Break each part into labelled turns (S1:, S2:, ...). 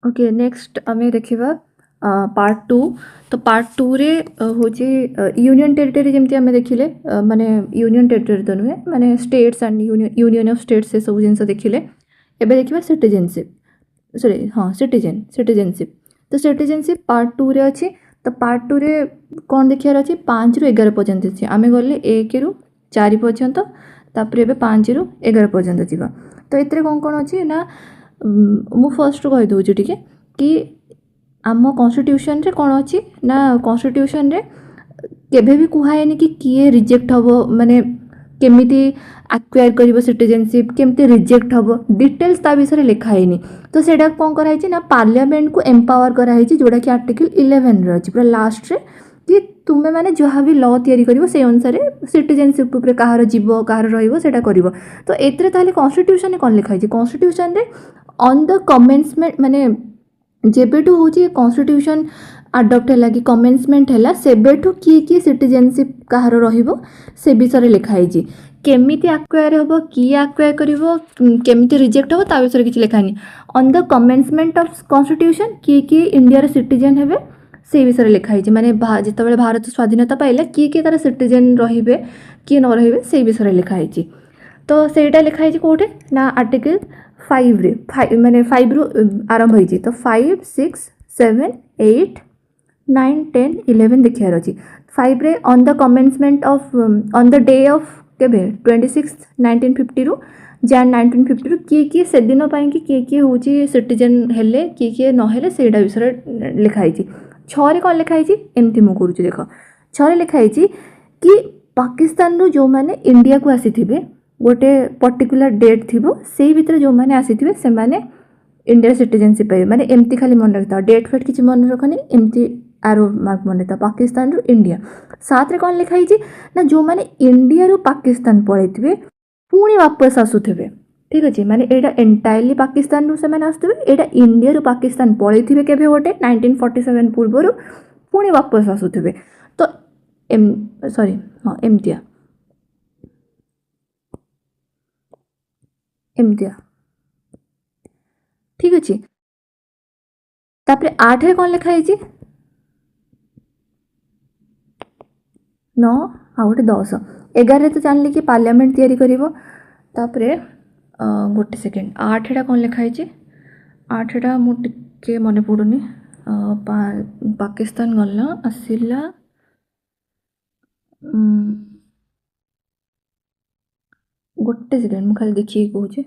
S1: Okay next आमे देखिबा part 2 तो पार्ट 2 रे होची यूनियन टेरिटरी जेमती आमे देखिले माने यूनियन टेरिटरी तो नुहे माने states and union of states से सब जिंस देखिले एबे देखिबा सिटीजनशिप सॉरी हाँ सिटीजनशिप तो सिटीजनशिप पार्ट 2 रे अछि तो पार्ट 2 रे कोन देखियार अछि 5 रु 11 पर्यंत अछि आमे गले 1 रु 4 पर्यंत तापर एबे 5 रु 11 पर्यंत जिबा तो एतरे कोन कोन अछि ना मु फर्स्ट कहि दउछि ठीक कि आम कॉन्स्टिट्यूशन रे कोन अछि ना कॉन्स्टिट्यूशन रे केबे भी कुहायनी कि किए रिजेक्ट हबो माने केमिति एक्वायर करिवो सिटीजनशिप केमिति रिजेक्ट हबो डिटेल्स ता विषय लिखा हैनी तो सेडा कोन करा हैछि ना पार्लियामेंट को एम्पावर करा हैछि जोडा कि आर्टिकल 11 रे अछि पूरा लास्ट रे कि तुमे माने जहा भी लॉ तयारी करिवो से अनुसार सिटीजनशिप ऊपर काहार जीवो काहार रहिवो सेटा करिवो तो एतरे ताले कॉन्स्टिट्यूशन रे कोन लिखा हैछि कॉन्स्टिट्यूशन रे ऑन द कमेंसमेंट माने जेबेटू होची कॉन्स्टिट्यूशन अडॉप्ट है कि कमेंसमेंट है सेबेठू किए सिटीजनशिप काहार रहिबो से विषय लिखा हैछि केमिति एक्वायर हबो कि एक्वायर करिवो केमिति रिजेक्ट हबो ता विषय किछि लिखा नहीं on the commencement of constitution किए इंडिया रे सिटीजन हेबे से विषय लिखा हैछि माने जेतबेले भारत स्वाधीनता पाइला किए तार सिटीजन रहिबे कि न रहिबे से विषय लिखा हैछि तो सेटा लिखा हैछि कोठे ना आर्टिकल 5 रे माने 5 रु आरंभ होइछि तो 5 6 7 8 9 10 11 देखियार अछि 5 रे on the commencement of on the day of केबे 26 1950 रु जान 1950 रु किए से दिन पई कि किए होची सिटीजन हेले किए न हेले सेडा विषय लिखा हैछि 6 रे कोन लिखा हैछि एमति मु करूछि देखो 6 रे लिखा हैछि कि पाकिस्तान रो जो माने इंडिया को आसीथिबे गोटे पर्टिकुलर डेट थिबो सेही भितर जो माने आसीथिबे से माने इंडिया सिटीजनशिप पाइबे माने एमती खाली मन रखता डेट फेट किछि मन रखनी एमती आरो मार्क मन रखता पाकिस्तान रो इंडिया 7 रे कोन लिखा हैछि ना जो माने इंडिया रो पाकिस्तान पळैथिबे पुणी वापस आसुथिबे ठीक अछि माने एटा एंटायरली पाकिस्तान रो से माने आसुथिबे एटा इंडिया रो पाकिस्तान पळैथिबे केबे गोटे 1947 पूर्वरु पुणी वापस आसुथिबे तो सॉरी हां एमतिया एमतिया ठीक अछि तापरे 8 रे कोन लिखा हैछि 9 आ गोटे 10 11 रे तो जानले कि पार्लियामेंट तयारी करिवो तापरे गोटे सेकेंड 8 टा कोन लिखा हैछि 8 टा मु टिके मने पडुनी पाकिस्तान गल्ला आसिला गोटे सेकेंड मु खाली देखि कहूछि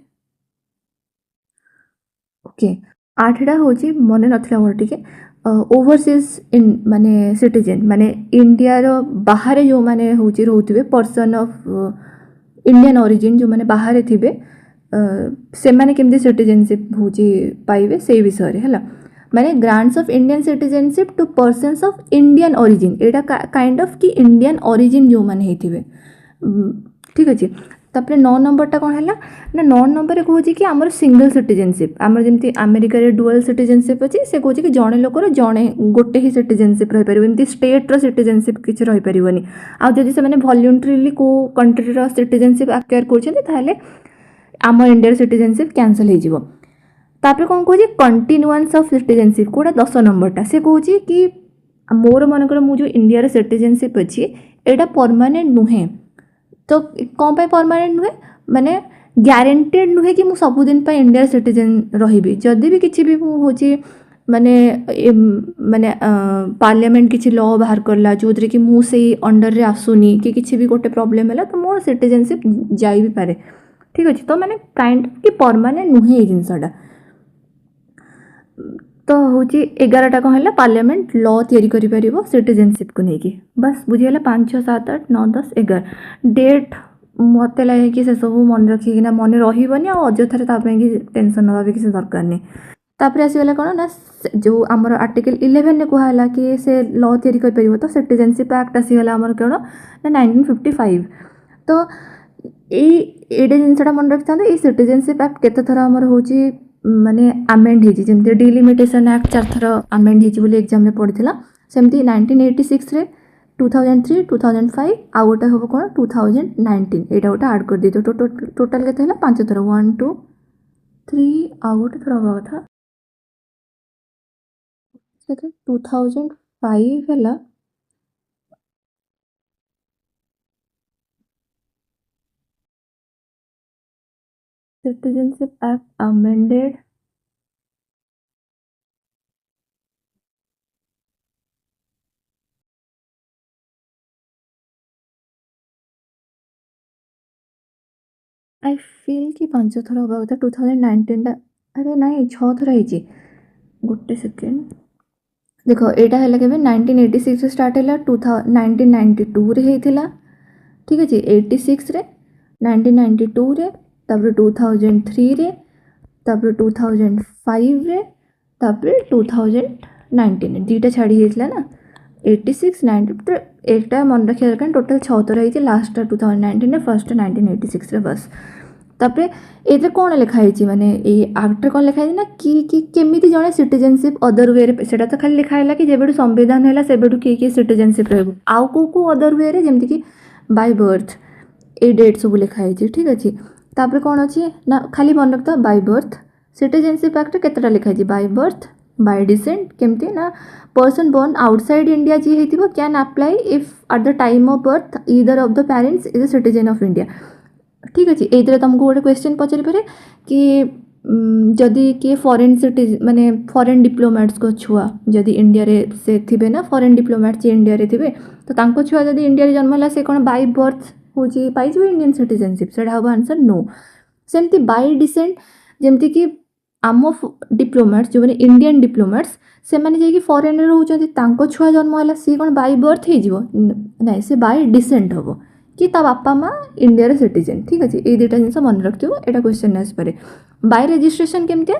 S1: ओके 8 टा होछि मने नथला मोर टिके ओवरसीज इन माने सिटीजन माने इंडिया रो बाहर जो माने होछि रहउथिबे पर्सन ऑफ इंडियन ओरिजिन जो माने बाहर थिबे से माने केमदे सिटीजनशिप होछि पाइबे से विषय रे हला माने grants of Indian citizenship to persons of Indian origin Etah kind of कि इंडियन ओरिजिन जो माने हेथिबे ठीक अछि तापरे 9 नंबर टा कोन हला ना 9 नंबर कहूछि कि हमर सिंगल सिटीजनशिप हमर जेमति अमेरिका रे डुअल सिटीजनशिप अछि से कहूछि कि जणे लोकर जणे गोटे ही सिटीजनशिप रहि परिबो एमति स्टेट रो सिटीजनशिप किछ रहि परिबोनी आ जदि से माने वॉलंटरीली को कंट्री रो सिटीजनशिप एक्वायर करछथि ताले हमर इंडिया सिटीजनशिप कैंसिल हे जिवो तापरे कोन कहूछि कंटीन्यूअंस ऑफ सिटीजनशिप कोडा 10 नंबर टा से कहूछि कि मोर मनकर मु जो इंडिया रे सिटीजनशिप अछि एटा परमानेंट नुहे तो कौन पे परमानेंट नुहे माने ग्यारंटेड नुहे कि मु सब दिन पे इंडिया सिटीजन रहिबी जदी भी किछि भी होची माने माने पार्लियामेंट किछि लॉ बाहर करला जोद्रे कि मु से अंडर रे आसुनी कि किछि भी गोटे प्रॉब्लम हला तो मो सिटीजनशिप जाई भी पारे ठीक अछि तो माने काइंड कि परमानेंट नुहे ए जिंसडा तो होची 11 टा कहला पार्लियामेंट लॉ तयारी करि परिबो सिटीजनशिप को नेकी बस बुझियला 5 6 7 8 9 10 11 डेट मते लागे कि से सब मन रखी कि ना मन रहिबनी आ अजथरे ता पे कि टेंशन होबा किसी दरकार नहीं तापर आसीगला कोन ना जो हमर आर्टिकल 11 ने कहला कि से लॉ तयारी करि परिबो तो सिटीजनशिप एक्ट आसीगला हमर कोन ना 1955 तो एडे जिनसडा मन रखथांदो ए सिटीजनशिप एक्ट केते थरा हमर होची माने अमेंड हेजी जेमते डिलिमिटेशन एक्ट 4 थरा अमेंड हेजी बोली एग्जाम रे पढिथिला सेमती 1986 रे 2003 2005 आ गोटे होबो कोन 2019 एटा गोटे ऐड कर दितो टोटल केते हला 5 थरा 1 2 3 आ गोटे थरा होबा था देखो 2005 है Citizenship Act amended I feel कि 5 थर हवा कथा 2019 टा अरे नहीं 6 थर ହେଇଛି ଗୋଟେ ସେକେଣ୍ଡ देखो एटा है केबे 1986 रे स्टार्ट हैला 1992 रे ହେଇଥିଲା ठीक अछि 86 रे 1992 रे तापर 2003 रे तापर 2005 रे तापर 2019 दीटा छाड़ी ହେଇଥିଲା ना 86 90 तो एटा मन रखिया दरकार टोटल 6 थर ହେଇଛି लास्ट 2019 रे फर्स्ट 1986 रे बस तापर एते कोन लिखा है माने ए एक्ट कोन लिखा है ना कि केमिति जणे सिटीजनशिप अदर वे रे सेटा तो खाली लिखा हैला कि जेबेडु संविधान हैला सेबेडु की सिटीजनशिप रहबो आउ को अदर वे रे जेमति कि बाय बर्थ ए डेट सब लिखा है ठीक अछि तापर कोन अछि ना खाली मन रखता बाय बर्थ सिटीजनशिप एक्ट केतटा लिखा है बाय बर्थ बाय डिसेंट केमति ना पर्सन बोर्न आउटसाइड इंडिया जी हेतिबो can apply if at the time of birth either of the parents is a citizen of India ठीक अच्छे ये तुमको गोटे क्वेश्चन पचारि पारे कि जदि किए फॉरेन सिटीजन माने फॉरेन डिप्लोमेट्स को छुआ जदि इंडिया रे से थिबे ना फॉरेन डिप्लोमेट्स इंडिया रे थिबे तो तांको छुआ जदि इंडिया रे जन्म होला से कोन बाय बर्थ होची पाई जो इंडियन सिटीजनशिप सेटा हबो आंसर नो सेमती बाय डिसेंट जेमती कि आम डिप्लोमेट्स जो माने इंडियन डिप्लोमेट्स से माने जे कि फॉरेन रे रहउचंती तांको छुआ जन्म होला से कोन बाय बर्थ हे जिवो नै से बाय डिसेंट हबो कि ता बापा माँ इंडिया सिटीजन ठीक अच्छे ये दुटा जिन मन रखियो एटा क्वेश्चन आसपे बाय रजिस्ट्रेशन केमती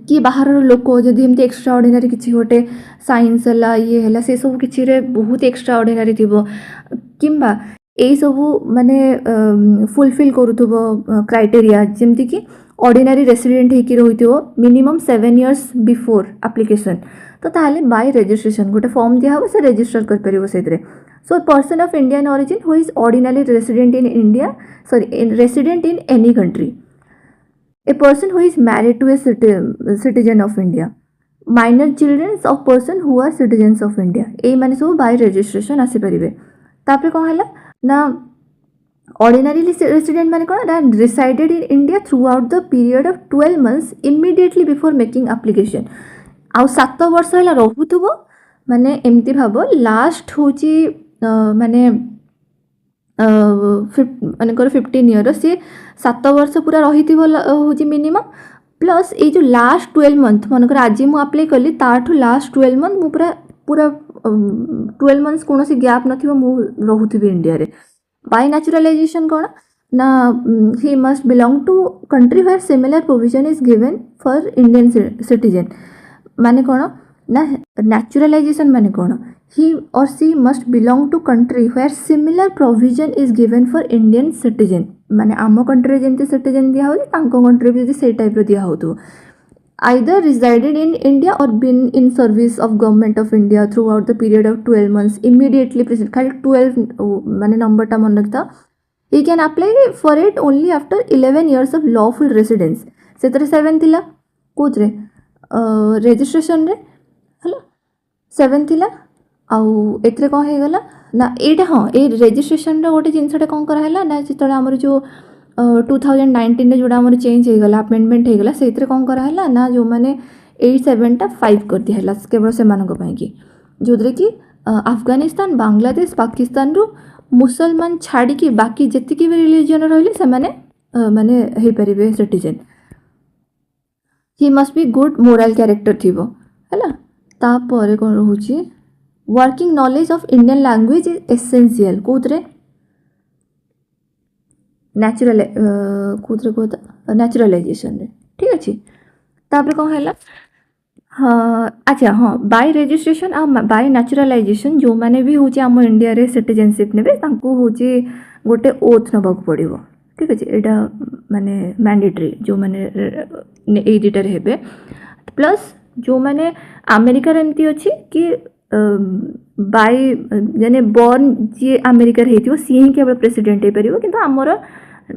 S1: कि बाहर लोक जदि एमती एक्स्ट्रा ऑर्डिनरी किसी गोटे साइंस है ये है से सब किसी रे बहुत एक्स्ट्रा ऑर्डिनरी थिबो किंबा यही सब माने फुलफिल करूथबो क्राइटेरिया जेमती कि ऑर्डिनरी रेसिडेंट होकी रहिथिबो मिनिमम 7 इयर्स बिफोर एप्लिकेशन तो ताहले बाय रजिस्ट्रेशन गोटे फॉर्म दिया हो से रजिस्टर कर परिबो सेतरे so a person of Indian origin who is ordinarily resident in India resident in any country a person who is married to a citizen of India minor children of person who are citizens of India ए माने सब bye registration आसी परिबे तापर कोन हला ना ordinarily resident माने कोन that resided in India throughout the period of 12 months immediately before making application आउ 7 वर्ष हला रहुथबो माने एमती भाबो लास्ट होची माने माने 15 इयर से 7 वर्ष पूरा रही होची मिनिमम प्लस ये जो लास्ट 12 मंथ मनकर आज मु अप्लाई कली ताठू लास्ट 12 मंथ मु पूरा पूरा 12 मंथ्स कौन सी गैप नथिबो मु रहुथिबी इंडिया रे बाय नेचुरलाइजेशन कोन ना he must belong to country where similar provision is given for Indian citizen माने कोन ना नेचुरलाइजेशन माने कोन he or she must belong to country where similar provision is given for Indian citizen माने आम country जेमती citizen दिया होली तांको country भी से टाइप रो दिया होतो either resided in India or been in service of government of India throughout the period of 12 months immediately present खाली 12 माने नंबर टा मन रखता he can apply for it only after 11 years of lawful residence सेतरे 7 थिला कोथरे registration रे हला 7 थिला आउ एतरे कौन है गला ना एटा हाँ ए रजिस्ट्रेशन रो गोटे जिनसटा कौन करा हैला ना जितने आमर जो 2019 रे जोड़ा आमर चेंज हो गला अमेंडमेंट हो गला सेतरे कौन करा हैला ना जो माने 87 टा 5 कर दिया हैला केवल से मानको पई की जोदरे कि अफगानिस्तान बांग्लादेश पाकिस्तान रो मुसलमान छाड़ी की बाकी जति की भी रिलीजन रहले से माने माने हे परिबे citizen he must be good moral character थिबो हैला ता परे कोन रहउची working knowledge of Indian language is essential कोदरे नेचुरल कोदरे को नेचुरलाइजेशन रे ठीक अछि तापर कोन हैला हाँ अच्छा हाँ बाय रजिस्ट्रेशन आ बाय नेचुरलाइजेशन जो माने भी होची हम इंडिया रे सिटीजनशिप नेबे तांको होची गोटे ओथ नबक पड़िबो ठीक अछि एटा माने मैंडेटरी जो माने ए डिटर हेबे प्लस जो माने अमेरिका रे एमती अछि कि बाय जने बॉर्न जी अमेरिका हेतिबो सी ही केवल प्रेसिडेंट हे परिबो किंतु हमर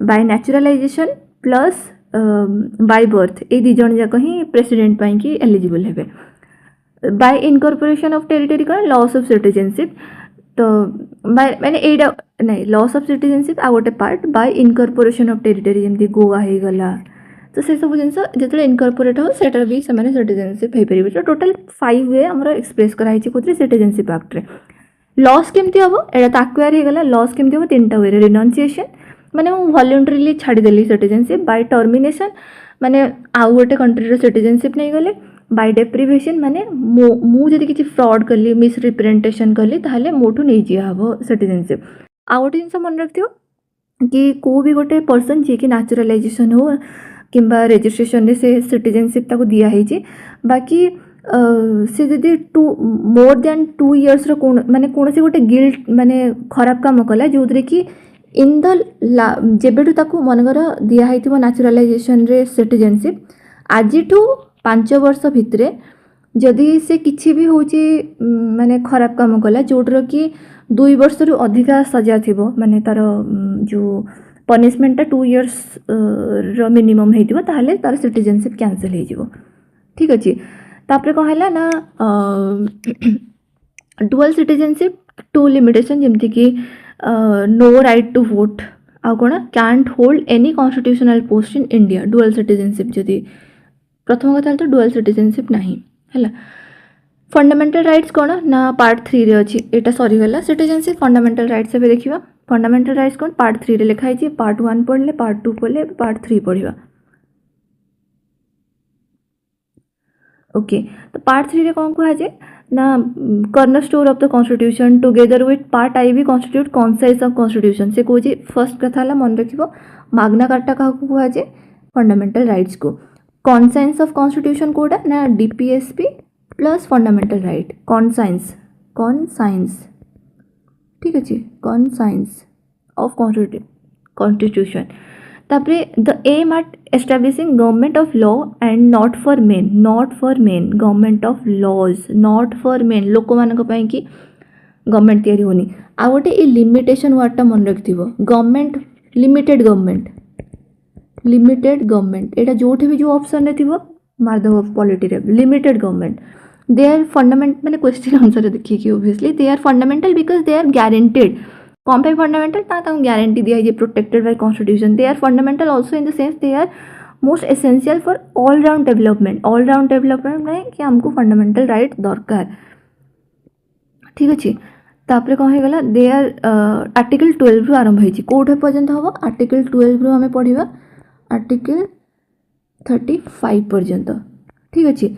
S1: by naturalization plus by birth ए दी जन जाक ही प्रेसिडेंट पाई कि एलिजिबल हेबे। बाय इनकॉर्पोरेशन ऑफ टेरिटरी कौन लॉस ऑफ सिटीजनशिप तो मैंने एटा नहीं लॉस ऑफ सिटीजनशिप आ गोटे part by incorporation of territory जमती गोवा हो गला तो से सब जिन जो इनकॉर्पोरेट हो सेटा भी से सिटीजनशिप हो पारे। तो टोटल 5 वे आमर एक्सप्रेस कराई कौन सिटीजनशिप एक्ट रे। लॉस केमती हम एटा तो आक्वायर हो गला लॉस केमती हम 3टा वे रिनंसिएशन माने मु वॉलंटरीली छाड़देली सिटीजनशिप बाय टर्मिनेशन माने आउ गोटे कंट्री सिटीजनशिप नहीं गले बाय डेप्रिवेशन माने मु जदि किसी फ्रॉड कली मिसरिप्रेजेंटेशन कली ताहले मोठू नहीं जिया हबो सिटीजनशिप। आ गोटे जिनस मन रखियो कि को भी गोटे पर्सन जी कि नेचुरलाइजेशन हो किंबा रजिस्ट्रेशन रे से सिटीजनशिप ताको दिया है बाकी से जदि मोर देन 2 इयर्स रो माने कोनसे गोटे गिल्ट माने खराब काम कला जो कि इन द जेबेठू ताको मनगर दिया है नेचुरलाइजेशन रे सिटीजनशिप आज 5 वर्ष भितरे जदि से किसी भी होची माने खराब काम कला जोटर कि 2 वर्ष रु अधिका सजा थिबो माने तार जो पनिशमेंट 2 इयर्स रो मिनिमम हेतिबो ताहले तार सिटीजनशिप कैंसिल हे जिवो। ठीक अछि तापरे कहला ना डुअल सिटीजनशिप टू लिमिटेशन जेमति कि नो राइट टू वोट आ कोन can't hold any constitutional post in India dual citizenship जदि प्रथम कथा तो डुअल सिटीजनशिप नहीं है। फंडामेंटल राइट्स कौन ना पार्ट 3 रे अच्छी एटा सरी गला सिटीजनशिप फंडामेंटल राइट्स भी देखिबा। फंडामेंटल राइट्स कौन पार्ट 3 रे लिखा है पार्ट 1 पढ़ले पार्ट 2 पढ़ले पार्ट 3 पढ़िबा। ओके तो पार्ट 3 रे कौन कहा जाए ना cornerstone of the constitution together with part I भी कॉन्स्टिट्यूट कॉन्साइज ऑफ कॉन्स्टिट्यूशन से कौन फर्स्ट कथा है मन रखिबो माग्ना कार्टा क्या कहा जाए फंडामेंटल राइट्स को कॉन्साइंस ऑफ कॉन्स्टिट्यूशन कोडा ना DPSP plus fundamental right conscience ठीक अच्छे कॉन्साइंस ऑफ कॉन्स्टिट्यूशन तापरे the aim at establishing government of law and not for men government of laws not for men लोक मान कि गवर्नमेंट तैयारी होनी आ गोटे ये लिमिटेशन वर्डटा मन रखिथिबो गवर्नमेंट लिमिटेड गवर्नमेंट एटा जोठी भी जो ऑप्शन रे थिबो मारदव पॉलिटी रे limited government they are fundamental मैंने क्वेश्चन आंसर देखिए कि obviously they are fundamental because they are guaranteed कौन पे फंडामेंटल गारंटी दिया है protected by constitution they are fundamental also in the sense they are most essential for all round development में कि हमको फंडामेंटल राइट दरकार ठीक अच्छे तापरे कौन होगा दे आर आर्टिकल 12 रु आरंभ होती कौटे पर्यंत हम आर्टिकल 12 रु आम पढ़ा आर्टिकल 35 पर्यंत ठीक अच्छे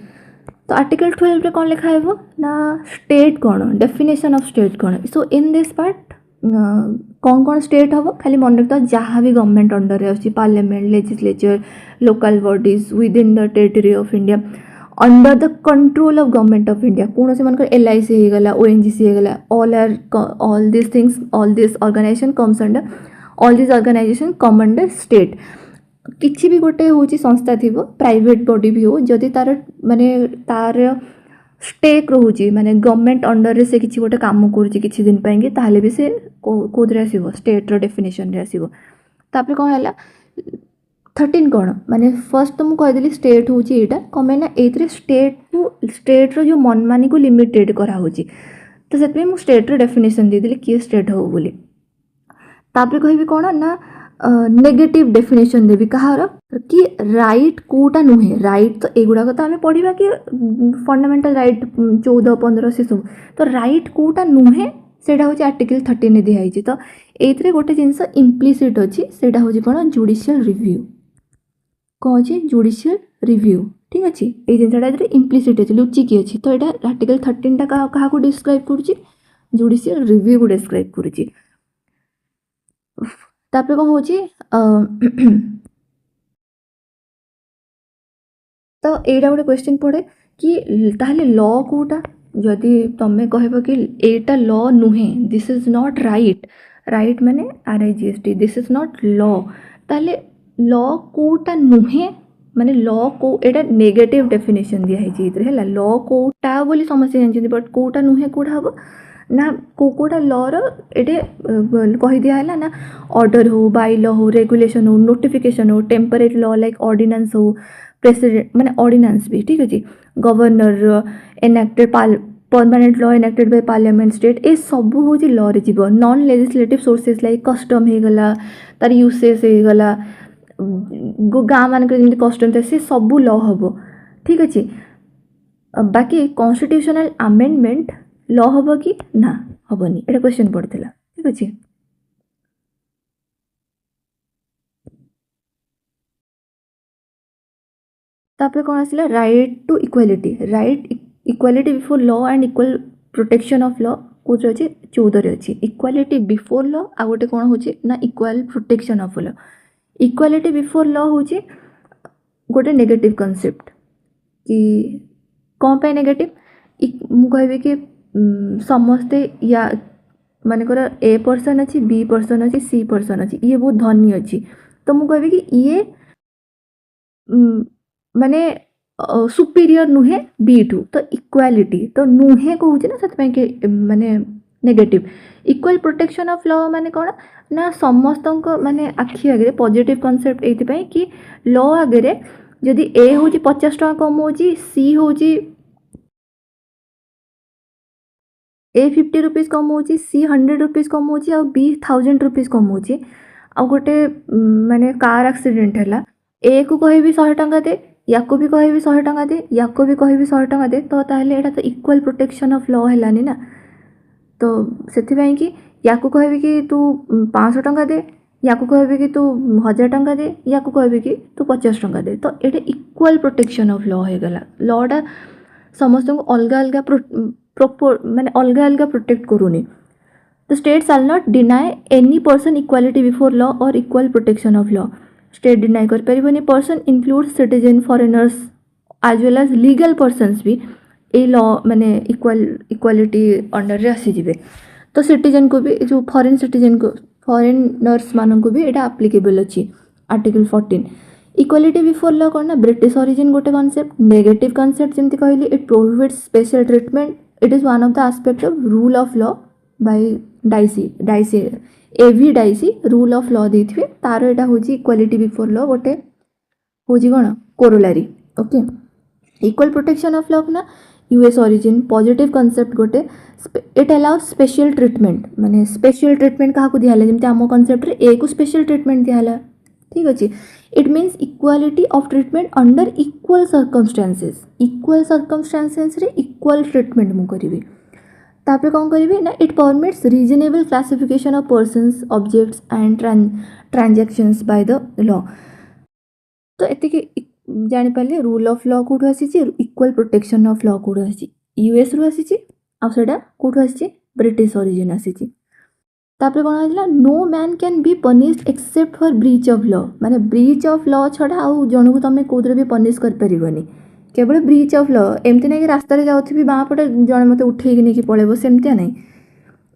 S1: तो आर्टिकल 12 रे कौन लिखा है वो ना स्टेट कौन डेफिनेशन ऑफ स्टेट कौन सो इन दिस पार्ट कौन कौन स्टेट हम खाली मन रखता जहाँ भी गवर्नमेंट अंडर अच्छी parliament legislature local bodies within the territory of India under the control of government of India कौन से मन LIC हो गला ONGC हो गला all this things all this organisation comes under all this organisation come under state किसी भी गोटे हूँ संस्था थी प्राइवेट बॉडी भी हो जदि तार माने तार स्टेक रोचे माने गवर्नमेंट अंडर से किसी गोटे काम करुच्ची किसी दिन पाएंगे ताहले भी से कौन आसो स्टेट रो डेफिनेशन रे आसो तापर कौन है 13 कौन माने फर्स्ट तो मुझे कहीदेली स्टेट हूँ यहाँ कम ना ये स्टेट रो जो मनमानी को लिमिटेड कराऊँगी तो से मुझे स्टेट रो डेफिनेशन देदेली किए स्टेट हो बोली तापर कहि कौन ना नेगेटिव डेफिनेशन देवी कहार कि राइट कोटा नुहे राइट तो एगुड़ाक तो आम पढ़ा कि फंडामेंटल राइट 14-15 से सब तो राइट कोटा नुहे सेटा हूँ आर्टिकल 13 दिखाई तो ये गोटे जिनस इम्प्लिसिट अच्छी से हूँ कौन जुडिशियल रिव्यू कौन अच्छे जुडिशियल रिव्यू ठीक अच्छे ये जिनसा इम्प्लिसिट अच्छे लुचिकी अच्छी तो यहाँ आर्टिकल 13 क्या डिस्क्राइब करुच्ची जुडिशियल रिव्यू को डिस्क्राइब करुच्ची तापर कौन हो तो यहाँ गोटे क्वेश्चन पड़े कि ताहले लॉ कोटा जदि तुम्हें कह कि एटा लॉ नुहे दिस इज नॉट राइट माने RIGST this is not law ताहले लॉ कोटा नुहे माने लॉ को एटा नेगेटिव डेफिनेशन दिया है लॉ कोटा बोली समस्या जानते बट कोटा नुहे कोटा हम ना कोटा लॉ रे कही दिया है ना ऑर्डर हो बाय लॉ हो रेगुलेशन हो नोटिफिकेशन हो टेम्परेरी लॉ लाइक ऑर्डिनेंस हो प्रेसिडेंट माने ऑर्डिनेंस भी ठीक अच्छे governor enacted permanent law enacted by parliament state ए सब हूँ लॉ रे जीव non legislative sources like custom हो गला तार यूसेज हो गला गाँ मानक जमी कस्टम था से सब लॉ हम ठीक अच्छे बाकी कॉन्स्टिट्यूशनल अमेंडमेंट लॉ हम कि ना हेनी एटा क्वेश्चन पड़ता ठीक अच्छे तापर कौन आसला right to equality right equality before law and equal protection of law कौन अच्छे 14 अच्छी इक्वालिटी बिफोर लॉ आ गोटे कौन हो ना equal protection of law equality before law हूँ गोटे नेगेटिव कॉन्सेप्ट कि कौन पे नेगेटिव मुझे कि समस्ते या मानकर ए पर्सन अच्छी बी पर्सन अच्छी सी पर्सन अच्छी ये बहुत धनी अच्छी तो मुझे कि ये माने सुपीरियर नुहे बी टू तो इक्वालिटी तो नुहे कहूँ ना से माने negative equal protection of law माने कौन ना समस्त माने आखि आगे पॉजिटिव कॉन्सेप्ट ये कि लॉ आगे जदि ए हूँ 50 टका कम हो सी हूँ ए 50 रुपीज कम हो सी 100 रुपीज कम हो बी 1000 रुपीज कम हो गोटे माने कार एक्सीडेंट है ए को कहि 100 टका दे या को भी कहि 100 टका दे या को भी कहि 100 टका दे तो ताहले एटा तो इक्वल प्रोटेक्शन ऑफ लॉ हैलानी ना तो से कि या को कहि कि तू 500 टका दे या को कहि कि तू 1000 टका दे या को कहि कि तू 50 टका दे तो ये इक्वल प्रोटेक्शन ऑफ लॉ हो गला लॉटा समस्त को अलग अलग प्रोपोर माने अलग अलग प्रोटेक्ट करूनी the state shall not deny any person equality before law or equal protection of law state deny कर परिबनी person include citizen foreigners as well as legal persons भी ए लॉ माने इक्वालिटी अंडर रे आसी जिवे तो सिटीजन को भी जो फॉरेन सिटीजन को फॉरेनर्स मान को भी एटा एप्लीकेबल अच्छी आर्टिकल 14 इक्वालिटी बिफोर लॉ कौन ना ब्रिटिश ओरिजिन गोटे कॉन्सेप्ट नेगेटिव कॉन्सेप्ट जमती कहली it prohibits special treatment it is one of the aspect of rule of law by Dicey A V Dicey rule of law देथिबे तार एटा होची इक्वालिटी बिफोर लॉ गोटे होची कोन corollary okay equal protection of law ना यूएस ओरिजिन पॉजिटिव कॉन्सेप्ट गोटे it allow special treatment माने स्पेशल ट्रीटमेंट क्या को दियाला जेमते आमो कॉन्सेप्ट रे ए को स्पेशल ट्रीटमेंट दियाला ठीक अच्छे it means equality of treatment under equal circumstances रे इक्वल ट्रीटमेंट मु करिवि तापर कौन करिवि ना it permits reasonable classification of persons objects and transactions by the law तो एतिके जानि पाले रूल ऑफ लॉ कोठो आसी इक्वल प्रोटेक्शन ऑफ लॉ कोठो आसी यूएस रु आसी आ सेटा कोठो आसी ब्रिटिश ओरिजिन आसी तापर कौन आइला no man can be punished except for breach of law माने ब्रीच ऑफ लॉ छड़ा आउ जण को तमे कोदरे भी पनिश कर परिबनी केवल ब्रीच ऑफ लॉ एमती नहीं कि रास्ता जाऊथि बाँ पटे जन मत उठेकी नहीं पड़ेब सेमतिया नहीं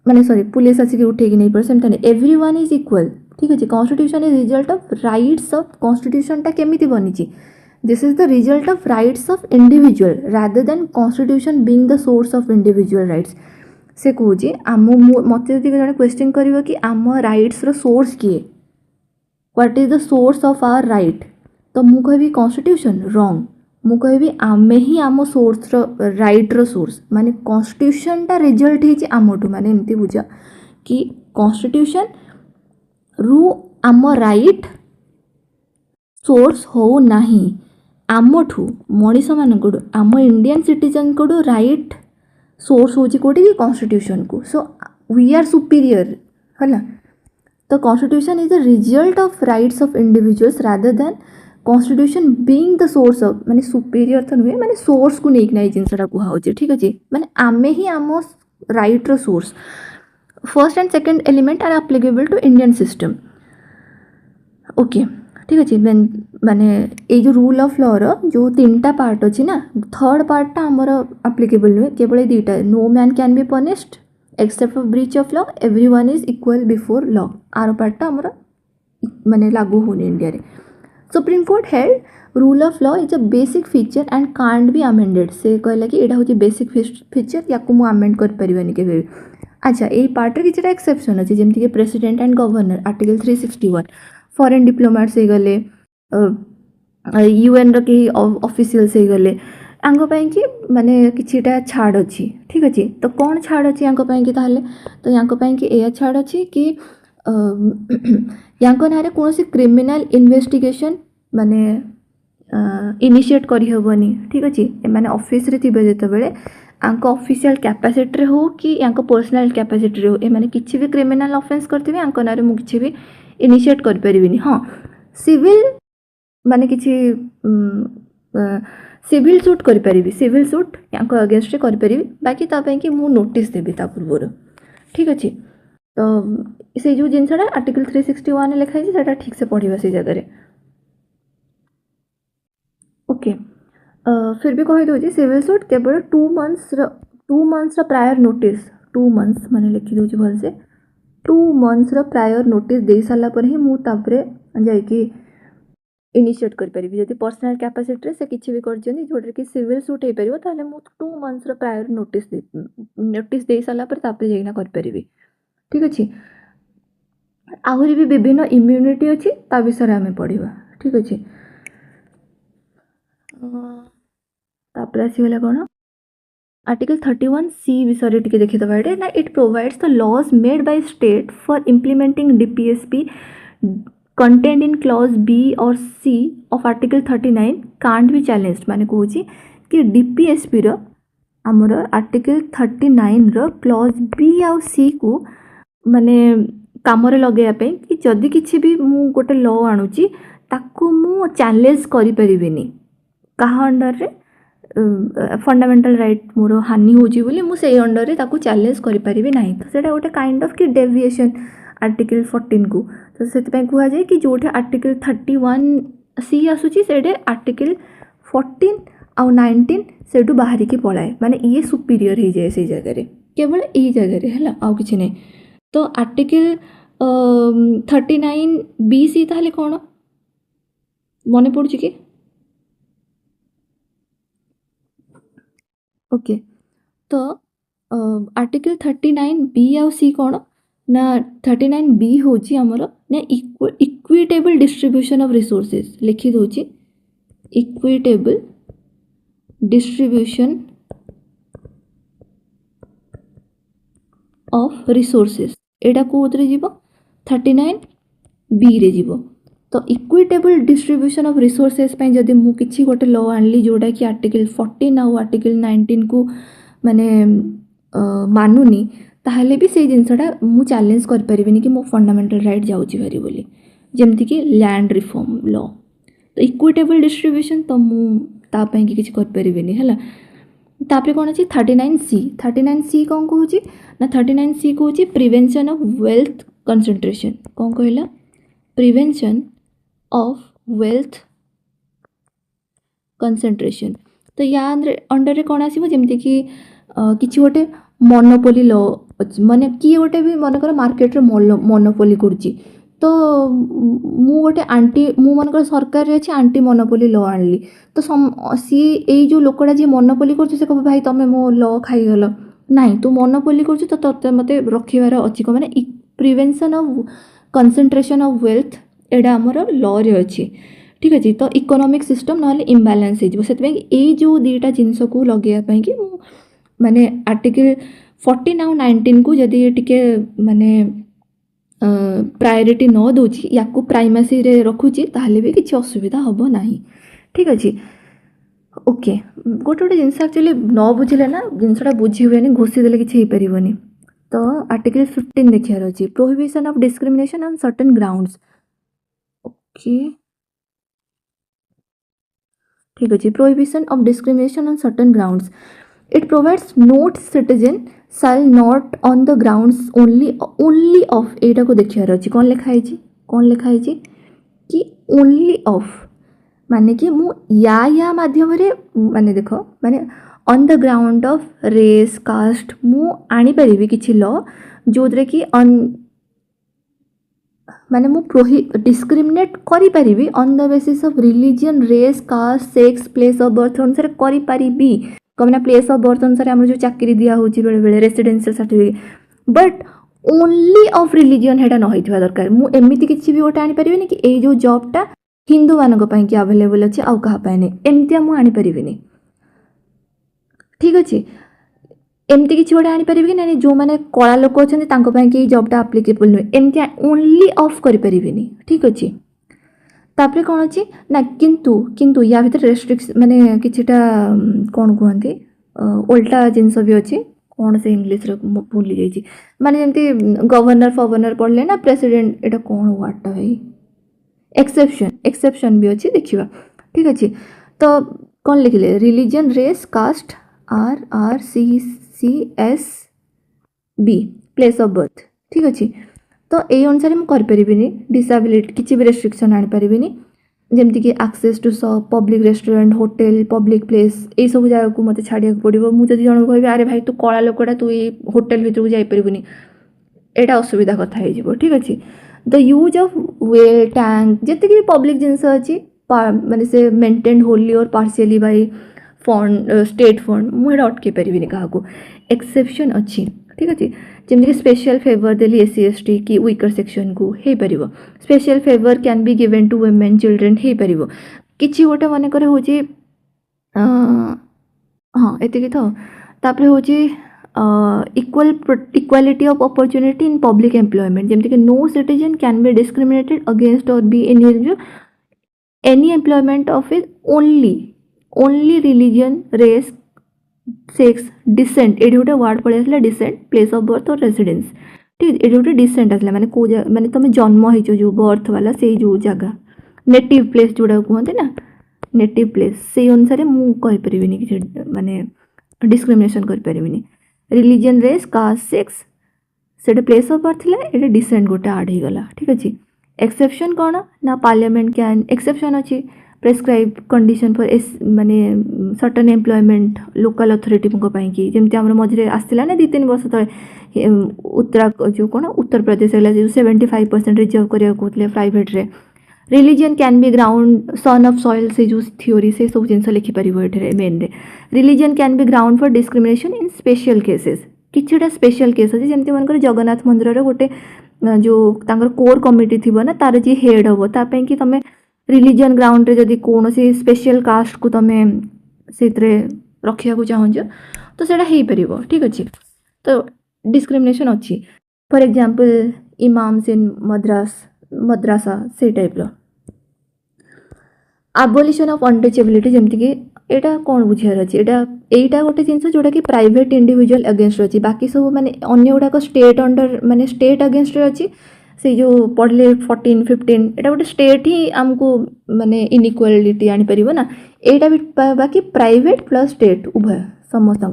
S1: माने सॉरी पुलिस आसिक उठेकी नहीं पड़े सेमतिया नहीं एवरीवन इज इक्वल ठीक अच्छे constitution is result of rights of कॉन्स्टिट्यूशनटा केमिति बनी this is the result of rights of individual rather than constitution being the source of individual rights से कहे आम मत जब क्वेश्चन कर कि आम राइट्स रो सोर्स किए what is the source of our right तो मु कहबी कॉन्स्टिट्यूशन रॉन्ग मु कहबी आमे ही आम सोर्स रो राइट रो सोर्स माने कॉन्स्टिट्यूशन टा रिजल्ट ही आमठू माने एमती बुझा कि कॉन्स्टिट्यूशन रु आम राइट सोर्स हो नाही आमठू मनीष मानकू आम इंडियन सिटीजन को राइट सोर्स होची कोटी कि कॉन्स्टिट्यूशन को सो वी आर सुपीरियर है तो constitution is the result of rights of individuals rather than constitution being the source of माने सुपीरियर तो नुहे माने सोर्स को नहीं ना जिनसा कहा हो ठीक अच्छे माने आमे ही आम राइट रो source first and second element are applicable to Indian system okay ठीक अच्छे माने ये जो रूल ऑफ लॉ रो जो 3टा पार्ट अच्छी ना थर्ड पार्टा आमर एप्लीकेबल नुहे केवल दुईटा no man can be punished except for breach of law everyone is equal before law आर पार्टा आमर माने लागू होने इंडिया रे Supreme court held rule of law is a basic feature and can't be amended से कहला कि एटा होची बेसिक फीचर या को मु अमेंड कर परिबनी के अच्छा यही पार्ट किसी एक्सेप्शन अच्छे जमीक कि president and governor article 361 foreign diplomats हो गले यूएन रो कहीं ऑफिशियल्स हो गले कि माने किछिटा छाड़ अच्छी ठीक अच्छे तो कौन छाड़ अच्छी कि ताहले तो कि यह छाड़ अच्छी कि या ना कौन क्रिमिनाल इन्वेस्टिगेशन माने इनिशिएट करहबनी ठीक अच्छे मैंने ऑफिस रे थिबे जेतेबेले आंको ऑफिशियल कैपेसिटी हो कि यांको पर्सनल कैपेसिटी हो एमाने किछि भी क्रिमिनल ऑफेंस करथिबे आंको नारे मु किछि भी इनिशिएट कर परिबिनी हां सिविल माने किछि सिविल सूट कर परिबी सिविल सूट यांको अगेंस्ट कर परिबी बाकी ता पई कि मु नोटिस देबी ता पूर्व ठीक अछि तो से जो जिनसडा आर्टिकल 361 लिखा है सेटा ठीक से पढ़िबा से जगह रे ओके फिर भी कही दूसरी सिविल सूट केवल 2 मंथ्स प्रायर नोटिस 2 मंथ्स माने लिखी दूसरी भलसे 2 मंथ्स प्रायर नोटिस दे सारा पर ही मु तापरे जाइकी इनिशिएट कर परिबी जदि पर्सनल कैपेसिटी से किछि भी करजनी जोडर कि सिविल सूट हे परिबो ताले मु 2 मंथ्स प्रायर नोटिस दे सारा पर तापरे जाइना कर परिबी ठीक अछि आहुरी भी विभिन्न इम्यूनिटी अछि ता विषय आमे पढिबा ठीक अछि तापर आसीगला कौन आर्टिकल 31C विषय टिके देखिदबा एटे ना it provides the laws made by state for implementing DPSP content in clause B और C of article 39 can't be challenged माने कहूची कि डीपीएसपी रो हमर आर्टिकल 39 रो क्लॉज B और C को माने काम रे लगेया पे कि जदी किछि भी मु गोटे लॉ आणुची ताकू मु चैलेंज करि परिबिनी कहा अंडर रे फंडामेंटल राइट मोर हानि होची बोली मु से अंडर रे ताकू चैलेंज करि परिबि नाही तो सेटा गोटे काइंड ऑफ कि डेविएशन आर्टिकल 14 को तो सेति पय कुहा जाय कि जोठे आर्टिकल 31C आसुची सेडे आर्टिकल 14 आ 19 सेडू बाहरी के पळाए माने ये सुपीरियर हे जाय से जगह रे केवल ई जगह रे हला आ किछि नै तो आर्टिकल 39BC ताले कोन मने पडुची कि ओके तो आर्टिकल 39B आउ C कौन ना 39B होची हमरो ना इक्विटेबल डिस्ट्रीब्यूशन ऑफ रिसोर्सेज लिखि दोची इक्विटेबल डिस्ट्रीब्यूशन ऑफ रिसोर्सेज एटा कोथरे जीवो 39B रे जीवो तो इक्विटेबल डिस्ट्रीब्यूशन ऑफ रिसोर्सेज पे जदि मु किछि गोटे लॉ आनली जोडा कि आर्टिकल 14 आ आर्टिकल 19 को माने मानुनी ताहले भी से जिनसटा मु चैलेंज कर परिबिनी कि मो फंडामेंटल राइट जाउची भारी बोली जेमति कि लैंड रिफॉर्म लॉ तो इक्विटेबल डिस्ट्रीब्यूशन तो मु ता पय कि किछि कर परिबिनी हला तापरे कोन अछि 39C कोन कहूची ना 39C कहूची प्रिवेंशन ऑफ वेल्थ कंसंट्रेशन कोन कहला प्रिवेंशन ऑफ वेल्थ कंसंट्रेशन तो या अंडर रे कोन आसीबो जेमति कि किछि गोटे मोनोपोली लॉ माने कि गोटे भी मन कर मार्केट रे मोनोपोली करछि तो मु गोटे मु मन कर सरकार रे अछि एंटी मोनोपोली लॉ आनली तो सी ए जो लोकडा जे मोनोपोली करछि से कहबो भाई तमे मो लॉ खाई गलो नाही तू मोनोपोली करछि तो तते मते रखिबार अछि को माने prevention of concentration of wealth एडा हमर लॉ रे अछि ठीक अछि तो इकोनॉमिक सिस्टम नहले इम्बैलेंस हे जिवो सेते ए जो दीटा जिंस को लगेया पई कि माने आर्टिकल 14 और 19 को जदि टिके माने प्रायोरिटी न दोछि याकू प्राइमेसी रे रखुछि ताहले भी किछि असुविधा हबो नाही ठीक अछि ओके गोटे जिनस एक्चुअली न बुझिले ना जिनसटा बुझी हुएनी घोषी देले किछि हे परिबोनी तो आर्टिकल 15 देखियार अछि prohibition of discrimination on certain grounds okay ठीक अछि prohibition of discrimination on certain grounds it provides note citizen shall not on the grounds only of एटा को देखियार अछि कोन लिखा है कि only of माने कि मु या माध्यम रे माने देखो माने on the ground of race caste मु आनी परिबी किछि लॉ जोद्रे कि माने मु डिस्क्रिमिनेट करि परिबी on the basis of religion race caste sex place of birth अनुसार करि परिबी कमना प्लेस ऑफ बर्थ अनुसार हमर जो चाकरी दिया होची बेले बेले residential certificate but only of religion हेटा न होइथिबा दरकार मु एमिति किछि भी गोटे आनि परिबिनी कि एई जो जॉबटा हिंदू मानक पई कि अवेलेबल अछि आउ कहा पाइने एमितिया मु आनि परिबिनी ठीक अछि एमती किसी गोटे आनीपारि कि ना जो मैंने कला लोक अच्छा कि जॉबटा आप्लिकेबल नुहे एमती ओनली ऑफ करें ठीक अच्छे तापर कौन अच्छी ना किंतु किंतु या भीतर रेस्ट्रिक्शन माने किछिटा कौन कहते उल्टा जिनस भी अच्छी कौन से इंग्लीश भूली जाइए माने जमती गवर्नर फवर्नर पढ़ले ना प्रेसिडेंट एटा कौन वार्डटा भाई एक्सेप्शन एक्सेप्शन भी अच्छी देखा ठीक अच्छे तो कौन लिखिले religion race caste RRCCS B place of birth ठीक अच्छे तो यही अनुसार मुझे डिसेबिलिटी किसी भी रेस्ट्रिक्शन आनीपारि जमती कि एक्सेस टू सब public restaurant hotel public place ये सब जगह को मत छाड़ा पड़ो मुझे जन कह अरे भाई तू कला लोकटा तू ये होटेल भर को जापरबुनि एटा असुविधा कथा हो ठीक अच्छे the use of well tank जितक भी पब्लिक जिनस अच्छी माने से maintain wholly or partially by fund state fund मुझे अटकई पारि क्या एक्सेप्शन अच्छी ठीक अच्छे जमीक स्पेशल फेवर देली SC ST कि वीकर सेक्शन को हो पार special favour can be given to women children हो पार कि गोटे मनकर हूँ हाँ ये तो तापर हूँ equality of opportunity in public employment जमीक no citizen can be discriminated against or be any employment of is only religion race sex descent ये गोटे वार्ड पड़े आसला descent place of birth or residence ठीक ये गोटे डिसेंट आसला माने को माने तुम जन्म हो जो बर्थ वाला से जो जगह नेटिव प्लेस जोड़ा कहते ना नेटिव प्लेस से अनुसार मुझे कि माने डिस्क्रिमिनेशन कर रिलीजन रेस कास्ट सेक्स से प्लेस ऑफ बर्थ है डिसेंट गोटे आड हो गला ठीक अच्छे एक्सेप्शन कौन ना पार्लियामेंट कैन एक्सेप्शन अच्छी प्रेस्क्राइब कंडीशन फॉर माने सर्टन एम्प्लॉयमेंट लोकल अथॉरिटी कि जमती आम मझे आसला ना 2-3 वर्ष तले उत्तरा जो कौन उत्तर प्रदेश जो 75% रिजर्व करा कहते प्राइवेट रे religion can be ground son of soil से जो थ्योरी से सब जिन लिखिपर ये मेन रे religion can be ground for discrimination in special cases किछटा स्पेशल केस अच्छे जमती मन जगन्नाथ मंदिर गोटे जो कोर कमिटी थी ना तार जी हेड हम तापाई कि तुम रिलीजन ग्राउंड रे जदि कौन सी स्पेशल कास्ट को तुम से रखा चाहूँ तो सेटा हो पार ठीक अच्छे तो डिस्क्रिमिनेशन अच्छी फॉर एग्जांपल इमाम्स इन मद्रासा से टाइप आबोलिशन ऑफ अनटचेबिलिटी जमती कि एटा कौन बुझार अच्छे एटा गोटे जिनस जोटा कि प्राइवेट इंडिविजुअल अगेंस्ट अच्छी बाकी सब माने अन्य गुड़ाक स्टेट अंडर माने स्टेट अगेंस्ट अच्छी से जो पढ़ले 14-15 एटा गोटे स्टेट ही आमको माने इनइक्वालिटी आनीपर ना एटा भी बाकी प्राइवेट प्लस स्टेट उभय समस्त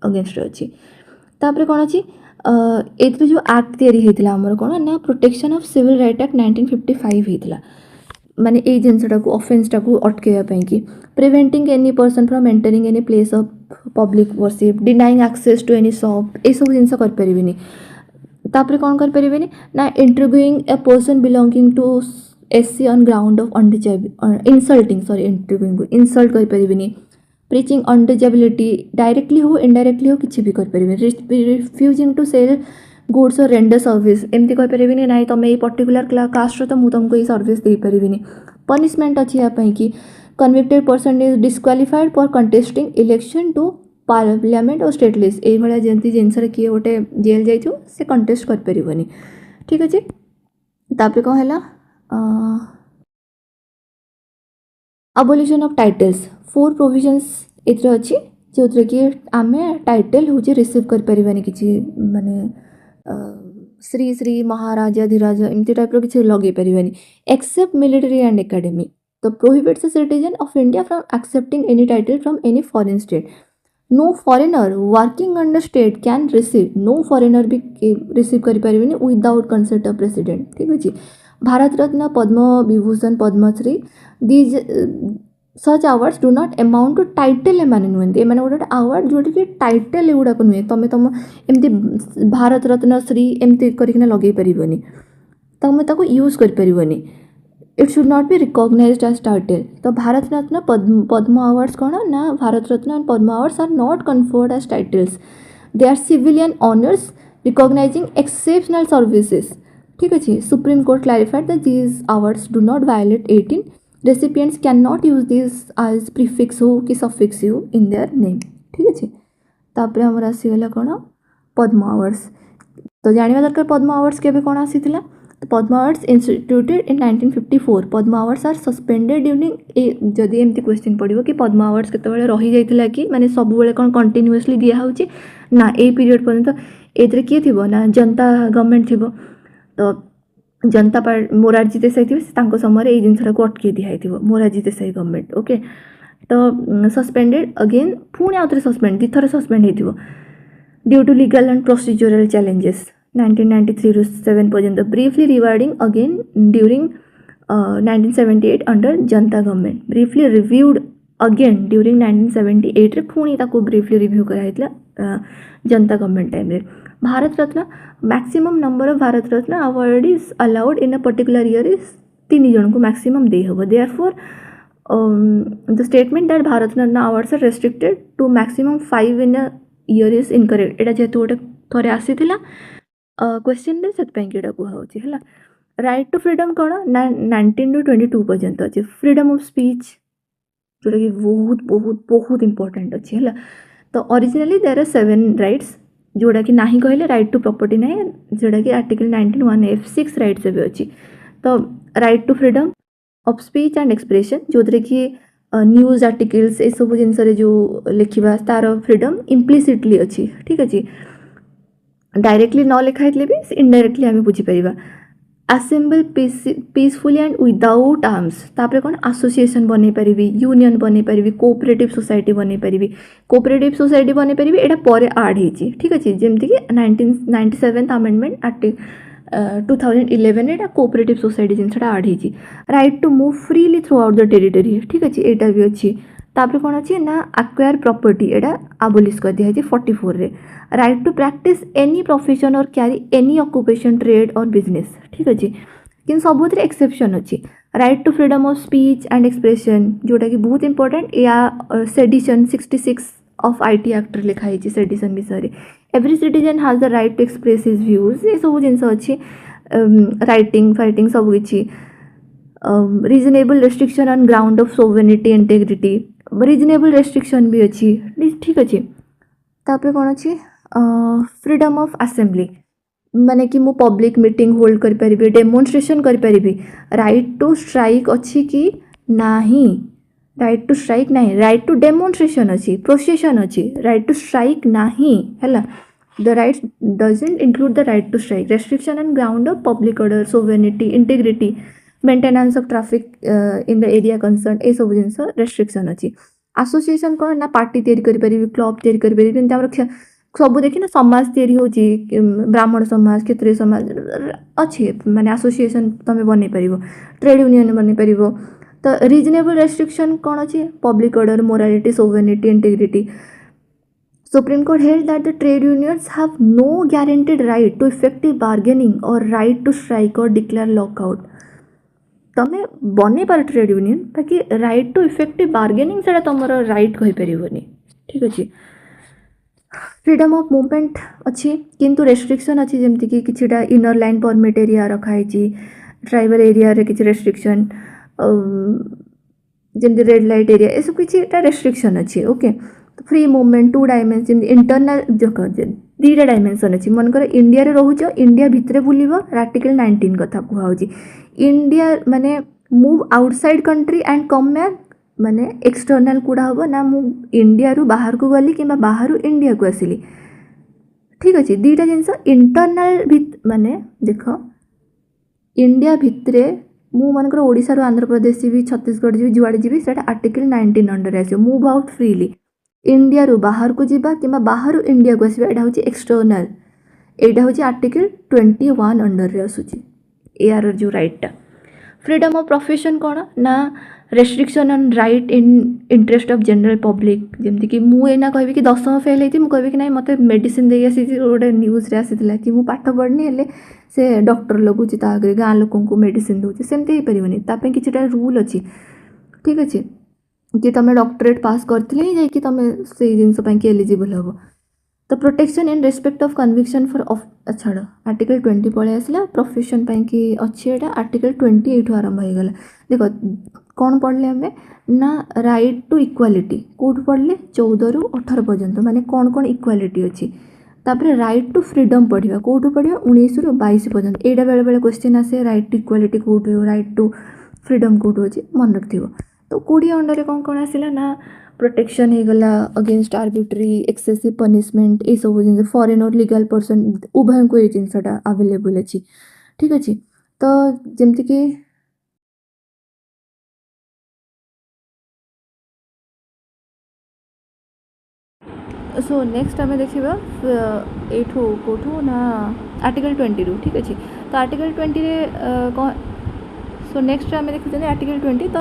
S1: अगेंस्ट अच्छी तापर कौन अच्छी ए जो एक्ट तैयारी होता आमर कौन ना protection of civil right act 1955 होता माने ए जिनसटा को ऑफेंसटा को अटकाइवाई कि preventing any person from entering any place of public worship denying access to any shop ये सब जिनस करें तापर कौन करें ना interviewing a person belonging to SC on ground of insulting interviewing को इंसल्ट करें प्रीचिंग अनटचेबिलिटी डायरेक्टली हो इनडायरेक्टली हो किसी भी करें रिफ्यूजिंग टू सेल गुड्स और रेंडर सर्विस एमती कहींपरि ना तुम ये पर्टिकुलर कास्ट तो मुझे तुमको ये सर्विस दे पारि पनिशमेंट अच्छी यहाँ कि convicted person is disqualified for contesting election to parliament और स्टेट लिस्ट ये भाया जमी जिनस किए गोटे जेल जाइए से कंटेस्ट करें ठीक अच्छे तापर कौन है अबोलिशन ऑफ टाइटल्स 4 प्रोविजन्स एथरे अच्छी जो कि आम टाइटल हूँ रिसीव करें कि माने श्री श्री महाराजा धीराजा एमती टाइप किसी लगे पारे एक्सेप्ट मिलिटरी एंड एकेडमिक तो prohibits citizen of India from accepting any title from any foreign state no foreigner working under state can receive no foreigner भी रिसीव करें विदाउट कंसेंट ऑफ प्रेसिडेंट ठीक अच्छे Bharat Ratna Padma Vibhushan Padmashri these such awards do not amount to title एमाने नुहति एमाने गोटे award जोटा कि टाइटल एगुड़ाक नुहे तुम तुम एमती भारत रत्न श्री एमती करके लगे पारनि तुम ताको यूज करें it should not be recognised as title तो भारत रत्न पद्म अवार्ड्स कौन ना Bharat Ratna and Padma awards are not conferred as titles they are civilian honours recognizing exceptional services. ठीक अच्छे Supreme Court clarified that these awards do not violate 18 recipients can not use this as prefix हो कि suffix हो in their name. ठीक अच्छे तापर हमर आसीगला कौन पद्म आवर्स. तो जानिबा दरकार पद्म आवर्स केबे कौन आसीथिला. Padma awards instituted in 1954. Padma awards are suspended during जदि एमती क्वेश्चन पड़ो कि पद्म आवर्स केतबेले रही जाइथिला कि माने सब बेले कौन कंटिन्यूअसली दिया होची ना ए पीरियड पर्यंत एथरे किए थिबो ना जनता गवर्नमेंट थिबो. तो जनता पार्टी मोरारजी देसाई थे समय ये जिनसा को अटके दिखाई मोरारजी देसाई गवर्नमेंट. ओके तो सस्पेंडेड अगेन पुणी आउ थे सस्पेंड दिथर सस्पेंड हो due to legal and procedural challenges 1993 ରୁ 7 पर्यंत briefly rewarding again during 1978 under Janata government. Briefly reviewed again during 1978 रे पुणी ताको ब्रीफली रिव्यू कराइतला जनता गवर्नमेंट टाइम रे. Bharat Ratna maximum number of Bharat Ratna award is allowed in a particular year is 3 जन को maximum दे हम. Therefore the statement that Bharat Ratna awards are restricted to maximum 5 in a year is incorrect. एटा जेहेतु गोटे थोड़े आसीथिला क्वेश्चन रे सेतपई केडा को होची हला. राइट टू फ्रीडम कोन ना 19 टू 22 पर्यंत अछि. फ्रीडम ऑफ स्पीच जोटा कि बहुत बहुत बहुत इंपोर्टेंट अछि हला. तो ओरिजिनली देयर आर 7 राइट्स जोड़ा कि नाही कहले राइट टू प्रॉपर्टी ना जोड़ा कि आर्टिकल 19(1)(f)(6) राइट्स भी अच्छी. तो right to freedom of speech and expression जो कि न्यूज आर्टिकल्स ये सब जिनस जो लिखा तार फ्रीडम इम्प्लिसिटली अच्छी. ठीक अच्छे डायरेक्टली न लिखाई भी इनडायरेक्टली आम बुझीपर. Assemble peacefully and without arms. तापर कौन एसोसिएशन बनई पारि यूनियन बनई पारि कोऑपरेटिव सोसाइटी बनई पारि कोऑपरेटिव सोसाइटी बनई पारि एटा पर ऐड होती. ठीक अच्छे जमती कि 1997 अमेंडमेंट आर्टिकल 2011 एटा कोऑपरेटिव सोसाइटी जिनसा ऐड होती. Right to move freely throughout the territory. ठीक अच्छे एटा भी अच्छी. तापर कौन अच्छी ना एक्वायर प्रॉपर्टी एटा आबोलिश कर दिया 44 रे. Right to practise any profession और कैरी एनी ऑक्युपेशन ट्रेड और बिजनेस. ठीक अच्छे कि सबुत एक्सेप्शन अच्छी. Right to freedom of speech and expression जोटा कि बहुत इंपोर्टेंट या सेडिशन 66 ऑफ आईटी एक्ट लिखाई सेडिशन विषय. Every citizen has the right to express his views ये सब जिन अच्छी राइटिंग फाइटिंग सब किसी. Reasonable restriction on ground of sovereignty integrity reasonable restriction भी अच्छी. ठीक अच्छे तापर कौन अच्छी फ्रीडम ऑफ असेंबली माने कि मु पब्लिक मीटिंग होल्ड कर पारिबे डेमोन्स्ट्रेशन कर पारिबे. राइट टू स्ट्राइक अच्छी कि नाही राइट टू स्ट्राइक नाही. राइट टू डेमोन्स्ट्रेशन अच्छी प्रोसेशन अच्छी राइट टू स्ट्राइक नाही हैला. The right doesn't include the right to strike. Restriction on ground of public order sovereignty integrity maintenance of traffic in the area concern ए सब जिनस restriction अच्छी. Association कौन ना पार्टी तैयारी कर पारिबे क्लब तैयारी कर पारिबे. सब देखी ना समाज तैयारी हो ब्राह्मण समाज क्षत्रिय समाज अच्छे माने एसोसिएशन तुम बन पार ट्रेड यूनियन बन पार. तो रिजनेबल रेस्ट्रिक्शन कौन अच्छे public order morality sovereignty integrity. Supreme court held that the trade unions have no guaranteed right to effective bargaining और राइट टू स्ट्राइक और डिक्लेयर लॉकआउट. तुम्हें बन पार ट्रेड यूनियन बाकी राइट टू इफेक्टिव बार्गेनिंग से तुम राइट कहीपर. ठीक अच्छे फ्रीडम ऑफ मूवमेंट अच्छी किंतु रेस्ट्रिक्शन अच्छी जमती कि किछिटा इनर लाइन परमिट एरिया रखाई ट्राइबल एरिया रे किछि रेस्ट्रिक्शन जमती रेड लाइट एरिया ये सब किछिटा रेस्ट्रिक्शन अच्छी. ओके तो फ्री मूवमेंट 2 डायमेंशन इंटरनल जो 2टा डायमेंशन अच्छी. मनकर इंडिया रे रोहुच इंडिया भितरे बुलिबो आर्टिकल 19 कथा कुहाउची. इंडिया माने move outside country and come back माने एक्सटर्नल कूड़ा हम ना मु इंडिया रु बाहर को गली कि बाहर इंडिया को आसिली. ठीक अच्छे 2टा जिनस इंटरनल माने देख इंडिया भितरे मु मनकर ओडिशा रु आंध्र प्रदेश जी छत्तीसगढ़ जी जुआड़े जी आर्टिकल 19 अंडर आस. मूव आउट फ्रीली इंडिया रु बाहर को जीवा कि बाहर इंडिया को आसवा यहाँ हूँ एक्सटर्नल. यहाँ हूँ आर्टिकल 21 अंडर आसूची यार जो राइटा. फ्रीडम ऑफ प्रोफेशन कौन ना restriction on right in interest of general public. जमती कि मुझे कह कि 10वीं फेल होती मुझे कि ना मत मेडिसिन दे आसी गोटे न्यूज रे आसी कि मुझे पाठ पढ़नी हेले से डॉक्टर लगुच आगे गाँ लोक मेडिसिन दूसरी सेमती हो पारे किसी रूल अच्छी. ठीक अच्छे कि तुम डॉक्टरेट पास करते ही जाकि तुम से जिनस एलिजिबल हम. तो protection in respect of conviction for छाड़ आर्टिकल 20 पलि आसला प्रोफेशन कि अच्छी एटा आर्टिकल 20 ये आरंभ हो गला। देख कौन पढ़ले आम ना राइट टू इक्वालिटी कौट पढ़ले 14 ରୁ 18 पर्यंत माने कौन कौन इक्वालिटी अच्छी तापर राइट टू फ्रीडम पढ़ा कौटू पढ़ा 19 ରୁ 22 पर्यंत एटा बेले बेले क्वेश्चन आसे राइट टू इक्वालिटी कौट हो राइट टू फ्रीडम कौट हो मन रखिथ। तो 20 अंडर कौन कौन आसला ना प्रोटेक्शन हो गला अगेंस्ट आर्बिट्री एक्सेसिव पनिशमेंट ये सब जिन फॉरेन और लीगल पर्सन उभय को ये जिनसा अवेलेबल अच्छी। ठीक अच्छे तो जमती कि सो नेक्स्ट आम देखा एठू कौटू ना आर्टिकल 20 रू। ठीक अच्छे तो आर्टिकल 20 कौन सो नेक्स्ट आम देखते आर्टिकल 20 तो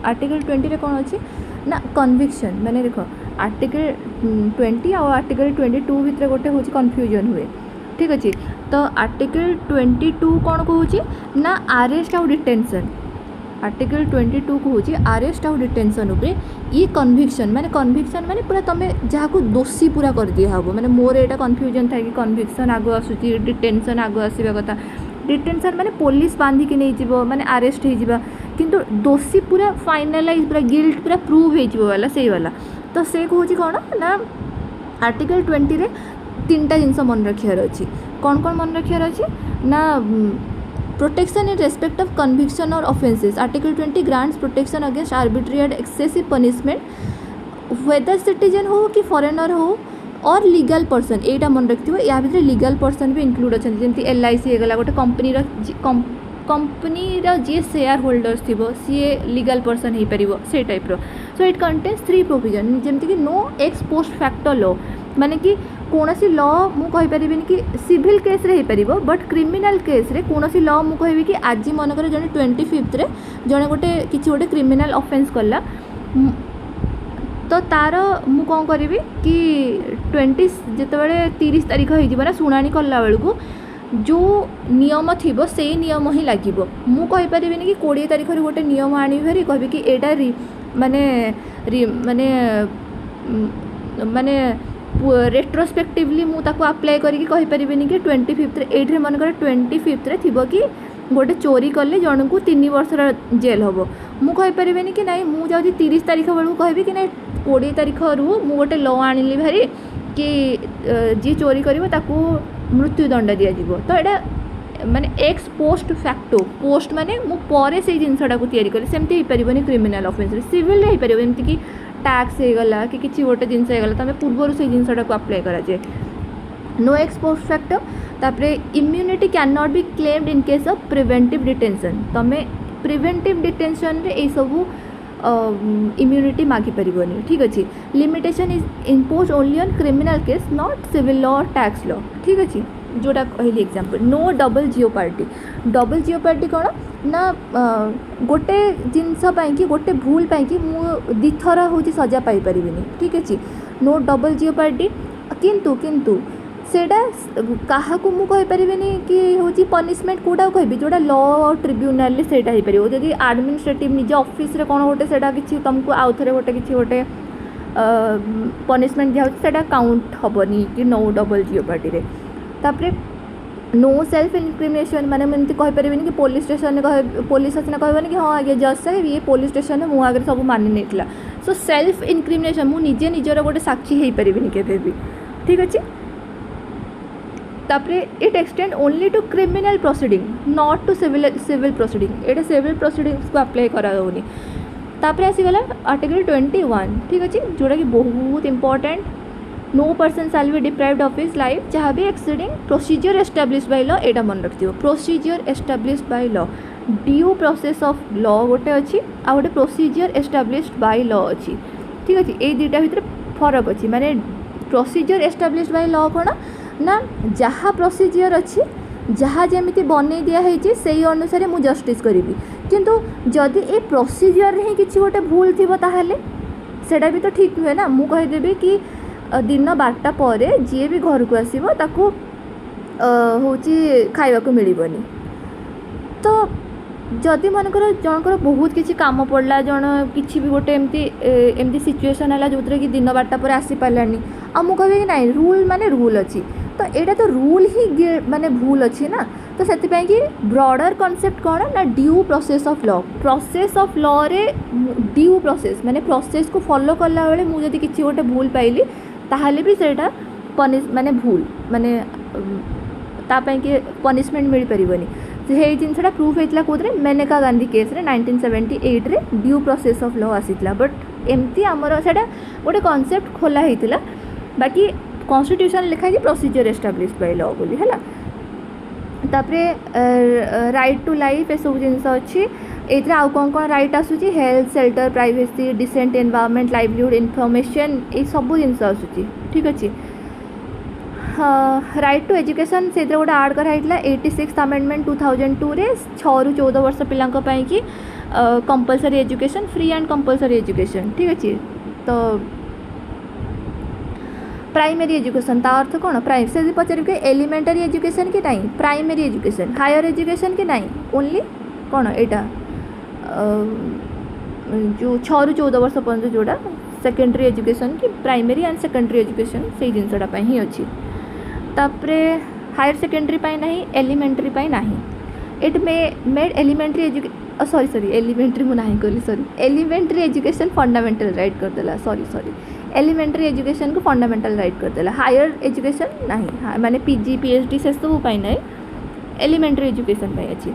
S1: आर्टिकल 20 कौन अच्छी ना कन्विक्शन माने देख आर्टिकल 20 और आर्टिकल 22 भितर गोटे हूँ कन्फ्यूजन हुए। ठीक अच्छे तो आर्टिकल 22 कौन कहूँ ना अरेस्ट आउ डिटेंशन आर्टिकल 22 कहूँ अरेस्ट आउ डिटेंशन उपरे ये कन्विक्शन माने पूरा तुम जहाँ को दोषी पूरा कर दिया हम माने मोर एटा कन्फ्यूजन था कि कन्विक्शन आगो आसूची डिटेंशन आगो आसवा कथा डिटेंशन माने पुलिस बांधिकी नहीं जीवो माने अरेस्ट हो जावा किंतु दोषी पूरा फाइनालाइज पूरा गिल्ट पूरा प्रूव हो वाला से वाला। तो से कहूँ कौन ना आर्टिकल 20 रे 3टा जिनस मन रखार अच्छी कौन कौन मन रखार अच्छी ना protection in respect of conviction or offences article 20 grants protection against arbitrary and excessive punishment whether citizen हो कि फॉरेनर हो और लीगल पर्सन एटा मन रखियो या भीतर लीगल पर्सन भी इंक्लूड अच्छा जमी LIC होगा गोटे कंपनी जी शेयर होल्डर्स थी सी लीगल पर्सन हो पार से टाइप्र। सो इट कंटेन्स 3 प्रोविजन जमती कि no ex post facto law माने कि कौन सी लॉ मुझे कि सिविल केस रे हो बट क्रिमिनाल केस रे कौन सी लॉ मुझे कि आज मनकर जड़े 25th रे जड़े गोटे किसी गोटे क्रिमिनाल ऑफेंस कला तो तार मु कौन करी कि 20 जितेबाला 30 तारीख हो शुणाणी कला बेलू जो नियम थी से नियम ही लगे मुझे कि 20 तारीख गोटे नियम आनी भारी कह कि एटा माने माने माने रेट्रोस्पेक्टिवली मुझे अप्लाई करके कि 25th ये मनकर 25th रे थी कि गोटे चोरी कले जन को 3 वर्षर जेल हम मुझे कि नाई मुझे 30 तारीख बेलू कह कि ना 20 तारीख रू मु गोटे लॉ आनिली भारी कि जी चोरी कर मृत्युदंड दिज्व। तो यहाँ माने एक्स पोस्ट फैक्टो पोस्ट माने मु परे से जिनसा को तैयारी करी सेमती हो पारिबनी क्रिमिनाल ऑफेंस रे सिविल रे हो पारिबो एमती कि टैक्स हो गला कि किसी गोटे जिनस हो गला तमें पूर्व से जिनसा को अप्लाई करा जाए नो एक्स पोस्ट फैक्टो। तापरे immunity can not be claimed in case of preventive detention तमें प्रिवेंटिव डिटेंशन रे ए सबू इम्यूनिटी मागी पारिबनी। ठीक अच्छे limitation is impose only on criminal case not civil law tax law. ठीक अच्छे जोटा कहली example no double jeopardy कौन ना गोटे जिनस कि गोटे भूल कि मु दिथर हूँ सजा पाई परिबिनी। ठीक अच्छे नो डबल जियो पार्टी किंतु किंतु सेटा क्या मुझे कि हूँ पनिशमेंट कौटा कहि जोटा लॉ और ट्रिब्यूनाल से हो पार जदि एडमिनिस्ट्रेटिव निज ऑफिस रे कौन गोटे कि तुमको आउ थे गोटे कि गोटे पनिशमेंट दिया काउंट हेनी कि नो डबल जियो पार्टी रे। तापरे नो सेल्फ इनक्रिमिनेशन माने एमती कहीपर कि पुलिस स्टेशन पुलिस आसना कहबनी कि हाँ आगे जज साहेब ये पुलिस स्टेशन मो आगे सब मानि नहीं। सो सेल्फ इनक्रिमिनेशन मुझे निजर गोटे साक्षी हो पारिनी केबे भी। ठीक अच्छे तापरे it extend only to criminal proceeding not to civil proceeding एटा सिविल प्रोसीडिंग्स को अप्लाई कराऊनी। तापरे आसीगला आर्टिकल 21। ठीक अच्छे जोटा कि बहुत important no person shall be deprived of his life जहाँ भी exceeding procedure establish by law एटा मन रखियो procedure establish by law due process of law गोटे अच्छी आ गोटे प्रोसीजर एस्टाब्लिश बाय लॉ अच्छी। ठीक अच्छे ये दुईटा भितर फरक अच्छी माने प्रोसीजर एस्टाब्लिश बाय लॉ कौन ना जहाँ प्रोसीजर अच्छी जहाँ जमी बन दिखाई से अनुसार मु जस्टिस करी किंतु जदि ए प्रोसीजर ही किसी गोटे भूल थी ताहले सेटा भी तो ठीक नुहे ना मु कहीदेवी कि दिन 12टा पर जी भी घर को आसो ताकू हूँ खावा को मिलबनी। तो जदि मनकर जनकर बहुत किसी काम पड़ला जन किसी भी गोटे एमती सिचुएशन है जो कि दिन बारटा पर आसी पारानी आ मु कह ना रूल माने रूल अच्छी तो यहाँ तो रूल ही माने भूल अच्छी ना तो से कि ब्रॉडर कॉन्सेप्ट कौन ना ड्यू प्रोसेस ऑफ लॉ रे ड्यू प्रोसेस माने प्रोसेस को फॉलो कला बेले मुझे किसी गोटे भूल पाइली ताहले भी सेटा पनिश माने भूल माने तापाई कि पनिशमेंट मिल पारिबनी से जिनसा प्रूफ होता कौन मेनका गांधी केस रे 1978 रे ड्यू प्रोसेस ऑफ लॉ आसीला बट एमती आमर से गोटे कॉन्सेप्ट खोला होता बाकी कॉन्स्टिट्यूशन लिखाई प्रोसीजर एस्टाब्लिश बाय लॉ बोली है तापरे राइट टू लाइफ ए सब जिनस अच्छी ये आउ कौन कौन राइट आसूची health shelter privacy decent environment livelihood information ये सब जिनस आसूची ठीक अच्छे राइट टू एजुकेशन से गोटे आड कराई 86th अमेंडमेंट 2002 रे 6 ରୁ 14 वर्ष पिलांई कि compulsory education free and compulsory education ठीक अच्छे तो प्राइमरी एजुकेशन ता अर्थ कौन प्राइम से पचार के एलिमेंटरी एजुकेशन कि नहीं प्राइमरी एजुकेशन हायर एजुकेशन कि नहीं ओनली कौन एटा जो 6 ରୁ 14 वर्ष पर्यंत जोड़ा सेकेंडरी एजुकेशन कि प्राइमरी एंड सेकेंडरी एजुकेशन से जिनसटा ही अच्छी तापरे हायर सेकेंडरी पाई नहीं एलिमेंटरी पाई नहीं it made elementary sorry elementary मु नहीं कहली sorry elementary education fundamental right करदेला सॉरी एलिमेंटरी एजुकेशन को फंडामेंटल राइट करदेला हायर एजुकेशन नहीं माने पीजी पीएचडी से सब पाई नहीं एलिमेंटरी एजुकेशन पाई अच्छी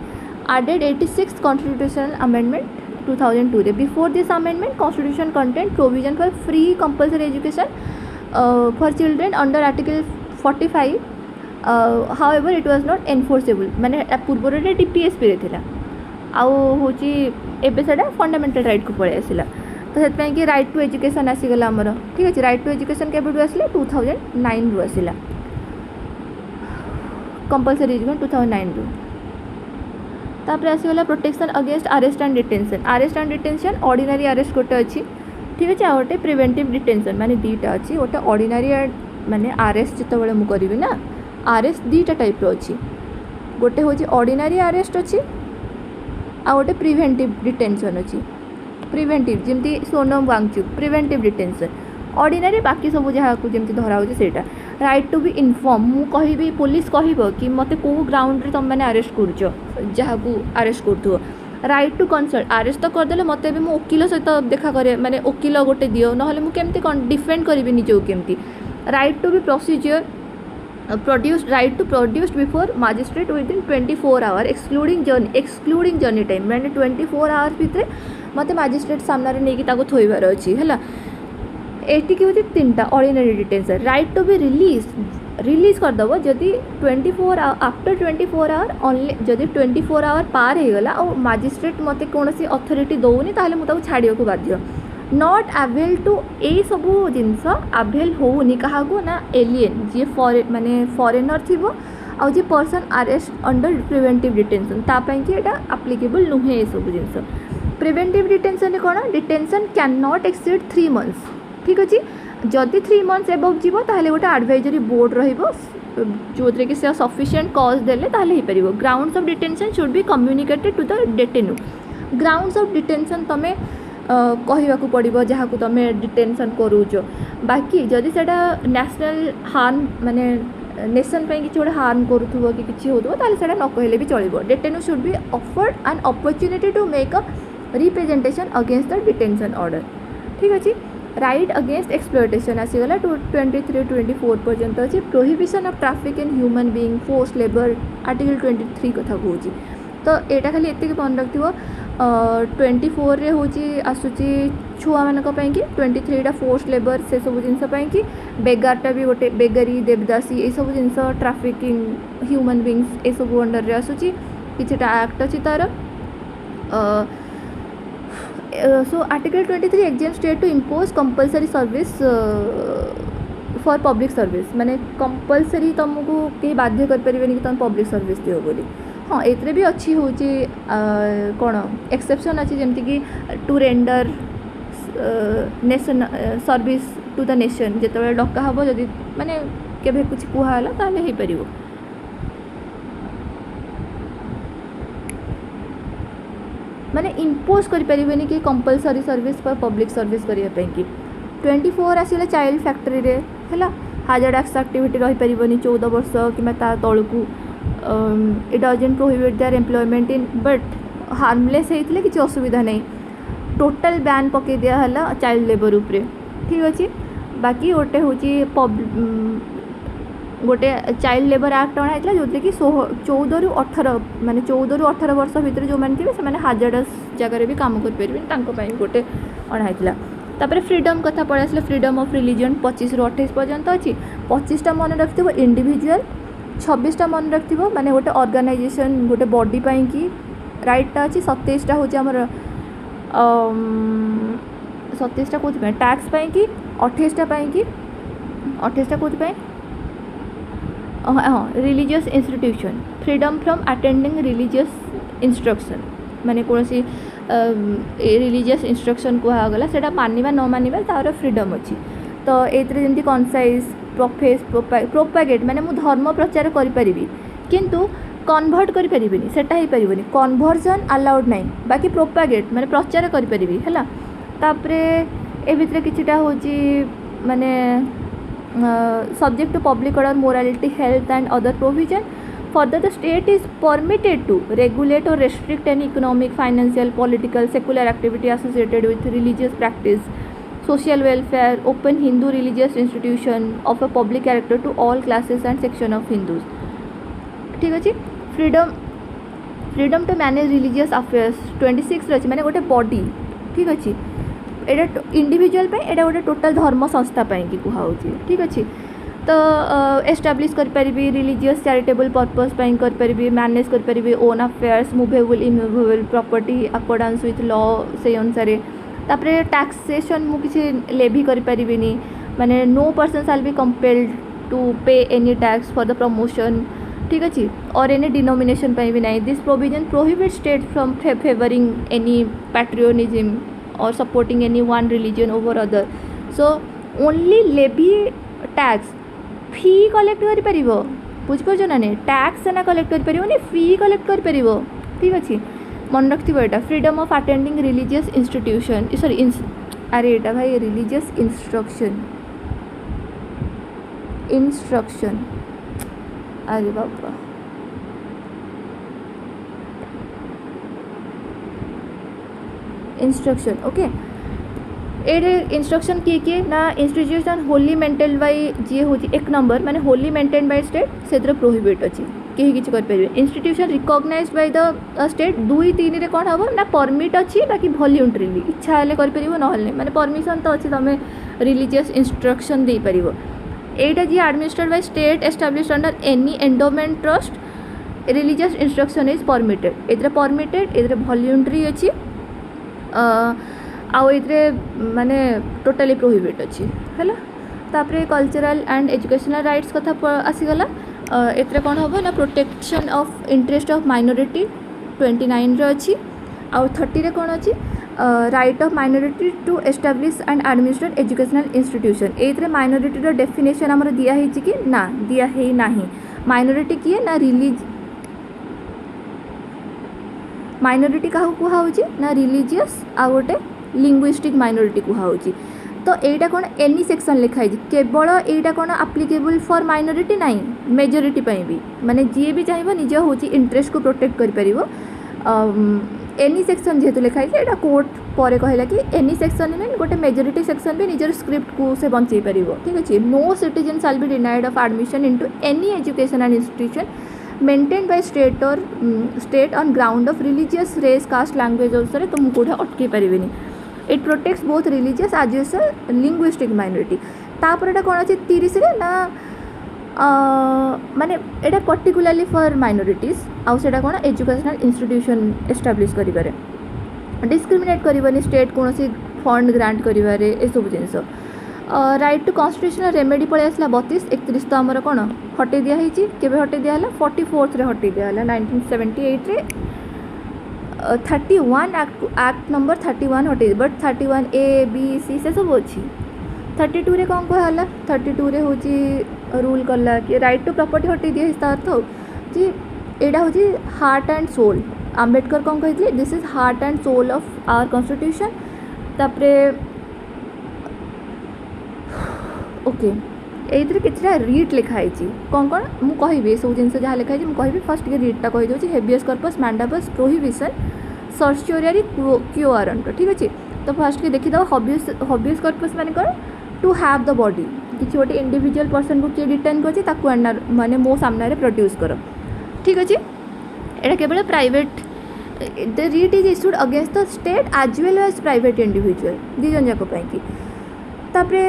S1: added 86th constitutional amendment 2002 रे before this amendment constitution contained provision for free compulsory education for children under article 45 however it was not enforceable माने पूर्वर DPSP रे थिला आउ होची एबे सेटा फंडामेंटल राइट को पळे आसिला तो सेत कि राइट टू एजुकेशन आसीगला हमर ठीक अछि राइट टू एजुकेशन केबे आसिला 2009 रु आसिला कंपलसरी एजुकेशन 2009 रु तापर आसीगला protection against arrest and detention ordinary arrest गोटे अच्छी ठीक अच्छे आ गोटे प्रिवेंटिव डिटेंशन माने दीटा अच्छी गोटे ऑर्डिनरी माने अरेस्ट जिते मु करी ना अरेस्ट दीटा टाइप रो अच्छी गोटे हूँ ऑर्डिनरी अरेस्ट अच्छी आ गोटे प्रिवेंटिव डिटेंशन अच्छी प्रिवेंटिव जमती Sonam Wangchuk preventive detention ordinary बाकी सब जहाँ को जमी धरा होटा राइट टू बी इनफॉर्म मु कहि पुलिस कह कि मते को ग्राउंड रे तुम मैंने अरेस्ट कर जहाँ को अरेस्ट कर राइट टू कंसल्ट अरेस्ट तो करदे मत भी मो वकिल सहित देखा करे माने वकिल गोटे दियो ना मु केमती डिफेंड करी निजो केमती right to be procedure produced right to produced before magistrate within 24 hour excluding journey time मैंने 24 आवर्स भितर मत मजिस्ट्रेट सामने नहीं थोबार अच्छी है एटी हूँ 3टा ordinary detention right to be release करदेव जदि 24 आफ्टर 24 आवर ओनली जदि 24 आवर पार हो गला और मजिस्ट्रेट मत कौन अथॉरिटी दौनी ताहले मुझे छाड़िया को बाध्य नॉट अवेल टू ए सब जिनस अवेल होनी क्या ना एलियन जी माने फॉरेनर थी आउ जी person arrest under preventive detention तापाई कि एटा एप्लिकेबल नुहे ये सब जिनस प्रिवेंटिव डिटेंशन कौन डिटेंशन कैन नॉट एक्सीड 3 months ठीक अच्छे जदि 3 months एबव जीव ताहले गोटे एडवाइजरी बोर्ड रहिबो जो कि से सफिशिएंट कॉज देले ताहले ही परिबो grounds of detention should be communicated to the detenu grounds of detention तमे कहवा को पड़ो जहाँ को तुम डिटेंशन करूच बाकी जदि से नेशनल हार्म माने नेशन पे किसी गोटे हार्म करूँ कि किसी हो से न कहले भी चलो detenu should be offered an opportunity to make a representation against the detention order ठीक अच्छे राइट अगेंस्ट एक्सप्लॉयटेशन आसीगला 23-24 पर्यंत अच्छे prohibition of traffic in human being force labour article 23 कथा कहूँ तो यहाँ खाली एत मन रखिथ 24 रे हूँ आसूची छुआ मानक कि 23टा फोर्स लेबर से सब जिनस कि बेगारटा भी गोटे बेगारी देवदासी ये सब जिनस ट्राफिकिंग ह्यूमन बीइंग्स ये सब अंडर रे आसूची किछटा एक्ट अच्छी तार so article 23 exam state to impose compulsory service for public service माने कंपलसरी तुमको कहीं बाध्य कर कि तुम पब्लिक सर्विस दियो बोली हाँ एतरे भी अच्छी हूँ कौन एक्सेप्शन अच्छी जमती कि to render nation service to the nation जिते डका हम जदि माने केबे कुछ कहला ताले ही परिबो माने इम्पोज करें कि कंपलसरी सर्विस पर पब्लिक सर्विस करने की 24 आसला चाइल्ड फैक्ट्री रे है हाजर्डस एक्टिविटी रही पारनी 14 वर्ष कि तलू it doesn't prohibit their employment in but harmless होते किसी असुविधा नहीं टोटल बैन पकई दिया चाइल्ड लेबर उपरे ठीक अच्छे बाकी गोटे हूँ गोटे चाइल्ड लेबर एक्ट अणाई जो कि 14 ରୁ 18 माने 14 ରୁ 18 वर्ष भितर जो मैंने थे से हाजर्डस जगह भी काम करें गोटे अणाई तापर फ्रीडम कथा पड़े आसला फ्रीडम ऑफ रिलीजन 25 ରୁ 28 पर्यंत अच्छी 25टा मन रखिथो इंडिविजुअल 26टा मन रखिथो माने गोटे ऑर्गेनाइजेशन गोटे बॉडी पाई कि राइटटा अच्छी 27टा हूँ आमर 27टा कौन टैक्स पाई कि 28टा पाई कि 28टा कौन हाँ religious institution freedom from attending religious instruction माने कौन सी रिलीजियस इंस्ट्रक्शन कहगला से मानिबा न मानिबा तार फ्रीडम अच्छी तो ये कनसाइज प्रोफेस प्रोपागेट माने मु धर्म प्रचार करि किंतु कन्वर्ट करें सेटा ही पारिबनी कन्वर्जन अलाउड नहीं बाकी प्रोपागेट माने प्रचार करि है तापरे ए भितर किछिटा होची माने subject to public order morality health and other provision further the state is permitted to regulate or restrict any economic financial political secular activity associated with religious practice social welfare open Hindu religious institution of a public character to all classes and section of Hindus ठीक अच्छे freedom to manage religious affairs 26 रही माने गोटे body ठीक अच्छे एटा individual पे एटा गोटे total धर्म संस्था कि कहुच्छे ठीक अच्छे तो एस्टाब्लीश करें रिलीजियस चैरिटेबल पर्पस करें मैनेज करें own affairs movable immovable property accordance with law से अनुसार तापर टैक्सेशन मु किसी लेवी करें माने no person shall be compelled to pay any tax for the promotion ठीक अच्छे और एनी डिनोमिनेशन भी नहीं this provision prohibit state from favouring any patronism or supporting any one religion over other so only levy tax fee collect करि परिबो बुझ परछो ना ने tax ना collect करि परिबो नि फी कलेक्ट करि परिबो ठीक अछि मन रखथिबो एटा freedom of attending religious institution sorry अरे एटा भाई रिलीजियस इंस्ट्रक्शन अरे बाबा इंस्ट्रक्शन ओके ये इंस्ट्रक्शन किए ना इंस्टीट्यूशन होली मेंटेन बाय जी हूँ एक नंबर माने होली मेंटेन बाय स्टेट से प्रोहिबिट अच्छी कहीं किसी करें institution recognised by the state 2-3 रे कौन हम ना परमिट अच्छी बाकी वॉलंटरीली इच्छा हेल्ले करें ना माने परमिशन तो अच्छी तुम रिलीजियस इंस्ट्रक्शन दे पार एटा जी administered by state established under any endowment trust religious instruction is permitted एथरे परमिटेड एथरे वॉलंटरी अच्छी आउ ये माने टोटाली प्रोहिबिट अच्छी है तापर कल्चरल एंड एजुकेशनल राइट्स कथा आसीगला एथरे कौन हम ना protection of interest of minority 29 रे अच्छी आउ 30 रे कौन अच्छी right of minority to establish and administer educational institution एथरे माइनॉरिटी डेफिनेशन आमर दिया है कि ना दिया है नहीं माइनॉरिटी किए ना माइनॉरिटी क्या कहुच्छी ना रिलीजियस आ गोटे लिंग्विस्टिक माइनॉरिटी कहुच्छी तो यहाँ कौन एनी सेक्शन लिखाई केवल यहाँ कौन आप्लिकेबल फॉर माइनॉरिटी नहीं मेजोरिटी भी माने जी भी चाहिए निज हूँ इंटरेस्ट को प्रोटेक्ट कर एनी सेक्शन जेहेतु लिखाई यहाँ कोर्ट पर कहला कि एनी सेक्शन मीन गोटे मेजोरिटी सेक्शन भी निजर स्क्रिप्ट को से बंचई पार ठीक अच्छे no citizen shall be denied of admission into any educational institution maintained by state on ground of religious race caste language अनुसार तुम कौटे अटकई पारिबेनी it protects both religious as well as linguistic minority तापर एटा कोन अछि 30 रे ना माने एटा पर्टिकुलरली फॉर माइनॉरिटीज आउ सेटा कोन एजुकेशनल इंस्टीट्यूशन एस्टाब्लिश करिबारे डिस्क्रिमिनेट करिबनी स्टेट कोनोसी फंड ग्रांट करिबारे ए सब जिंस राइट टू कन्स्टिट्यूशनल रेमेडी पड़े आसला 32-31 तो आमर कौन हटे दिखाई केवे हटे दिहला 44 रे हटे दिहला 1978 रे 31 एक्ट नंबर 31 हटे बट 31 A B C से सब अच्छी 32 रे कौन कहला 32 रे हूँ रूल कला कि राइट टू प्रॉपर्टी हटे दिए अर्थ जी एटा हूँ हार्ट एंड सोल आम्बेडकर कौन कहते this is heart and soul of our constitution तापरे ओके ये कितना रीट लिखाई कौन कौन मुझे कहि सब जिन जहाँ लिखाई मुझे फर्स्ट के रीटा कहीदे हेबियस कर्पस मैंडाबस प्रोहिबिशन सर्चियोरी क्यो वारंट ठीक अच्छे तो फर्स्ट के देखीद हबियस कर्पस मान कौन टू हैव द बॉडी किसी गोटे इंडिविजुअल पर्सन को किए डिटेन कर माने मो सामने प्रोड्यूस कर ठीक अच्छे यहाँ केवल private the writ is issued against the state as well as private individual दी जन जाक तापरे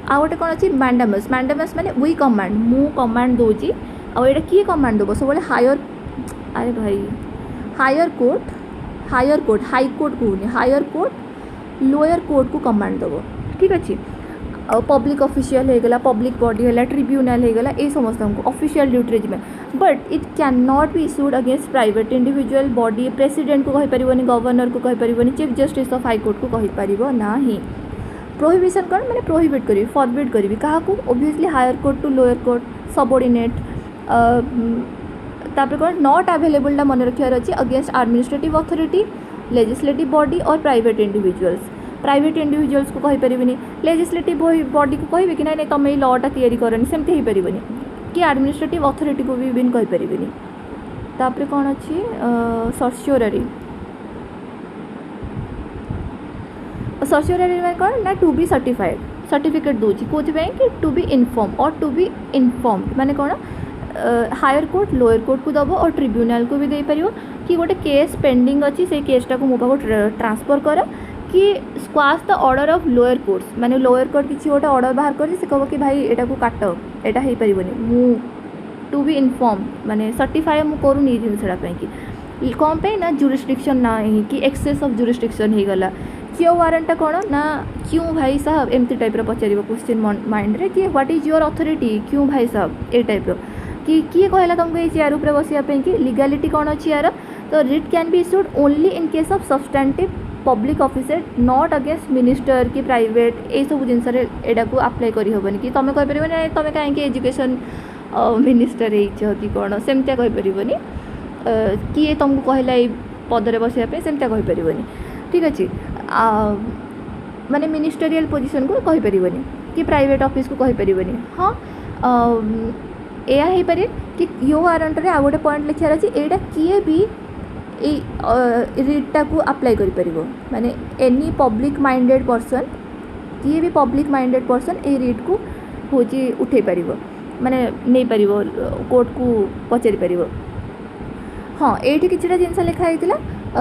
S1: आउ गोटे कौन अच्छी मैंडामस मैंडामस माने वी कमांड मु कमांड दूची आउ किए कमांड दब सब हायर अरे भाई हायर कोर्ट हाई कोर्ट कहूनी हायर कोर्ट लोअर कोर्ट को कमांड दब ठीक अच्छे पब्लिक ऑफिशियल होगला पब्लिक बॉडी है ट्रिब्यूनल होगला ये समस्त को ऑफिशियल ड्यूटी जिम्मे but it can not be issued against private individual body president को कहीपर गवर्नर को कहीपर chief justice of high court को कहीपर ना ही प्रोहिबिशन कौन मैंने प्रोहिबिट करी फॉरबिड करी क्या obviously higher court to lower court subordinate तापर कौन नॉट अवेलेबल मन रखार अच्छे against administrative authority legislative body और प्राइवेट इंडिविजुअल्स को कहीपर लेजिस्लेटिव बॉडी को कहे कि ना तुम ये लॉटा तैयारी करनी सेमती हो पार कि एडमिनिस्ट्रेटिव अथॉरिटी को भी कहीपर तापर कौन अच्छी सर्चियोरी सर्चियोरी में कौन ना टू बी सर्टिफाइड सर्टिफिकेट दूची कौन कि टू बी इनफॉर्म और टू बी इनफॉर्म्ड माने कौन हायर कोर्ट लोअर कोर्ट को दब और ट्रिब्यूनल को भी दे पार कि गोटे केस पेंडिंग अच्छी से केसटा को मो पाक ट्रांसफर कर कि squash the order of lower courts माने लोअर कोर्ट किसी गोटे ऑर्डर बाहर कर कह कि भाई एटा को काट एटा हो पारनि मु टू बी इनफॉर्म माने सर्टिफाई मु करूनी जिनसापी कि कौन पे ना जुरिस्डिक्शन ना ही कि एक्सेस ऑफ जुरिस्डिक्शन हो गला क्यों वारंटा कौन ना क्यों भाई साहब एमती टाइप पचार क्वेश्चन माइंड रे कि व्हाट इज योर अथॉरिटी क्यों भाई साहब ए टाइप कि किए कहला तुमको ये चेयर उपर बसापी कि लीगालिटी कौन अच्छी यार तो writ can be issued only in case of substantive public officer not against minister कि प्राइवेट ये सब जिनसा को अप्लाई करहबन कि तुम कहीपर ना तुम कहीं एजुकेशन मिनिस्टर कि कौन सेमती कहीपर किए तुमको कहला ये पदरे बसापी सेमती कहीपर ठीक अच्छे माने मिनिस्टरियल पोजीशन को कहीपर कि प्राइवेट ऑफिस को कहीपर हाँ या हो पारे कि यो वारंट रे आ गोटे पॉइंट लिखार अच्छे यहाँ किए भी रीटा को अप्लाई कर माने एनी पब्लिक माइंडेड पर्सन किए भी पब्लिक माइंडेड पर्सन ए रीट को हूँ उठे पार माने नहीं पार कोर्ट को पचारि पार हाँ ये किसी जिनस लिखाई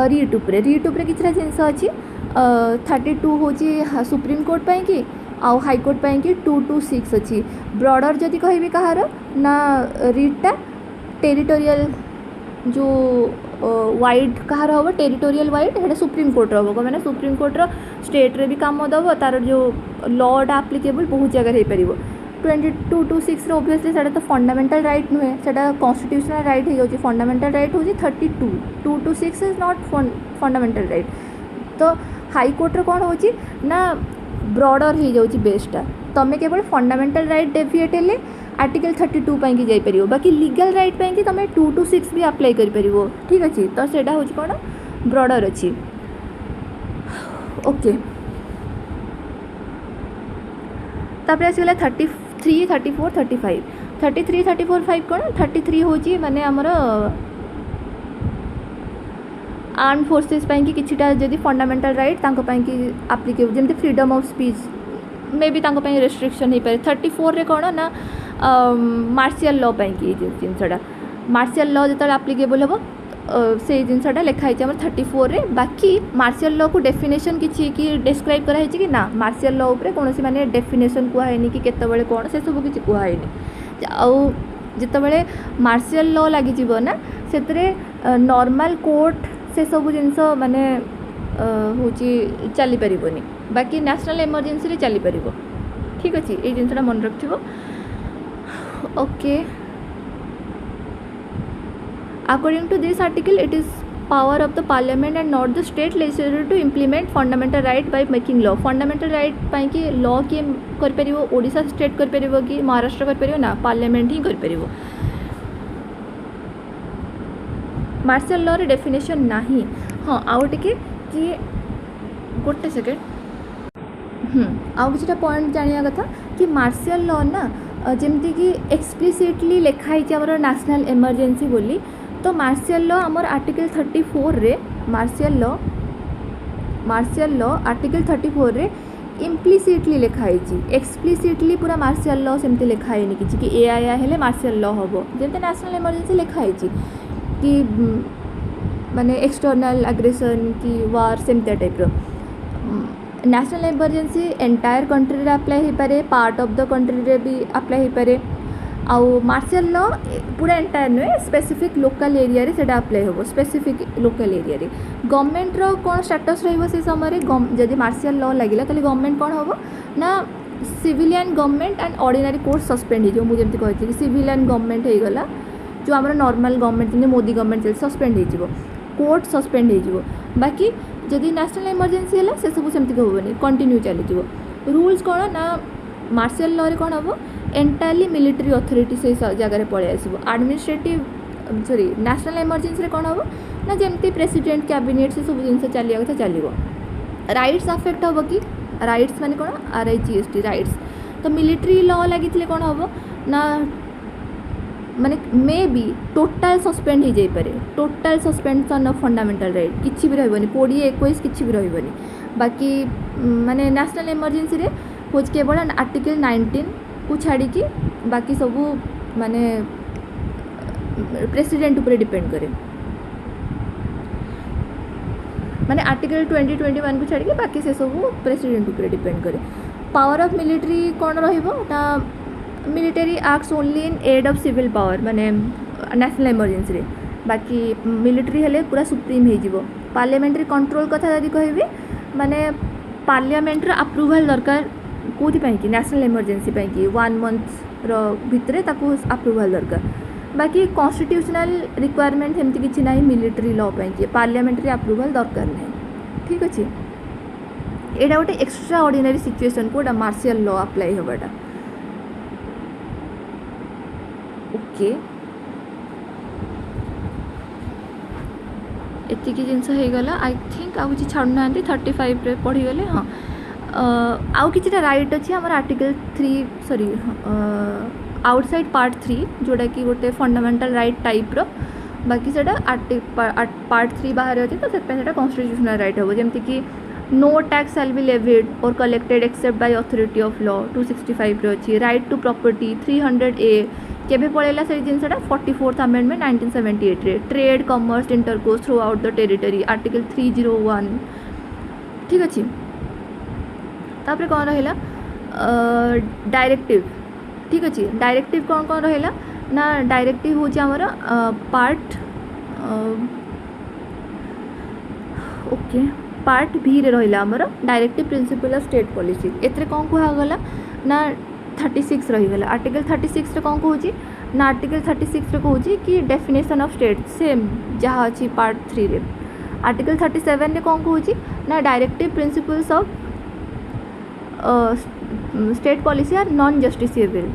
S1: रीट उपरे किसी जिनस अच्छी 32 हूँ सुप्रीम कोर्ट पाई कि आउ हाई कोर्ट पाई कि 226 अच्छी ब्रॉडर जदि कहि कहार ना रीटा टेरिटोरियल जो वाइड कहार हम टेरिटोरियल वाइड है सुप्रीम कोर्ट हम मैंने सुप्रीम कोर्टर स्टेट रे भी काम दब तार जो लॉटा आप्लिकेबल बहुत जगह हो पार 2226 ओब्वियसली से तो फंडामेंटल राइट नुहे से कॉन्स्टिट्यूशनल राइट हो फंडामेंटल राइट हूँ 32 226 इज नॉट फंडामेंटल राइट तो हाई कोर्टर कौन हो ना ब्रॉडर हो जाऊँगी बेसटा तुम्हें केवल फंडामेंटल राइट डेविएट हेले आर्टिकल 32 पाई जापर बाकी लीगल राइट पाई तुम 226 भी अप्लाई कर ठीक अच्छे तो सेटा हूँ कौन ब्रॉडर अच्छी ओके तापर आसगला 33 34 35 33 34 5 कौन 33 हूँ माने आमर आर्म फोर्सेस पाई किछिटा जदि फंडामेंटल राइट कि आप्लिकेबल जमी फ्रीडम ऑफ स्पीच मे भी रेस्ट्रिक्शन हो पाए 34 रे कौन ना मार्शियल लॉ पाई जिनसा मार्शियल लॉ जो आप्लिकेबल हम से जिनसा लिखाई आम 34 रे बाकी मार्शियल लॉ को डेफिनेशन किसी कि डिस्क्राइब कराई कि ना मार्शियल लॉ उपरे कौन सी माने डेफिनेशन कहनी कि केतबेले कौन से सब किसी कहनी आउ जितेबाला मार्शियल लॉ लगी ना से नॉर्मल कोर्ट से सब जिनस माने हूँ चली पारनी बाकी नेशनल इमरजेंसी चली पार ठीक अच्छे ये जिनसा मन रख okay according to this article it is power of the parliament and not the state legislature to implement fundamental right by making law fundamental right पाई कि लॉ किए कर ओडिशा स्टेट कर कि महाराष्ट्र कर ना पार्लियामेंट ही कर मार्शल लॉ रे डेफिनेशन नाही हाँ आउ टिके कि गोटे सेकेंड आउ किछटा पॉइंट जानिया कथा कि मार्शल लॉ ना जमती कि एक्सप्लिसिटली लिखाई आमर नेशनल इमरजेंसी बोली तो मार्शल लॉ आमर आर्टिकल 34 रे मार्शल लॉ आर्टिकल 34 रे इम्प्लिसिटली लिखाई एक्सप्लिसिटली पूरा मार्शल लॉ सेमती लिखाई किसी कि एया हेले मार्शल लॉ हम जमती नेशनल इमरजेंसी लिखाई कि माने एक्सटर्नल एग्रेसन कि वार सेमती type national emergency entire country रे अप्लाई हो पारे पार्ट ऑफ द कंट्री रे भी अप्लाई हो पारे आउ मार्शल लॉ पूरा एंटायर नुहे स्पेसिफिक लोकल एरिया रे सेटा अप्लाई हो स्पेसिफिक लोकल एरिया रे गवर्नमेंट रो कोन स्टेटस रहइबो से समय जदि मार्शल लॉ लागिला तले गवर्नमेंट कोन होबो ना civilian government and ordinary court suspend हो जो मु जेमति कहथि कि सिविलियन गवर्नमेंट हे गला जो हमर नॉर्मल गवर्नमेंट जे मोदी गवर्नमेंट चल सस्पेंड हो जिवो कोर्ट सस्पेंड हो जिवो बाकी जदि नेशनल इमरजेंसी है से सब सेमती होबनी कंटिन्यू चली रूल्स कौन ना मार्शल लॉ रे कौन हम एंटायरली मिलिटरी अथॉरिटी से जगह पलि आसो एडमिनिस्ट्रेटिव सॉरी नेशनल इमरजेंसी रे कौन हम ना जमती प्रेसिडेंट कैबिनेट से सब जिन चलिया कथा चलो राइट्स अफेक्ट हम कि राइट्स माने कौन RIGST राइट्स तो मिलिटरी लॉ लगी कौन हम ना माने मे बी टोटाल सस्पेंड हो जाई पारे total suspension of fundamental right किछि भी रहबनी 20-21 किछि भी रहबनी बाकी माने नेशनल इमरजेंसी रे होज केवल आर्टिकल 19 को छाड़ी की बाकी सब माने प्रेसिडेंट ऊपर डिपेंड करे माने आर्टिकल 20-21 को छाड़ी की बाकी से सब प्रेसिडेंट ऊपर डिपेंड करे पावर ऑफ मिलिट्री कौन रहिबो ना military acts only in aid of civil power माने नेशनल इमरजेंसी रे बाकी मिलिटरी हेले पूरा सुप्रीम हो पार्लियामेंट्री कंट्रोल कथा यदि कहबी माने पार्लियामेंट रो अप्रूवल दरकार कोथि पई कि नेशनल इमरजेंसी पई कि 1 मंथ रो भितरे ताको अप्रूवल दरकार बाकी कॉन्स्टिट्यूशनल रिक्वायरमेंट हेमति किछि नाही मिलिटरी लॉ पई कि पार्लियामेंट्री अप्रूवल दरकार नाही ठीक अछि एडा गोटे एक्स्ट्रा ऑर्डिनरी सिचुएशन कोडा मार्शल लॉ अप्लाई होबाटा ओके एति जिनस हो गला आई थिंक आउ किसी छाड़ना 35 रे पढ़ी गले हाँ आउ किछिटा राइट अच्छी आम आर्टिकल 3 सॉरी आउटसाइड पार्ट 3 जोड़ा कि गोटे फंडामेंटल राइट टाइप रो बाकी सेटा पार्ट 3 बाहर अच्छे तो से कॉन्स्टिट्यूशनल राइट हम जमती कि no tax shall be levied or collected except by authority of law 265 रे अच्छी राइट टू प्रॉपर्टी 300A केबे पळेला से जिनसटा 44th अमेंडमेंट 1978 रे trade commerce intercourse through out the territory article 301 ठीक अच्छे तापर कौन रहा डायरेक्टिव ठीक अच्छे डायरेक्टिव कौन कौन रहा ना डायरेक्टिव हूँ आमर पार्ट ओके पार्ट भी रे रहा आमर directive principle of state policy एथरे कौन कहगला ना 36 रहीगला आर्टिकल 36 रे कौन कहूँ ना आर्टिकल 36 रे कहूँ कि डेफिनेशन ऑफ स्टेट सेम जहाँ अच्छी पार्ट 3 रे आर्टिकल 37 रे कौन कहूँ ना directive principles of state policy are non justiciable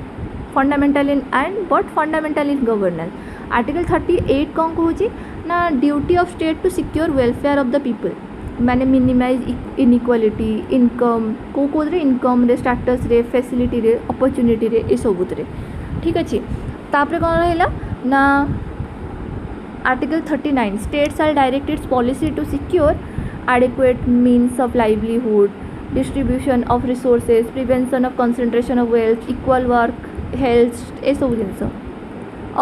S1: fundamental in and but fundamental in governance article 38 कौन कहूँ ना duty of state to secure welfare of the people माने मिनिमाइज इनइक्वालिटी इनकम कोरे इनकम रे स्टेटस रे फैसिलिटी रे opportunity रे ए सबुत रे ठीक अच्छे तापर कौन रहा ना article 39 states are direct its policy to secure adequate means of livelihood distribution of resources prevention of concentration of wealth equal work health ए सब जिनस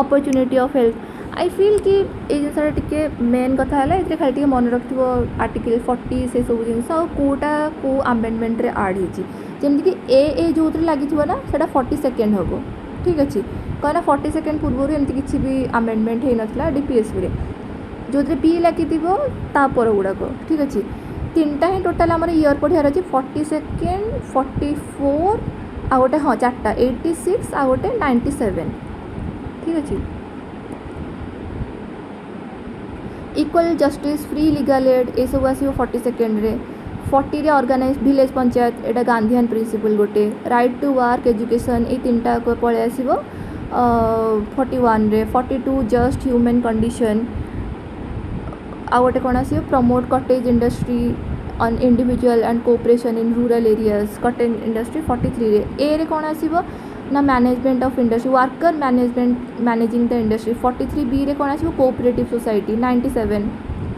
S1: opportunity of health I fill कि ये जिनसा टिके मेन कथा है ये खाली टिके मन रखिव आर्टिकल 40 से सब जिनस कोटा को आमेंडमेंट रे ऐड होची जेमति कि ए जो लगी ना सेटा 40 सेकेंड हम ठीक अच्छे कहना 40 सेकेंड पूर्व एमती किसी भी आमेंडमेंट हो नाला DPSP रे जो बी लगी तापर गुड़ाक ठीक अच्छे तीनटा ही टोटाल आम इयर पढ़ार अच्छे 40 सेकेंड 44 आ गोटे हाँ 4टा 86 आ गोटे 97 ठीक अच्छे equal justice free legal aid ये सब आसो 40 सेकेंड रे 40 रे ऑर्गेनाइज विलेज पंचायत एटा गांधीयन प्रिंसिपल गोटे राइट टू वर्क एजुकेशन ये तीनटा को पळे आसीबो 41 रे 42 जस्ट ह्यूमन कंडीशन आउ गोटे कौन आस promote cottage industry on individual and cooperation in rural areas cottage industry 43 रे ए कौन आसो ना management of industry worker management managing the industry 43 B रे कौन आसो कोऑपरेटिव सोसाइटी 97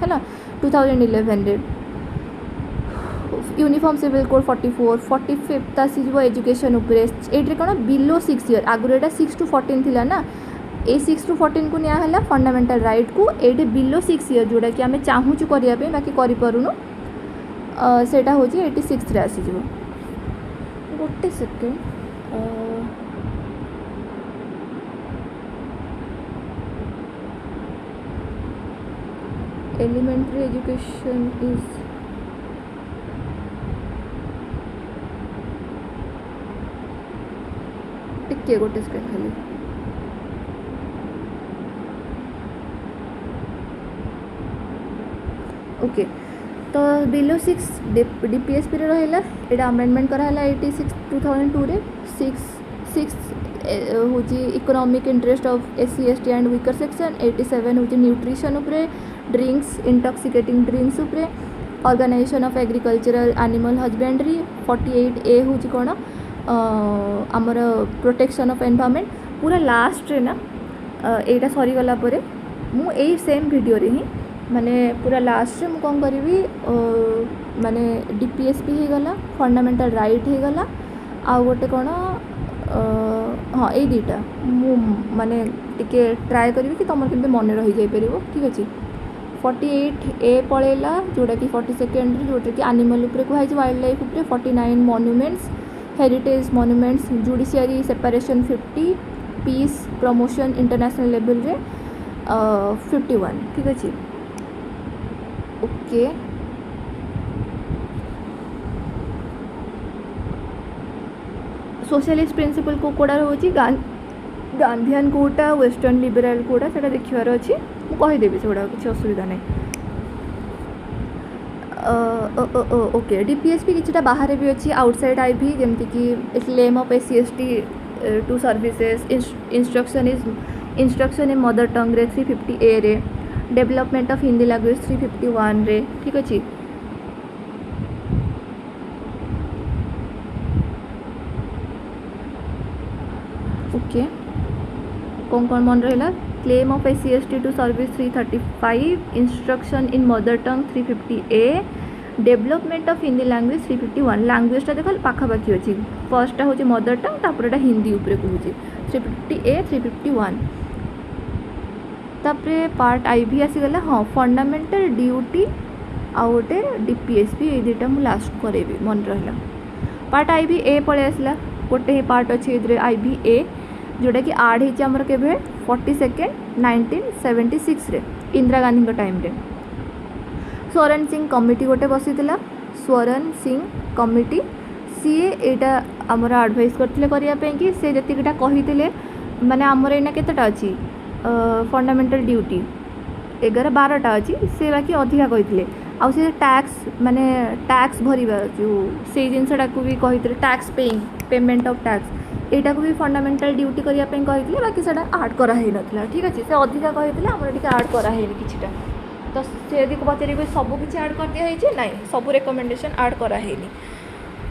S1: है 2011 रे यूनिफॉर्म सिविल कोड 44 45 आसीज एजुकेशन उपरे एट्रे कौन बिलो 6 ईयर आगुरी एटा 6 to 14 थिला ना ए 6 to 14 को निया हला फंडामेंटल राइट को एटे बिलो 6 ईयर जोड़ा कि आम चाहूँ करिया पे बाकी करि परुनु सेटा होची 86 रे आसी जिवो गोटे सेकेंड एलिमेंटरी एजुकेशन इज टिके गोटे सेकेंड खाली ओके तो बिलो 6 डीपीएसपी रे रहिला एटा अमेंडमेंट कराला 86 2002 रे 6 होची economic interest of SC ST and weaker section 87 होची न्यूट्रिशन उपरे ड्रिंक्स इंटॉक्सिकेटिंग ड्रिंक्स उपरे organisation of agricultural animal husbandry 48 A होची कोन आमर प्रोटेक्शन ऑफ एनवायरनमेंट पूरा लास्ट रे ना एटा सरी गला परे मु एई सेम वीडियो रे ही माने पूरा लास्ट रे मु कौन करी माने डीपीएसपी हो गला फंडामेंटल राइट हो गला आ गोटे कौन हाँ ये दुटा मु माने टिके ट्राए करी कि तुम केमती मन रही जाई परिबो ठीक अछि 48 ए पळेला जोटा कि 42 जोटा कि एनिमल उपरे को हाइज वाइल्ड लाइफ उपरे 49 monuments heritage monuments judiciary separation 50 peace promotion international level रे 51 ठीक अछि ओके सोशलिस्ट प्रिंसिपल को कोड़ा होची गांधीयन कोटा वेस्टर्न लिबराल कोटा सेटा देखिवार अछि मु कहि देबी सेडा किछ असुविधा नै ओके डीपीएसपी किछटा बाहर भी अछि आउटसाइड आईबी जेमति कि claim of SC ST to services instruction in mother tongue रे 350 ए रे डेवलपमेंट ऑफ हिंदी लैंग्वेज 351 रे ठीक अछि ओके कौन कौन मन रहा claim of SC ST to service 335 instruction in mother tongue 350 A development of Hindi language 351 लैंग्वेजटा देख पाखापाखि अच्छी फर्स्टा हूँ मदर टंग तापर हिंदी उपरे कहूँ 350 ए 351 तापरे पार्ट आई भी आसीगला हाँ फंडामेंटल ड्यूटी आ गोटे डीपीएसपी ये दुटा मुझे लास्ट करेबी मन रहा पार्ट आई भी ए पलि आसला गोटे ही पार्ट अच्छे ये आई भी ए जोटा कि आड होमर के 42 1976 रे इंदिरा गांधी टाइम रे स्वरण सिंह कमिटी गोटे बसी स्वरण सिंह कमिटी सीए एटा आमर एडवाइस करते करने कि से जीटा कही माने आमर एना केतेटा अच्छी फंडामेंटल ड्यूटी 11-12टा अच्छी से बाकी अधिका कही आउ से टैक्स माने टैक्स भरवा जो से जिनसा को भी कही टैक्स पेमेंट ऑफ टैक्स एटा को भी फंडामेंटल ड्यूटी करने कही बाकी से आड कराई ना ठीक अच्छे से अधिका कही आमर टी आड कराई किटा तो से यदि पचारे सब किसी आड कर दिया ना सब रिकमेंडेशन आड कराई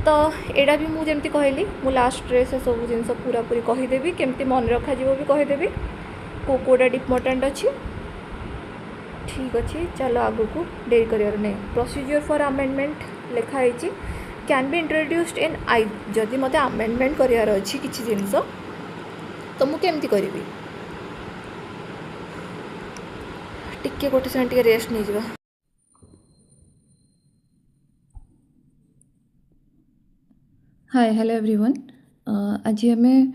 S1: तो एटा भी मुझे कहली मु लास्ट रे से सब जिन पूरा पूरी कहीदेवी केमती मन रखा भी कहीदेवी कोड़ा इम्पोर्टेंट अच्छी ठीक अच्छे चलो आगु को डेरी कर नहीं प्रोसीजर फॉर अमेंडमेंट लिखाई कैन बी इंट्रोड्यूस्ड इन आई जदि मत अमेंडमेंट करार अच्छी किसी जिनस तो मुझे केमती करी टिके गोटे सेकेंड टिके रेस्ट नहीं जावा हाय हेलो एवरीवन आज हमें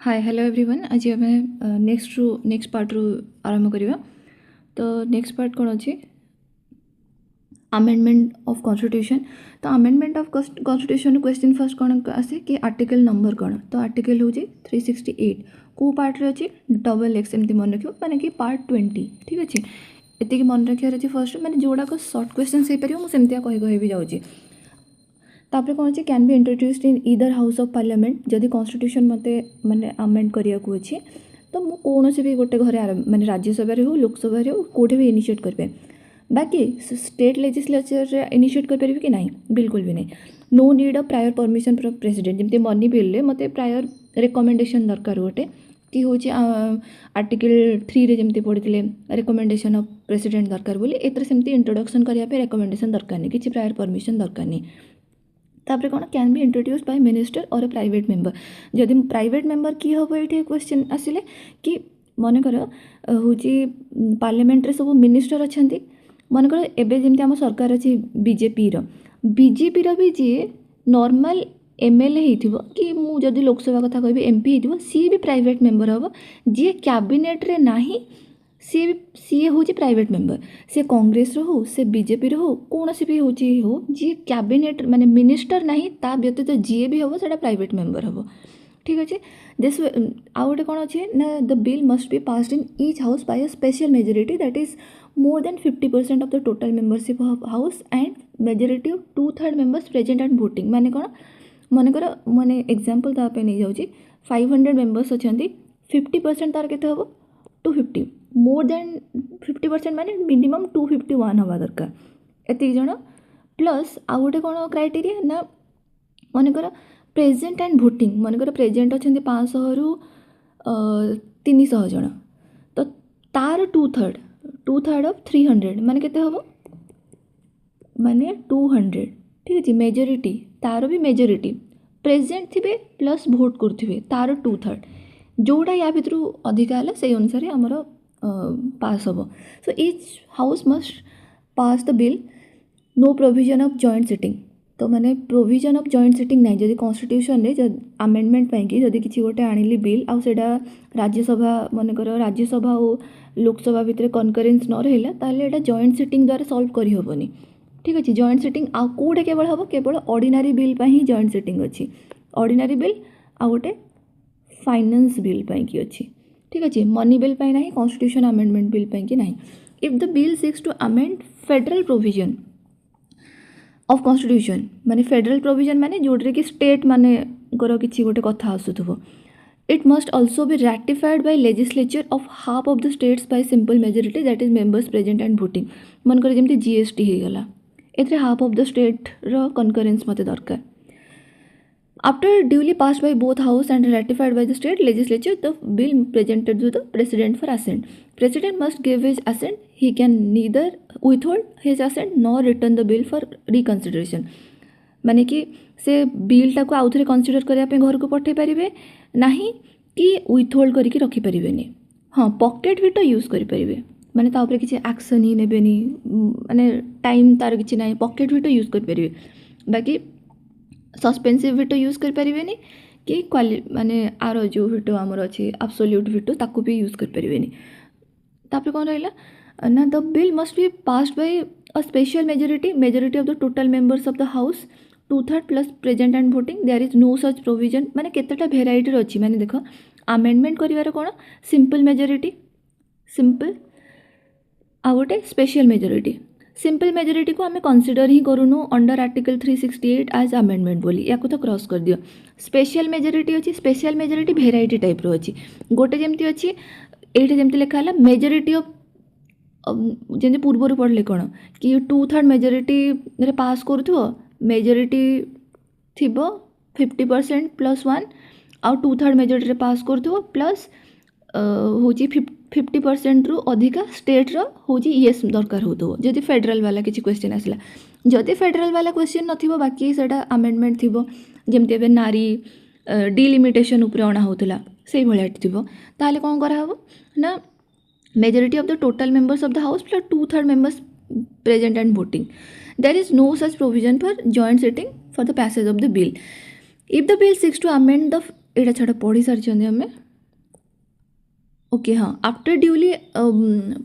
S1: हाय हेलो एवरीवन आज हमें नेक्स्ट पार्ट रू आरंभ करिवा तो नेक्स्ट पार्ट कौन अच्छी अमेंडमेंट ऑफ कॉन्स्टिट्यूशन तो amendment of constitution question first कौन आसे कि आर्टिकल नंबर कौन तो आर्टिकल हूँ 368 को पार्ट रे अच्छी XX एमती मन रखियो माने कि पार्ट 20 ठीक अच्छे एति मन रखार अच्छे फर्स्ट माने जोड़ाक सर्ट क्वेश्चन हो पार मुझे कही भी जाऊँगी तापर कौन अच्छे can be introduced in either house of parliament जदि कॉन्स्टिट्यूशन मते माने अमेंड करिया को अच्छी तो मु कौन भी गोटे घर माने राज्यसभा हो लोकसभा हो कौटे भी इनिशिएट करें बाकी स्टेट लेजिस्लेचर इनिशिएट करें कि नहीं बिल्कुल भी नहीं no need of prior permission from president जमती मनी बिल मते प्रायर रिकमेंडेशन दरकार गोटे कि हूँ आर्टिकल 3 रे जमती पढ़ी रिकमेंडेशन ऑफ प्रेसिडेंट दरकार बोली एतर सेमती इंट्रोडक्शन करने रिकमेंडेशन दरकार नहीं किसी प्रायर परमिशन दरकार नहीं तापर कौन can be introduce by minister और ए प्राइवेट मेंबर जदि प्राइवेट मेंबर किए हम ये क्वेश्चन आसिले कि मनकर हूँ पार्लियामेंट रे सब मिनिस्टर अच्छा मनकर एवं जमी आम सरकार अच्छी बीजेपी भी जी नॉर्मल एमएलए हो कि मुझे लोकसभा कथा कह एमपी हो सी भी प्राइवेट मेंबर हम जी कैबिनेट रे नाही सी हूँ प्राइवेट मेंबर से कांग्रेस हो से बीजेपी हो कौन भी हो जी कैबिनेट माने मिनिस्टर नहीं ता व्यतीत जी भी हम से प्राइवेट मेंबर हम ठीक अच्छे दिस आउ गोटे कौन अच्छे ना the bill must be passed in each house by a special majority that is more than 50% of the total membership of house and majority of 2/3 members present and voting माने कौन मनकर माने एग्जांपल तापे नहीं जाउची 500 मेंबर्स अछंती 50% तार केते हबो 250 more than 50% माने मिनिमम 251 हवा दरकार एति जण प्लस आ गोटे कौन क्राइटेरिया ना मनकर प्रेजेंट एंड भोटिंग मनकर प्रेजेंट अछंती 500 रु 300 जण तो तार 2/3 ऑफ 300 माने केते हबो माने 200 ठीक अछि मेजॉरिटी तार भी मेजॉरिटी प्रेजेंट थिबे प्लस वोट करथिबे तार 2/3 जोड़ा या भितर अधिक है से अनुसार आमर पास हम so each house must pass the bill no provision of joint sitting तो माने प्रोविजन ऑफ जॉइंट सिटिंग नहीं जदि कॉन्स्टिट्यूशन रे आमेंडमेंट पाई जदि किसी गोटे आनिली बिल आउ सेटा राज्यसभा मनकर राज्यसभा और लोकसभा भितर कनकरेन्स न रहा ताले एटा जॉइंट सिटिंग द्वारा सॉल्व करि होबनी ठीक अच्छे जॉइंट सिटिंग आ कोडे केवल हम केवल ऑर्डिनरी बिल ही जॉइंट सिटिंग अच्छी ऑर्डिनरी बिल आ गोटे फाइनेंस बिल की अच्छी ठीक अच्छे मनी बिल ना कॉन्स्टिट्यूशन अमेंडमेंट बिल कि ना if the bill seeks to amend federal provision of constitution माने फेडरल प्रोविजन माने जोड़े कि स्टेट माने किसी गोटे कथा आसुथबो it must also be ratified by legislature of half of the states by simple majority that is members present and voting मन कर जमती जीएसटी हो गला एथरे हाफ ऑफ द स्टेट रो कनकरेन्स मते दरकार after duly passed by both house and ratified by the state legislature the bill presented to the president for assent president must give his assent he can neither withhold his assent nor return the bill for reconsideration माने कि से bill टाको आउ थे consider करने घर को पठे पारे नहीं कि विथहोल्ड करके रखिपारे हाँ पॉकेट विटो यूज करें माने ताऊपर किसी एक्शन ही नेबेनी माने टाइम तार किसी ना पॉकेट विटो यूज करें बाकी सस्पेंसिव विटो यूज करें कि क्वाली माने आर जो विटो आमर अच्छी एब्सोल्यूट विटो ताकू भी यूज करें तापर कौन रहा ना the bill must be passed by a special majority of the total members of the house 2/3 plus present and voting there is no such provision माने केतेटा भेराइटी अच्छी माने देख आमेंडमेंट करिवार कोन सिंपल मेजोरिटी सिंपल आ गोटे स्पेशल मेजोरिटी सिंपल मेजोरिटी को आम कनसीडर ही करूनु अंडर आर्टिकल 368 एज आमेंडमेंट बोली या तो क्रॉस कर दियो स्पेशल मेजोरिटी अच्छी स्पेशल मेजोरिटी भेराइटी टाइप रो अच्छी गोटे जमती अच्छी एठी जमती लिखा है मेजोरिटी ऑफ जमी पूर्वर पढ़ले कौन कि 2/3 मेजोरिटी रे पास करूथो मेजोरिटी थिबो 50% प्लस 1 आउ 2/3 मेजोरिटी पास करूथो प्लस हूँ 50% रु अधिका स्टेट रो हूँ येस दरकार हो जदि फेडरल वाला किसी क्वेश्चन आसला जदि फेडरल वाला क्वेश्चन नथिबो बाकी सेटा अमेंडमेंट थिबो जमती एबे नारी डिलिमिटेशन उपरे अणा होतला से भलिया थिबो ताले कोन करा हबो ना majority of the total members of the house plus 2/3 members present and voting there is no such provision for joint sitting for the passage of the bill if the bill seeks to amend the एटा छाड़ा पढ़ी सारी चंदे हमें okay हाँ after duly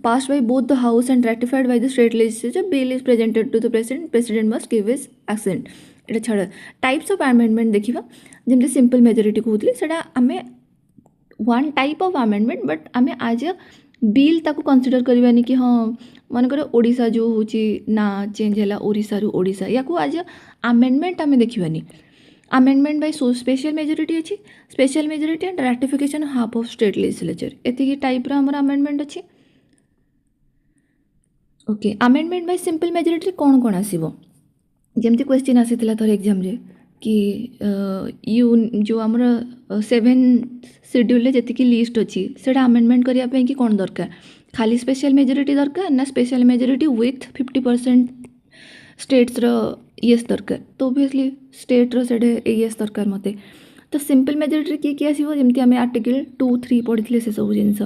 S1: passed by both the house and ratified by the state legislature bill is presented to the president must give his assent एटा छाड़ा types of amendment देखिबा जेमते simple majority कहउतली सेटा हमें one type of amendment but हमें आज bill ताको consider करवानी कि हाँ मनकर ओडिशा जो हूँ ना चेंज है ओडिशा रु ओडिशा या को आज आमेंडमेंट आम देखानी अमेंडमेंट बाय स्पेशल मेजोरिटी अच्छी special majority and ratification half of state legislature एतिकी टाइप रो हमर अमेंडमेंट अच्छी okay amendment by simple majority कौन कौन आसीबो जेमती क्वेश्चन आसीथिला थोर एग्जाम रे कि यू जो आमर 7 शेड्यूल जेतिकी लिस्ट अच्छी सेटा अमेंडमेंट करिया पे कि कौन दरकार खाली स्पेशल मेजोरिटी दरकार ना स्पेशल मेजोरिटी विथ 50% स्टेट्स रो येस दरकार तो ऑब्वियसली स्टेट रो सेडे येस दरकार मते तो सिंपल मेजोरिटी किए आसीबो जेमती आमे आर्टिकल 2-3 पढ़िथिले से सब जिंस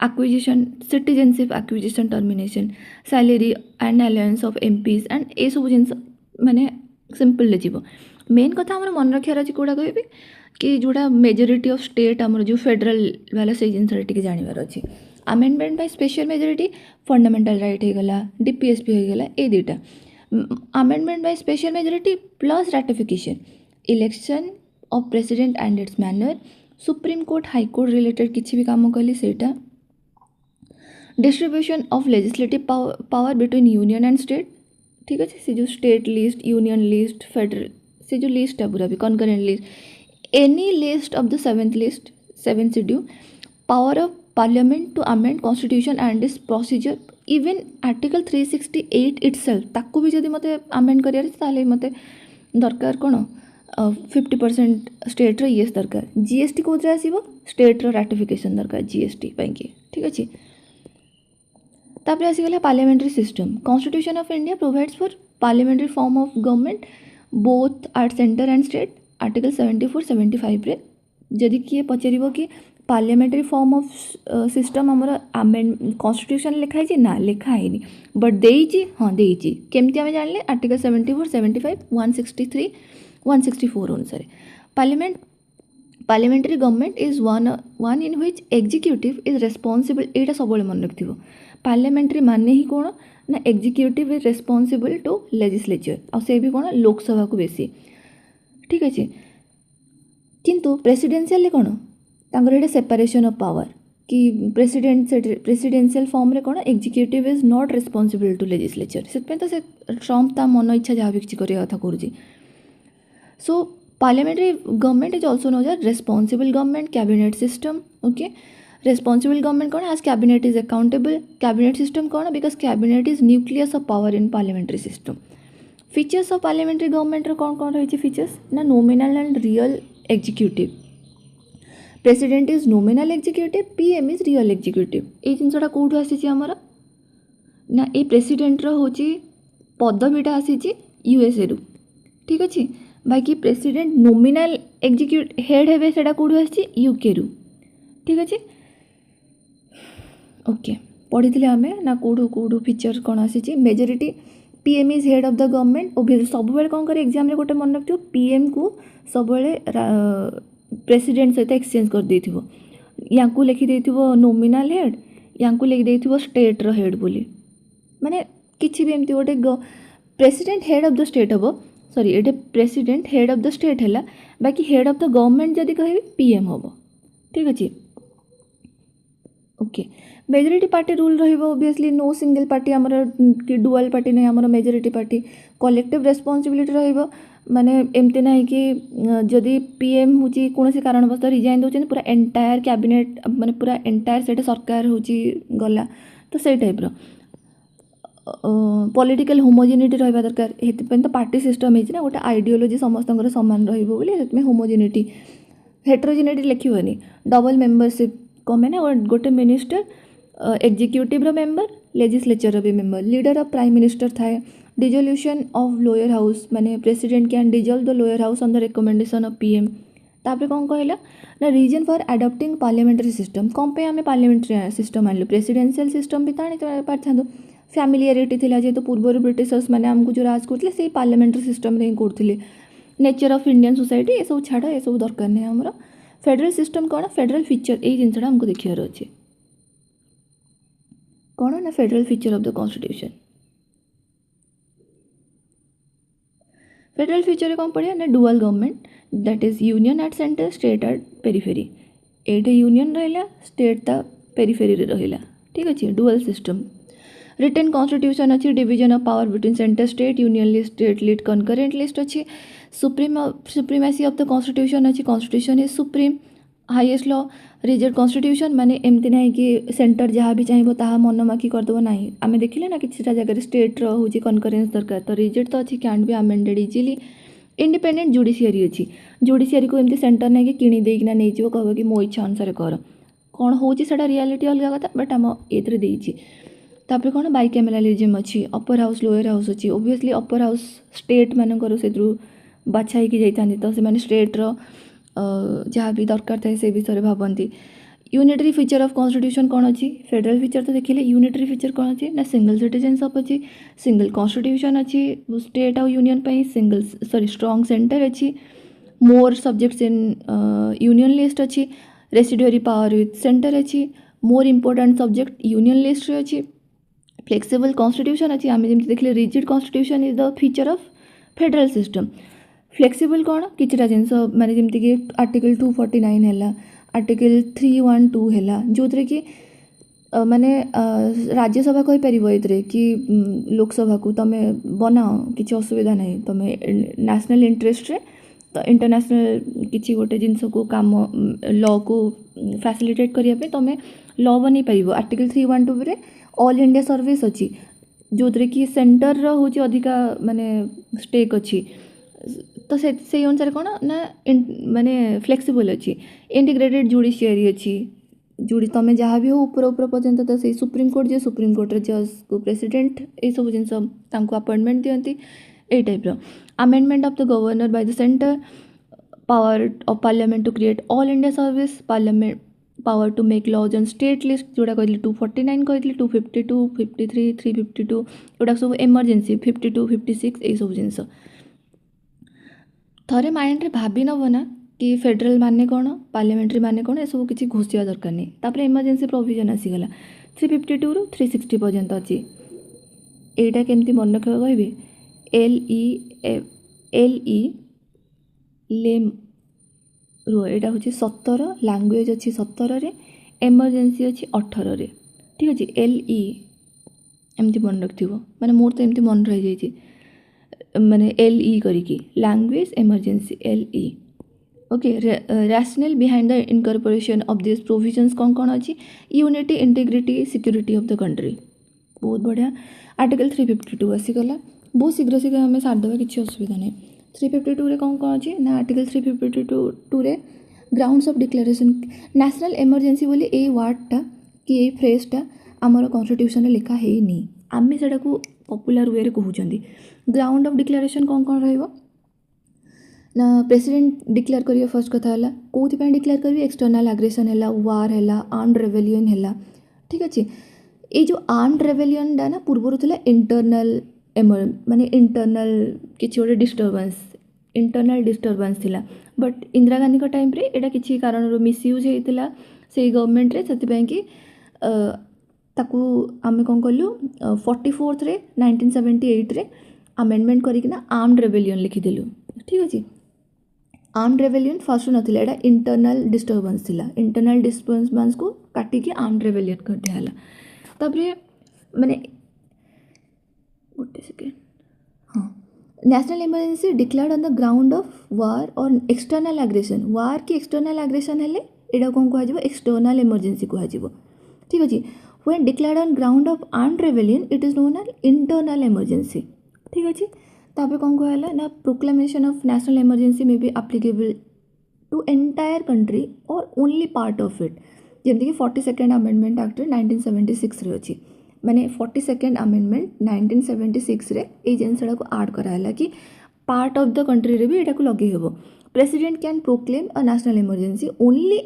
S1: acquisition citizenship acquisition termination salary and allowance of MPs and ए सब जिंस माने सिंपल ले जीवो मेन कथा हमर मन रखियार अछि कोडा कहबे कि जोड़ा मेजोरिटी ऑफ स्टेट हमर जो फेडरल वाला से जिंस रे टिके जानिबार अछि amendment by special majority fundamental right हे गला डीपीएसपी हे गला ए दुटा amendment by special majority plus ratification election of president and its manner supreme court high court related किछि भी काम कहली सेटा distribution of legislative power between union and state ठीक अच्छे से जो state list union list federal से जो लिस्ट है पूरा भी concurrent list any list of the 7th list 7th schedule power of parliament to amend constitution and this procedure even article 368 itself ताको भी जदि मते अमेंड करियार ताले मते दरकार कोन 50% स्टेट रो येस दरकार जीएसटी कोथरे आसीबो स्टेट रो रैटिफिकेशन दरकार जीएसटी पैकी ठीक अच्छे तापर आसीगला parliamentary system constitution of India provides for parliamentary form of government both at centre and state article 74-75 रे जदि किए पचारिबो कि पार्लियामेंट्री फॉर्म ऑफ सिस्टम हमर अमेंड कॉन्स्टिट्यूशन लिखाई छी ना लिखाई नहीं बट देई छी हां देई छी केमति हमें जानले आर्टिकल 74-75 163 164 अनुसार parliamentary government is one in which executive is responsible एटा सबले मन रखथिबो पार्लियामेंट्री माने ही कौन ना executive is responsible to legislature और से भी कौन लोकसभा को बेसी ठीक अच्छे किंतु प्रेसिडेंशियल कौन तांकर सेपरेशन ऑफ पावर कि प्रेसिडेंशियल फॉर्म रे कौन executive is not responsible to legislature से तो से ट्रम्प ता मन इच्छा जहाँ भी किसी करिया कथा करूची so parliamentary government is also known as responsible government cabinet system okay responsible government कौन as cabinet is accountable cabinet system कौन because cabinet is nucleus of power in parliamentary system features of parliamentary government रे कौन कौन रही features ना nominal and real executive president is nominal executive PM is real executive ए जिनसटा कोठु आसी हमर ना ए president रो होची पदवीटा आसी यूएसए रु ठीक अछि बाकी प्रेसिडेंट नोमिनल एग्जीक्यूट हेड हेबे सेटा कोठु आसी यूके रु ठीक अछि ओके पढ़ी थे आम ना कौटू कौटू फीचर कौन आसी majority PM is head of the government obviously सब कौन कर एग्जाम रे गोटे मन रखियो पीएम को सब प्रेसिडेंट सहित एक्सचेंज कर देथिबो या लिखि देथिबो नोमिनल हेड या लिखि देथिबो स्टेट रो हेड बोली माने किछि भी एमती गोटे president head of the state हबो सॉरी एटे president head of the state हैला बाकी हेड ऑफ द गवर्नमेंट जदि कहबी पीएम हबो ठीक अछि ओके मेजोरिटी पार्टी रूल रहिबो ऑब्वियसली नो सिंगल पार्टी हमर कि डुअल पार्टी नहीं हमर मेजोरिटी पार्टी कलेक्टिव रेस्पॉन्सिबिलिटी रहिबो माने एमते नहीं कि जदि पीएम होची कोनोसी कारणवश रिजाइन दोचन पूरा एंटायर कैबिनेट माने पूरा एंटायर सेटे सरकार होची गला तो से टाइप रो पॉलिटिकल होमोजेनिटी रहिबा दरकार हेति पे तो पार्टी सिस्टम है ना गोटे आइडियोलॉजी समस्तंकर समान रहिबो बोली हेति में होमोजेनिटी हेटेरोजेनिटी लिखिबनी डबल मेंबरशिप कमे ना गोटे मिनिस्टर एग्जीक्यूटिव रो मेंबर लेजिस्लेचर रो भी member leader of prime minister थाए डिजोल्यूशन ऑफ लोअर हाउस माने president can dissolve the lower house on the recommendation of PM तापर कौन कहला ना reason for adopting parliamentary system कौन पे आम पार्लियामेंट्री सिस्टम आनलु प्रेसिडेंशियल सिस्टम भी ताणी पारथांदो फैमिलियरिटी थिला जे तो पूर्व ब्रिटिशर्स माने हमको जो राज करथिले से पार्लियामेंट्री सिस्टम रे करथिले नेचर ऑफ इंडियन सोसाइटी ए सब छाड़ ए सब दरकार नहीं हमरो फेडरल सिस्टम कौन फेडरल फीचर ए जिनसटा हमको देखियार अछि कौन ना federal feature of the constitution federal feature कौन पढ़िया ना dual government that is union at centre state at periphery एटे यूनियन रहिला स्टेट ता पेरिफेरी रे रहिला ठीक अछि डुअल सिस्टम रिटन कॉन्स्टिट्यूशन अच्छी, division of power between centre state, union list, state list, concurrent list अच्छी, सुप्रीमेसी ऑफ द कॉन्स्टिट्यूशन अच्छी, constitution is supreme, highest law, rigid constitution माने एमती ना कि सेंटर जहाँ भी चाहिए ताहा मनमाखी करदेव ना, आम देखिले ना कि जगह स्टेट हूँ कनकरेन्स दरकार, तो रिजिड तो अच्छी, can be amended easily. Independent judiciary अच्छी, जुडिशियरी को एमती सेंटर ना कि किणी देना नहीं कह कि मो इच्छा अनुसार कर, कौन हो रियलिटी अलग कथा, बट आम एथरे देइछि। तापर कौन बाइकैमेरालिज्म अच्छी, अपर हाउस लोअर हाउस अच्छी, ओबियसली अपर हाउस स्टेट मानकर से बाछा होगी जाइए, तो से स्टेट्र जहाँ भी दरकार थाए से विषय भावती। यूनिटरी फीचर ऑफ कॉन्स्टिट्यूशन कौन अच्छी, फेडरल फीचर तो देखिले, यूनिटरी फीचर कौन अच्छी ना सिंगल सिटीजनशिप अच्छी, सिंगल कॉन्स्टिट्यूशन अच्छी स्टेट और यूनियन पे, सिंगल स्ट्रॉन्ग सेंटर अच्छी, मोर सब्जेक्ट्स इन यूनियन लिस्ट अच्छी, रेसिडुअरी पावर विथ सेंटर अच्छी, मोर इंपोर्टेंट सब्जेक्ट यूनियन लिस्ट अच्छी, फ्लेक्सिबल कॉन्स्टिट्यूशन अच्छी, आम जमी देखिले rigid constitution is the feature of federal system. Flexible कौन किछिटा जिनस माने जमती कि आर्टिकल 249 है, आर्टिकल 312 है, जो थे कि माने राज्यसभा कही पार ये कि लोकसभा को तुम बनाओ किसी असुविधा नहीं, तुम नेशनल इंटरेस्ट रे तो इंटरनेशनल किसी गोटे जिनस को काम लॉ को फैसिलिटेट करने तुम लॉ बन पार। आर्टिकल 312 रे ऑल इंडिया सर्विस अच्छी, जो थे कि सेंटर हूँ अधिका माने स्टेक अच्छी, तो से अनुसार कौन ना माने फ्लेक्सिबल अच्छी। इंटीग्रेटेड जुडिशियरी अच्छी, तुम जहाँ भी हो ऊपर ऊपर पर्यंत तो से सुप्रीम कोर्ट जे सुप्रीम कोर्ट जज को प्रेसिडेंट ये सब जिनस अपॉइंटमेंट दियंती ए type. Amendment of the governor by the centre, power of parliament to create all India service, parliament power to make laws on state list, जोड़ा कहली 249 कहली, 252, 53, 352 जोड़ा सब एमरजेंसी 52, 56 ये सब जिनस थरे माइंड रे भाभी नब ना कि फेडरल माने कौन, पार्लियामेंट्री माने कौन, ये सब किसी घोषिया दरकार नहीं। तापर इमरजेंसी प्रोविजन आसीगला 352 रु 360 पर्यंत अच्छी। एटा केमती मन रखा कहबे, LE लेम रो एटा हूँ 17, लैंग्वेज अच्छी 17 रे, एमरजेंसी अच्छी 18 रे, ठीक अच्छे। LE एमती मन रखिथ, माने मोर तो एमती मन रही जाइए माने LE करिकी language emergency LE। Okay, rational behind the incorporation of this provisions कौन कौन अच्छी, unity, integrity, security of the country, बहुत बढ़िया। आर्टिकल 352 आसीगला, बहुत शीघ्र शीघ्र आम सारिदेवा, किसी असुविधा नहीं। 352 रे कौन कौन अच्छी ना, आर्टिकल 352 रे grounds of declaration, national emergency बोली ए वर्डटा कि ये फ्रेजटा आमर कॉन्स्टिट्यूशन लिखा है नहीं, आम से पॉपुलर वे कहते। ग्राउंड ऑफ डिक्लेरेशन कौन कौन रहिबो ना, प्रेसिडेंट डिक्लेयर करिए फर्स्ट कथा है कौन डिक्लेयर करिए, एक्सटर्नल एग्रेशन है, वार है, आर्म्ड रेबेलियन है, ठीक अच्छे। ये जो आर्म्ड रेबेलियन ना पूर्वर था इंटरनल माने इंटरनल किसी गोटे डिस्टर्बेंस, इंटरनल डिस्टर्बेंस थिला, बट इंदिरा गांधी का टाइम रे एटा किसी कारण मिसयूज होता से गवर्नमेंट रे, से कि ताकू आमे कौन कलु 44 रे 1978 रे अमेंडमेंट करिकिना आर्म्ड रेबेलियन लिखिदेलु, ठीक अच्छे। आर्म्ड रेबेलियन फर्स्ट नथिला, एटा इंटरनल डिस्टर्बेंस थिला, इंटरनल डिस्टर्बेंस को काटिकी आर्म्ड रेबेलियन कर दिया। तापरे माने गोटे सेकेंड, हाँ, national emergency declared on the ground of war और एक्सटर्नल एग्रेशन, वार की एक्सटर्नल एग्रेशन हेले एटा कौन कह एक्सटर्नल इमरजेंसी कह, ठीक अच्छे। When declared on ground of armed rebellion it is known as internal emergency, ठीक अच्छे। तापर कौन कहला ना, proclamation of national emergency may be applicable to entire country और ओनली पार्ट ऑफ इट, जमती कि 42nd अमेंडमेंट एक्ट 1976 रे अच्छी, माने 42nd अमेंडमेंट 1976 रे ये जिनसा को आड कराला कि पार्ट ऑफ द कंट्री रे भी एटा को लगे हेबो। President can proclaim a national emergency only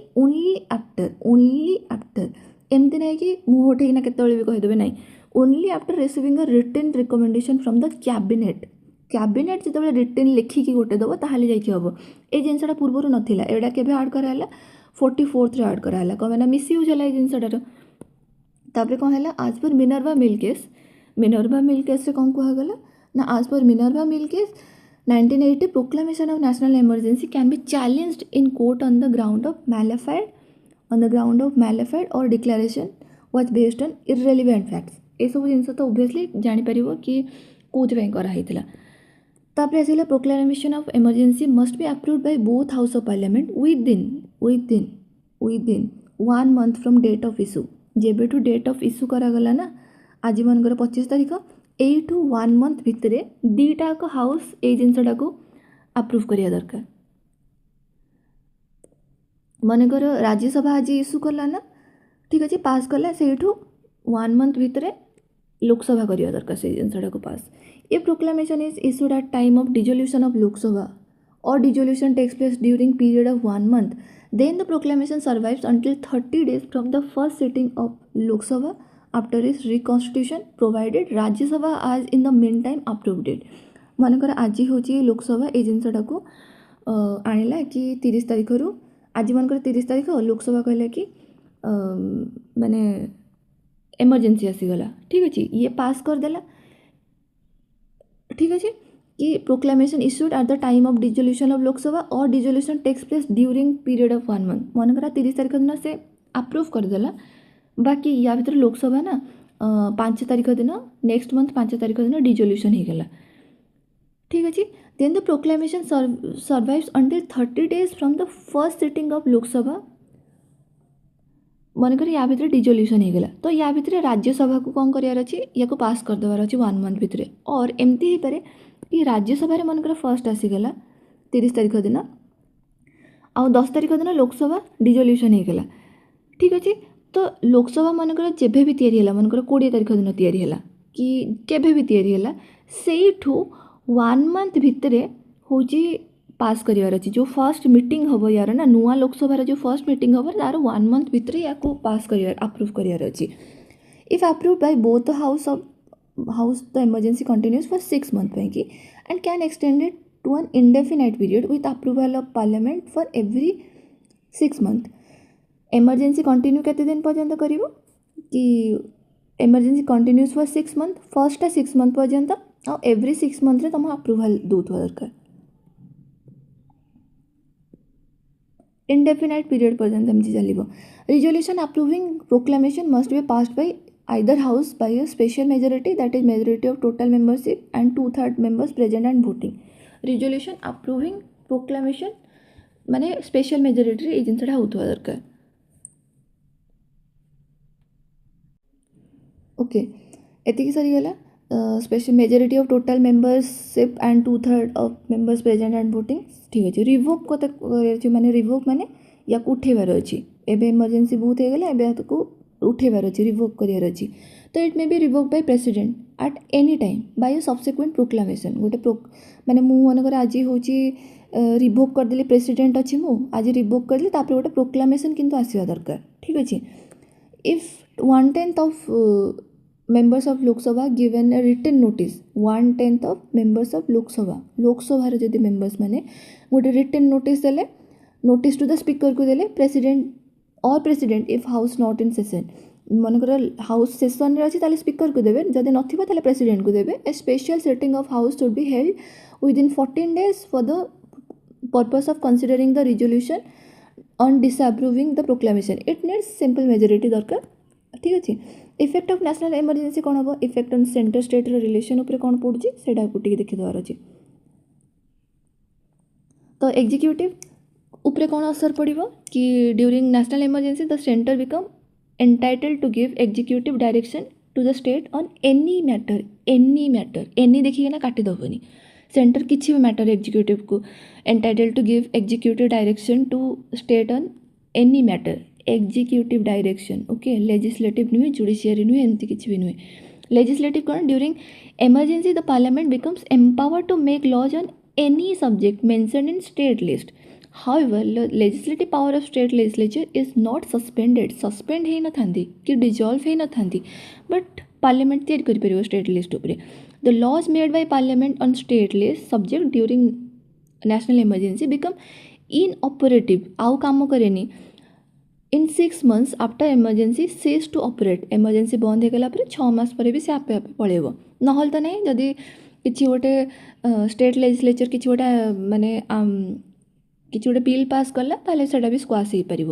S1: after एमती ना कि मुँह उठेना केतबेले भी कहीदेवे ना, only after receiving a written recommendation from the cabinet, cabinet जो रिटन लिखिकी गोटे दब ताहले जाइए हम, ये जिनसा पूर्वर नाला, एटा के आड कराला 44 रे आड कराला, कौन ना मिसयूज है जिनसार। तापर कौन है, आज पर मिनर्वा मिल केस से कौन कहगला ना, आज पर Minerva mill case 1980 proclamation of national emergency can be challenged in court on the ground of malafide or declaration was based on irrelevant facts, ये सब जिन तो ओबियसली जापर कि कौन कराइला। तापर आसला proclamation of emergency must be approved by both house of parliament within 1 month from date of issue. जेबेठू date of issue करागला ना आज मनकर 25 तारीख एठू 1 मंथ भितर दीटा हाउस ये जिनटा को अप्रूव करिया दरकार। मनकर राज्यसभा आज इश्यू कला ना ठीक अच्छे पास कला से 1 मंथ भितर लोकसभा करिया दरकार से जिनटा को पास। If proclamation is issued at time of dissolution of Lok Sabha or dissolution takes place during period of 1 month, then the proclamation survives until 30 days from the first sitting of Lok Sabha after its reconstitution, provided Rajya Sabha has in the meantime approved it. मनकर आज हूँ लोकसभा ये जिनटा को आणला कि 30 तारीख रु आज मनकर 30 तारीख लोकसभा कहला कि माने एमरजेंसी आसीगला ठीक अच्छे ये पास करदेला ठीक अच्छे कि proclamation issued at the time of dissolution of Lok Sabha और dissolution takes place during period of 1 month. मनकर 30 तारीख दिन से अप्रूव करदेला बाकी या भर लोकसभा ना 5 तारीख दिन नेक्स्ट मंथ 5 तारीख दिन डिसोल्यूशन हो गला ठीक अच्छे। Then the proclamation survives until 30 days from the first sitting of Lok Sabha. मनकर या भर डिसोल्यूशन हो गला तो या भर राज्यसभा को कौन करार अच्छे या को पास करदेवार अच्छे 1 मंथ भितर और एमती हो पारे कि राज्यसभा मनकर फर्स्ट आसीगला 30 तारीख दिन आ 10 तारीख दिन लोकसभा डिसोल्यूशन हो गला ठीक अच्छे। तो लोकसभा मनकर जेबे भी तैयारी है मनकर 20 तारीख दिन तैयारी है कि केबे भी तैयारी है से 1 मंथ भितर हूँ पास करार अच्छी जो फर्स्ट मीटिंग हम यार ना नुआ लोकसभा जो फर्स्ट मीटिंग हम तार 1 मंथ भितर या पास कर अप्रूव करार अच्छी। If approved by both house the emergency continues for 6 month पैकी and can extended to an indefinite period with approval of parliament for every 6 month. Emergency continue केते दिन पर्यंत करिवो कि emergency continues for 6 month first 6 month पर्यंत और every 6 month रे तुम अप्रूवल दौथवा दरकार इंडेफिनाइट पीरियड पर्यंत एमती चलो। Resolution approving proclamation must be passed by either house by a special majority that is majority of total membership and 2/3 members present and voting. Resolution approving proclamation माने special majority ये जिनसा होता दरकार okay एतिक सरीगला। Special majority of total membership and 2/3 of members present and voting ठीक अच्छे। Revoke को माने रिवोक माने या उठेबार अच्छी एबे इमरजेंसी बहुत हो गला एबे को उठेबार अच्छी रिवोक करार अच्छी तो it may be revoke by president at any time by a subsequent proclamation गोटे माने मु मनकर आज हूँ रिवोक करदेली प्रेसिडेंट अच्छी मु आज रिवोक करदेली तापर गोटे प्रोक्लेमेशन किंतु आसवा दरकार ठीक अच्छे। If 1/10 of members of Lok Sabha given a written notice 1/10 of members of Lok Sabha जदि मेंबर्स माने गोटे रिटन नोटिस देले नोटिस टू द स्पीकर को देले president if house not in session मनकर हाउस सेशन रे अछि ताले स्पीकर को देबे जदि नथिबा ताले प्रेसिडेंट को देबे। A special sitting of house should be held within 14 days for the purpose of considering the resolution on disapproving the proclamation it needs simple majority दरकार ठीक अच्छे। इफेक्ट ऑफ नेशनल इमरजेंसी कौन हम effect on centre state relation उपर कौन पड़ुची सेटा को टिके देखि देवार अछि। तो एग्जीक्यूटिव उपरे कौन असर पड़िबो कि during national emergency the centre become entitled to give executive direction to the state on any matter any देखिए ना काटी दबनी सेंटर किसी भी मैटर एग्जीक्यूटिव को entitled to give executive direction to state on any matter executive direction okay legislative नुहे judiciary नुहे एमती किसी भी नुहे। लेजिस्लेटिव कौन during emergency the parliament becomes empower to make laws on any subject mentioned in state list. However legislative power of state legislature is not suspended suspend हो न कि डिजॉल्व हो न बट पार्लियामेंट तैयारी कर पार स्टेट लिस्ट उपरे the laws made by parliament on state list subject during national emergency become inoperative आउ काम करेनी in 6 months after emergency ceases to operate emergency बंद हो गला 6 मास पर भी से आपे आपे पड़ेब नहल तो नहीं जदि किसी गोटे स्टेट लेजिस्लेचर किसी गोटे माने किसी गोटे बिल पास कला ताले सेटा भी स्क्वाश हो पार।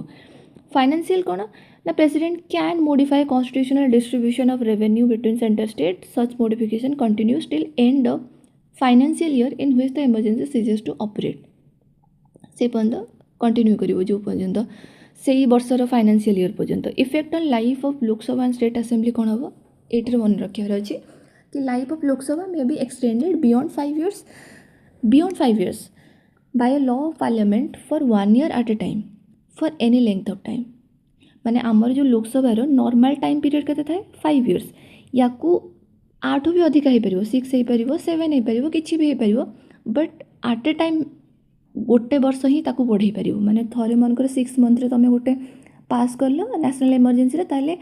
S1: फाइनेंशियल कौन ना president can modify constitutional distribution of revenue between centre state such modification continues till end of financial year in which the emergency ceases to operate से पर्यंत कंटिन्यू करिवो जो पर्यंत से वर्षर फाइनेंशियल ईयर पर्यंत effect on life of Lok Sabha and state assembly कौन हम ये मन रखार अच्छे कि life of Lok Sabha may be extended beyond 5 years by a law of parliament for 1 year at a time for any length of time माने आमर जो लोकसभा नॉर्मल टाइम पीरियड के थाए 5 years या 8 भी अधिक हो पार 6 हो पार 7 हो पार कि भी हो पार बट आट ए टाइम गोटे वर्ष ही ताकू बढ़ई पार माने थरे मनकर 6 month तुम गोटे पास कर नेशनल इमरजेंसी ताले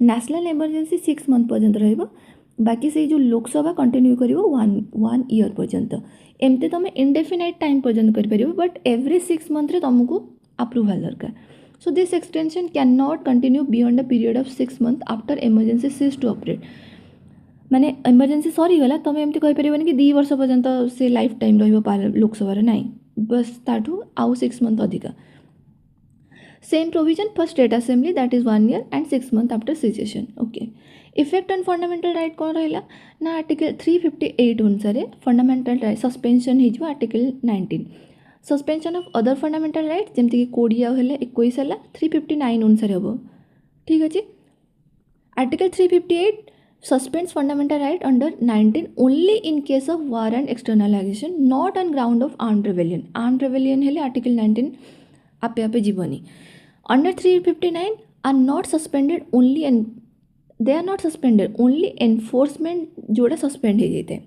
S1: नेशनल इमरजेंसी 6 month पर्यंत रहिबो बाकी से जो लोकसभा कंटिन्यू करिवो 1 year पर्यंत एमती तुम इंडेफिनाइट टाइम पर्यंत कर पारिबो बट एवरी 6 month रे तुमको अप्रूवल दरकार so this extension can not continue beyond a period of 6 month after emergency cease to operate माने इमरजेंसी सरीगला तुम एमती कहि परिबोनी कि 2 वर्ष पर्यंत से लाइफ टाइम रहिबो लोकसभा रे नाही बस ताठू आउ 6 month अधिका same provision for state assembly that is 1 year and 6 month after situation okay effect on fundamental right कौन रहा ना आर्टिकल 358 अनुसार फंडामेंटल राइट सस्पेंशन हो article 19 suspension of other fundamental right जमती कि 20 हेले 21 है 359 अनुसार हम ठीक अच्छे article 358 suspends fundamental right under 19 only in case of war and external aggression not on ground of armed rebellion हेले आर्टिकल 19 आपे आपे जीवनी under 359 are not suspended only and they are not suspended only enforcement जोड़ा suspend हो जाए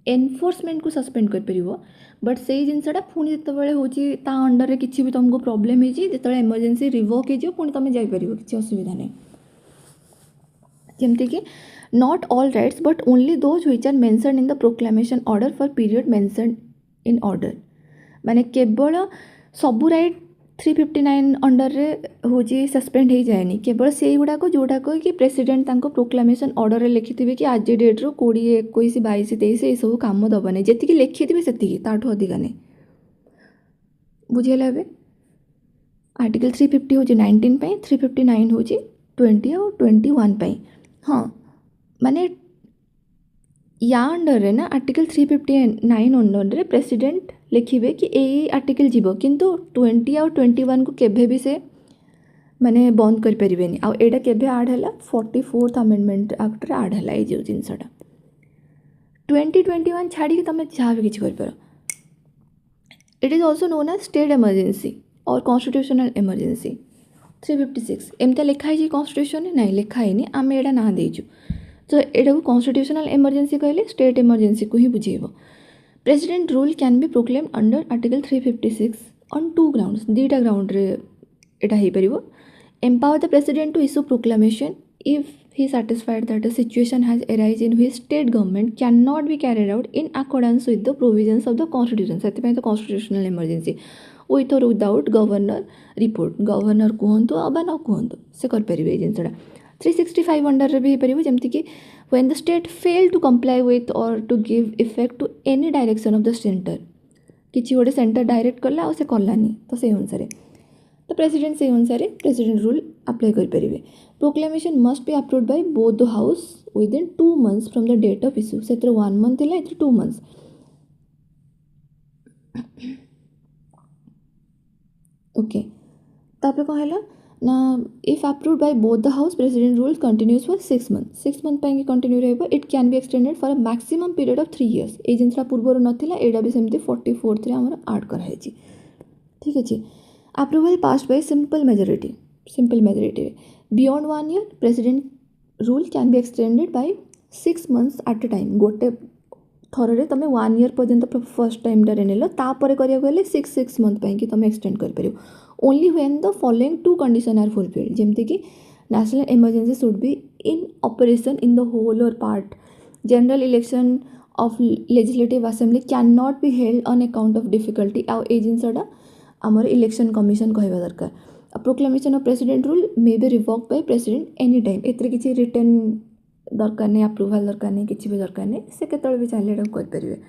S1: enforcement को suspend कर पार but से जिनसा पुणी जो अंडर में किसी भी तुमको प्रोब्लेम हो इमरजेंसी रिवोक हो पुणी तुम जापर किसी असुविधा नहीं जमती कि not all rights but only those which are mentioned in the proclamation order for period mentioned in order माने केवल सबू राइट 359 अंडर रे होची सस्पेंड हो जाएनी केवल से गुड़ाक जोड़ाक कि प्रेसिडेंट तांको प्रोक्लेमेशन ऑर्डर रे लिखिथिबे कि आज डेट रो 20 21 22 23 ये सब काम दबने जेतिकी लिखिथिबे सेतिकी ताठो अधिका नहीं बुझेला बे आर्टिकल 350 होची 19 पई 359 होची 20 और 21 पई हाँ माने या अंडर रे ना आर्टिकल 359 अंडर रे प्रेसिडेंट लिखिबे कि ए आर्टिकल जीवो किंतु 20 और 21 को केभे भी से माने बंद कर परिबेनी आ एटा केभे ऐड हला 44th अमेंडमेंट एक्ट रे ऐड हला ए जो जिनसटा 2021 छाड़ी के तमे जहाँ भी किछि कर पारो it is also known as state emergency or constitutional emergency 356 एमता लिखा है कॉन्स्टिट्यूशन नहीं लिखा है आम एटा ना देचु तो एटा को कॉन्स्टिट्यूशनल इमरजेंसी कहले स्टेट इमरजेंसी को ही बुझेबो president rule can be proclaim under article 356 on 2 grounds दीटा ग्राउंड रे एटा हो पार empower the president to issue proclamation if he satisfied that a situation has arisen in which state government cannot be carried out in accordance with the provisions of the constitution ସେଥିପାଇଁ ତ constitutional emergency with or without governor report governor କୁହନ୍ତୁ ଅବା ନ କୁହନ୍ତୁ ସେ କରିପାରିବେ ଏଇ ଜିନିଷଟା 365 अंडर भी हो जमती कि when the state fail to comply with or to give effect to any direction of the center किसी गोटे सेंटर डायरेक्ट कला और से कलानी तो से अनुसार तो प्रेसिडेंट से अनुसार प्रेसिडेंट रूल अप्लाई करें proclamation must be approved by both the house within 2 months from the date of issue से 1 month है 2 months ओके तापर कौन है ना if approved by both the house president rule continues for 6 months 6 month पे continue रहिबो it can be extended for a maximum period of 3 years ए जिनसा पूर्वर नथिला एडा भी सेमती 44th रे हमर ऐड करा है ठीक है approval passed by simple majority beyond 1 year president rule can be extended by 6 months at a time गोटे थर रे तुम 1 year पर्यंत फर्स्ट टाइम रे नेलो तापर करिया गले 6 month पे कि तुम एक्सटेंड कर परियो only when the following 2 condition are fulfilled जेमती कि national emergency should be in operation in the whole or part general election of legislative assembly can not be held on account of difficulty आ ए जिनसटा आमर election commission कहवा दरकार proclamation of president rule may be revoked by president any time एतरे किछि return दरकार नहीं अप्रूवल दरकार नहीं किसी भी दरकार नहीं से केतल भी चाहिए कर पारे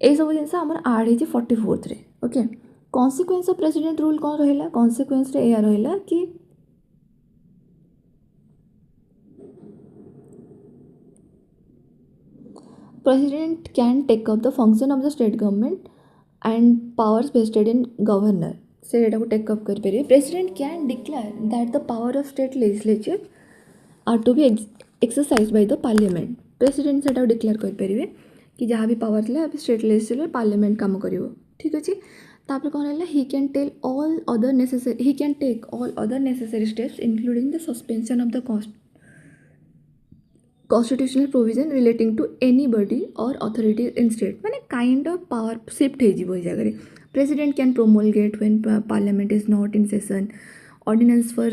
S1: ये सब जिनस आमर ऐड हो 44th रे okay consequence of president rule कौन रहिला कॉन्सिक्वेंस रे या रहिला कि president can take up the function of the state government and powers vested in governor से एटाको टेक अप कर परिए president can declare that the power of state legislature are to be exercised by the parliament president सेटा declare कर परिए कि जहाँ भी power थिला अभी state legislature parliament काम करिवो ठीक अछि तापर कोन हैला he can take all other necessary steps including the suspension of the constitutional provision relating to anybody or authority in state माने kind of power shift हो जिवो जगह रे president can promulgate when parliament is not in session ordinance for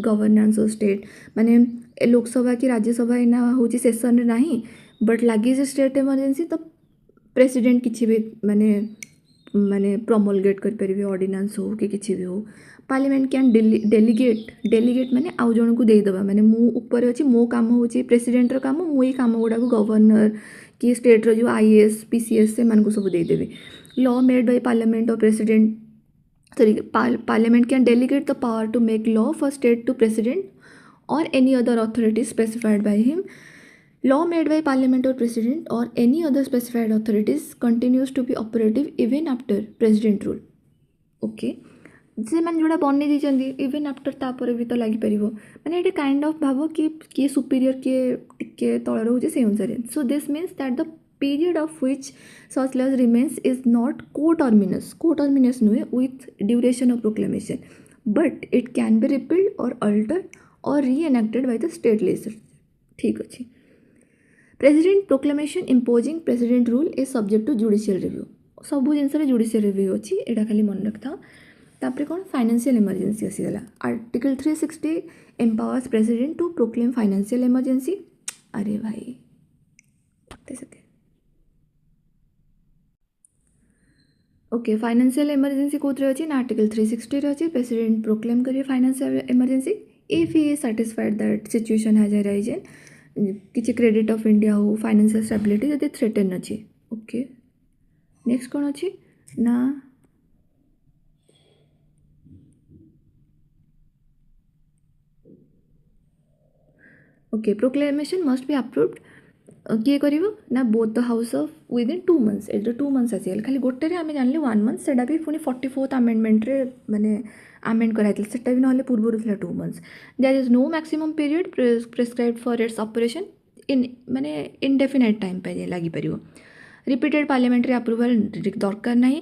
S1: governance of state माने लोकसभा की राज्यसभा इना होची session रे नाही बट लागी जे स्टेट इमरजेंसी तो प्रेसिडेंट किछि भी माने प्रोमोलगेट कर परिबे ऑर्डिनेंस हो कि किछि भी हो पार्लियामेंट कैन डेलीगेट माने आउ जन को दे दबा माने मु ऊपर अछि मो काम होची प्रेसिडेंट रो काम मु ई काम गुडा को गवर्नर कि स्टेट रो जो आईएएस पीसीएस से मान को सब दे देबे लॉ मेड बाय पार्लियामेंट और president sorry parliament can delegate the power to make law for state to president or any other authority specified by him. Law made by parliament or president or any other specified authorities continues to be operative even after president rule. Okay. से मैंने जोड़ा बनी दीचंदी even after तापर भी तो लगी परिवो माने एटे kind of भाबो कि सुपीरियर के तळ रहउजे से अनुसार so this means that the period of which such laws remains is not co-terminus नुहे with duration of proclamation but it can be repealed or altered or re-enacted by the state legislature ठीक अछि president proclamation imposing president rule is subject to judicial review सबू जिनस judicial review अच्छी एटा खाली मन रखता तापर कौन फाइनेंशियल इमरजेंसी आसीगला article 360 empowers president to proclaim financial emergency अरे भाई ओके फाइनेंशियल इमरजेंसी कोथरे अछि ना आर्टिकल 360 रे अछि प्रेसिडेंट प्रोक्लेम करिए financial emergency if he is satisfied that situation has arisen किसी क्रेडिट ऑफ इंडिया हो फाइनेंशियल स्टेबिलिटी जदि थ्रेटन अच्छी ओके नेक्स्ट कौन अच्छी ना okay proclamation must be approved किए कर ना both the house of within 2 months as 2 months आसीगला खाली गोटे आम जानले 1 month सेटा भी पुणी 44th अमेंडमेंट रे माने आमेंड कराइल सेटा भी ना पूर्व था 2 months there is no maximum period prescribed for its operation in माने इनडेफिनाइट टाइम पे लगी पार रिपीटेड पार्लियामेंट्री अप्रूवल दरकार नहीं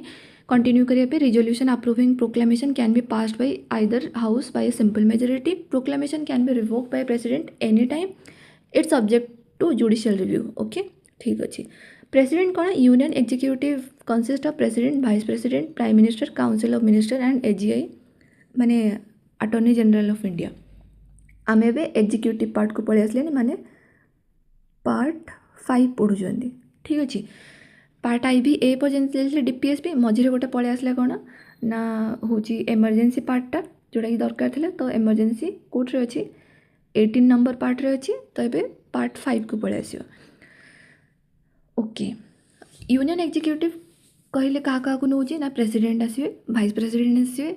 S1: कंटिन्यू करिए resolution approving proclamation can be passed by either house by simple majority proclamation can be revoked by president any time its subject to judicial review okay ठीक अच्छे president कौन union executive consist of president vice president prime minister council of minister and AGI माने attorney general of India आम ए executive part को पलि आसले माने पार्ट 5 पढ़ुं ठीक अच्छे पार्ट आई भी ए पर्यंत डीपीएस भी मझे गोटे पलि आसला कौन ना हूँ एमरजेंसी पार्टा जोटा कि दरकार था तो एमरजेंसी कोर्टे अच्छी 18 नंबर पार्ट रे अच्छी तो ये पार्ट 5 को पलि आस ओके यूनियन एग्जीक्यूटिव कहले क्या नौचे ना प्रेसिडेंट आसवे वाइस प्रेसिडेंट आसवे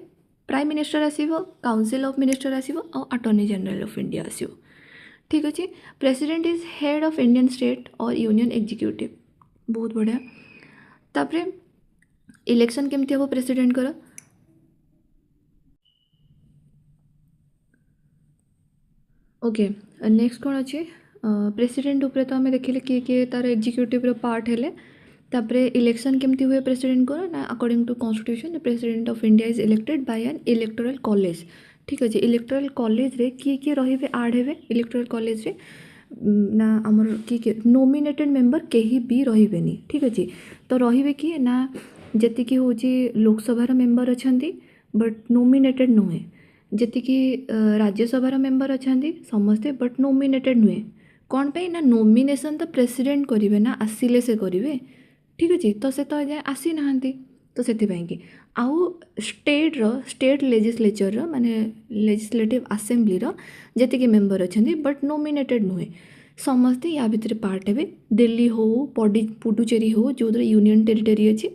S1: प्राइम मिनिस्टर आसो काउंसिल ऑफ मिनिस्टर आसो और अटॉर्नी जनरल ऑफ इंडिया आसो ठीक अच्छे president is head of Indian state और यूनियन एग्जीक्यूटिव बहुत बढ़िया तापर इलेक्शन केमती हम प्रेसिडेंट कर ओके नेक्स्ट कौन अच्छे प्रेसिडेंट उपरे तो आम देखिले किए तार एग्जीक्यूटिव पार्ट हेले तापरे इलेक्शन केमती हुए प्रेसिडेंट को ना according to constitution the president of India is elected by an electoral college ठीक अच्छे इलेक्टोरल कॉलेज रे किए रही आड हे इलेक्टोरल कॉलेज रे ना आमर किए नोमिनेटेड मेंबर कहीं भी रही ठीक अच्छे तो रही किए ना जी हूँ लोकसभार मेंबर अच्छा बट नोमिनेटेड नुहे जी राज्यसभार मेंबर अच्छा समस्ते बट नोमिनेटेड नुहे कौन पे ना नोमिनेशन तो प्रेसिडेंट करेंगे ना आसिले से करेंगे ठीक अच्छे तो से तो जाए आसी ना तो से आउ स्टेट लेजिस्लेचर माने लेजिस्लेटिव असेंबली जी मेंबर अच्छा बट नोमिनेटेड नुहे समस्ते या भितर पार्ट हे दिल्ली हो पुडुचेरी हो जो यूनियन टेरिटरी अच्छी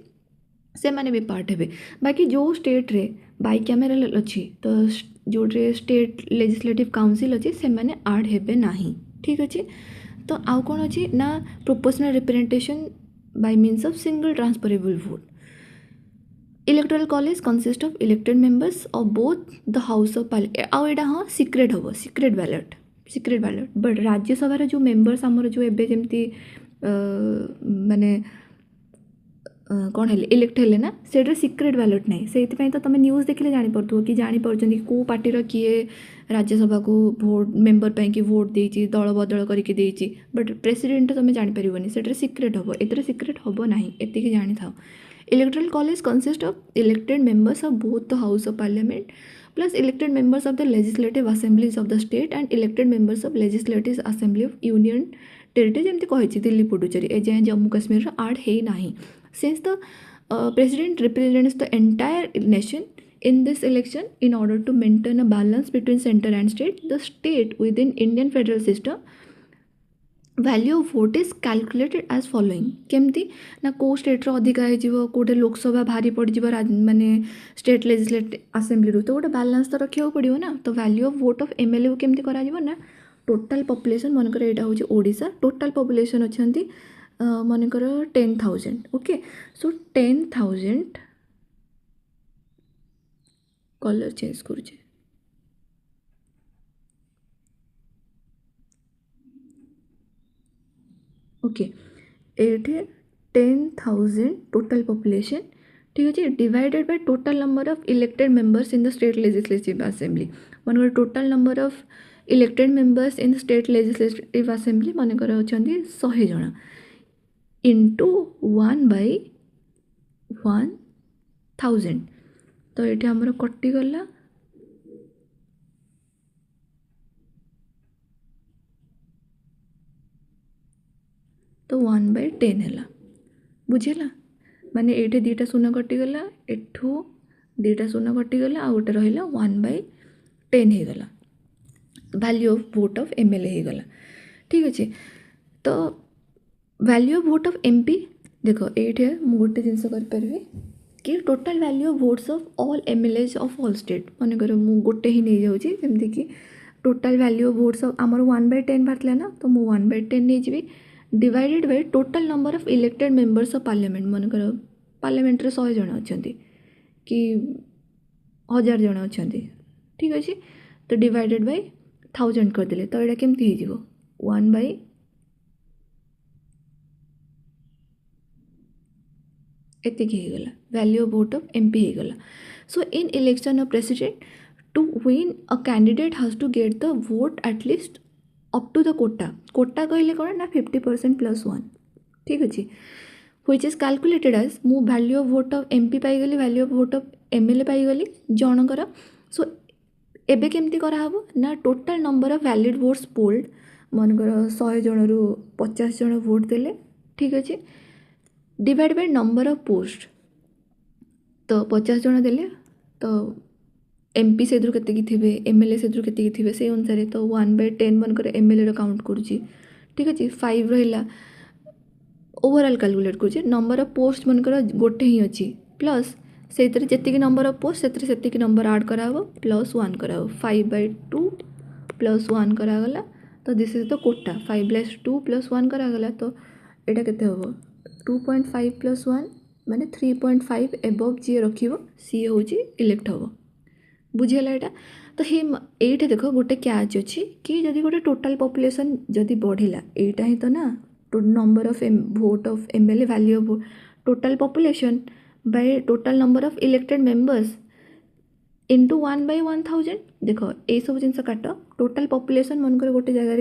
S1: से माने भी पार्ट हेबे। बाकी जो स्टेट रे बाइकैमेराल अच्छी तो जो स्टेट लेजिस्लेटिव काउंसिल अच्छी से माने आड हेबे नाही। ठीक अच्छे। तो आउ कौन अच्छी ना proportional representation bye means of single transferable vote. Electoral college consist of elected members of both the house of parliament. आउ एटा हाँ सिक्रेट हम सिक्रेट बैलेट बट राज्यसभा जो मेंबर्स आमर जो एबे जेमती माने कौन है इलेक्ट हेले ना से सिक्रेट बैलेट ना से तो तुम न्यूज़ देखले जापर कि जापर कौ पार्टीर किए राज्यसभा को भोट मेंबर पे कि भोट देती दल बदल करके देती बट प्रेसिडेंट तुम जापरनि से सिक्रेट हम ए सिक्रेट हम ना एति जानी था। Electoral college consist of elected members of both the house of parliament plus elected members of the legislative assemblies of the state and elected members of legislative assembly of union territory जमी कही दिल्ली पुडुचेरी ए जाए जम्मू काश्मीर आड है ना। Since the president represents the entire nation in this election, in order to maintain a balance between center and state, the state within Indian federal system value of vote is calculated as following। केमती ना को state अधिका हो कोटे लोकसभा भारी पड़ माने state legislative assembly रू तो गोटे बैलेंस तो रखा पड़ो ना। तो value of vote of MLA को केमती करा ना टोटाल पॉपुलेशन मनकर यहाँ हूँ ओडिशा टोटाल पॉपुलेशन अच्छा मनकर 10,000 ओके। सो 10,000 कलर चेंज करुचे ओके ये 10,000 टोटाल पॉपुलेशन ठीक अच्छे divided by total number of elected members in the state legislative assembly मनकर total number of elected members in state legislative assembly मनकर अच्छा 100 जन इंटू 1/1000 तो ये आमर कटिगला तो 1/10 है बुझेगा माने ये दीटा शून्य कटिगला एठू दीटा शून्य कटिगला आ गोटे रहा 1/10 होगला value of vote of MLA होगला। ठीक अच्छे। तो value of vote of MP देख ये मुझे गोटे जिनस करें कि total value of votes of all MLAs of all state मनकर मुझे गोटे ही नहीं जाऊँगी जमती कि total value of votes of आमर 1/10 बाहर ना तो मुझे 1/10 नहीं जी divided by total number of elected members of parliament मनकर पार्लियामेंट 100 जन अच्छा कि 1000 जन अच्छा ठीक अच्छे। तो डिवाइडेड बाय 1000 करदे तो यहाँ केमती हो 1/10 एतिकी होगला value of vote of MP होगला। So in election of president to win a candidate has to get the vote at least up to the quota quota कहले कौन ना 50% + 1 ठीक अच्छे व्हिच इज कैलकुलेटेड एज मु value of vote of MP पाईगली value of vote of MLA पाईगली जनकर। So एबे केमती कराहब ना total number of valid votes polled मनकर 100 जन रु 50 जन वोट देले ठीक अच्छे divide by number of post तो 50 जन देले तो एमपी से के एमएलए से के से अनुसार तो 1/10 मनकर एमएलए काउंट करुच्ची ठीक अच्छे 5 रहा ओवरऑल कैलकुलेट करुच्चे नंबर ऑफ पोस्ट मनकर गोटे ही अच्छी प्लस से जी नंबर ऑफ पोस्ट से नंबर आड कराब +1 कराब 5/2 +1 करागला तो दिस इज द कोटा 5/2 +1 करागला तो यहाँ केते हम 2.5 + 1 माने 3.5 एबव जी रखिबो सी हूँ इलेक्ट हम बुझीगला यहाँ। तो ये देख गोटे कैच अच्छी कि जदि गोटे टोटाल पॉपुलेशन जदि बढ़िला यहाँ ही तो ना number of vote of MLA value of total population bye total number of elected members into 1/1000 देख ये सब जिन काट टोटाल पॉपुलेशन मनकर गोटे जगार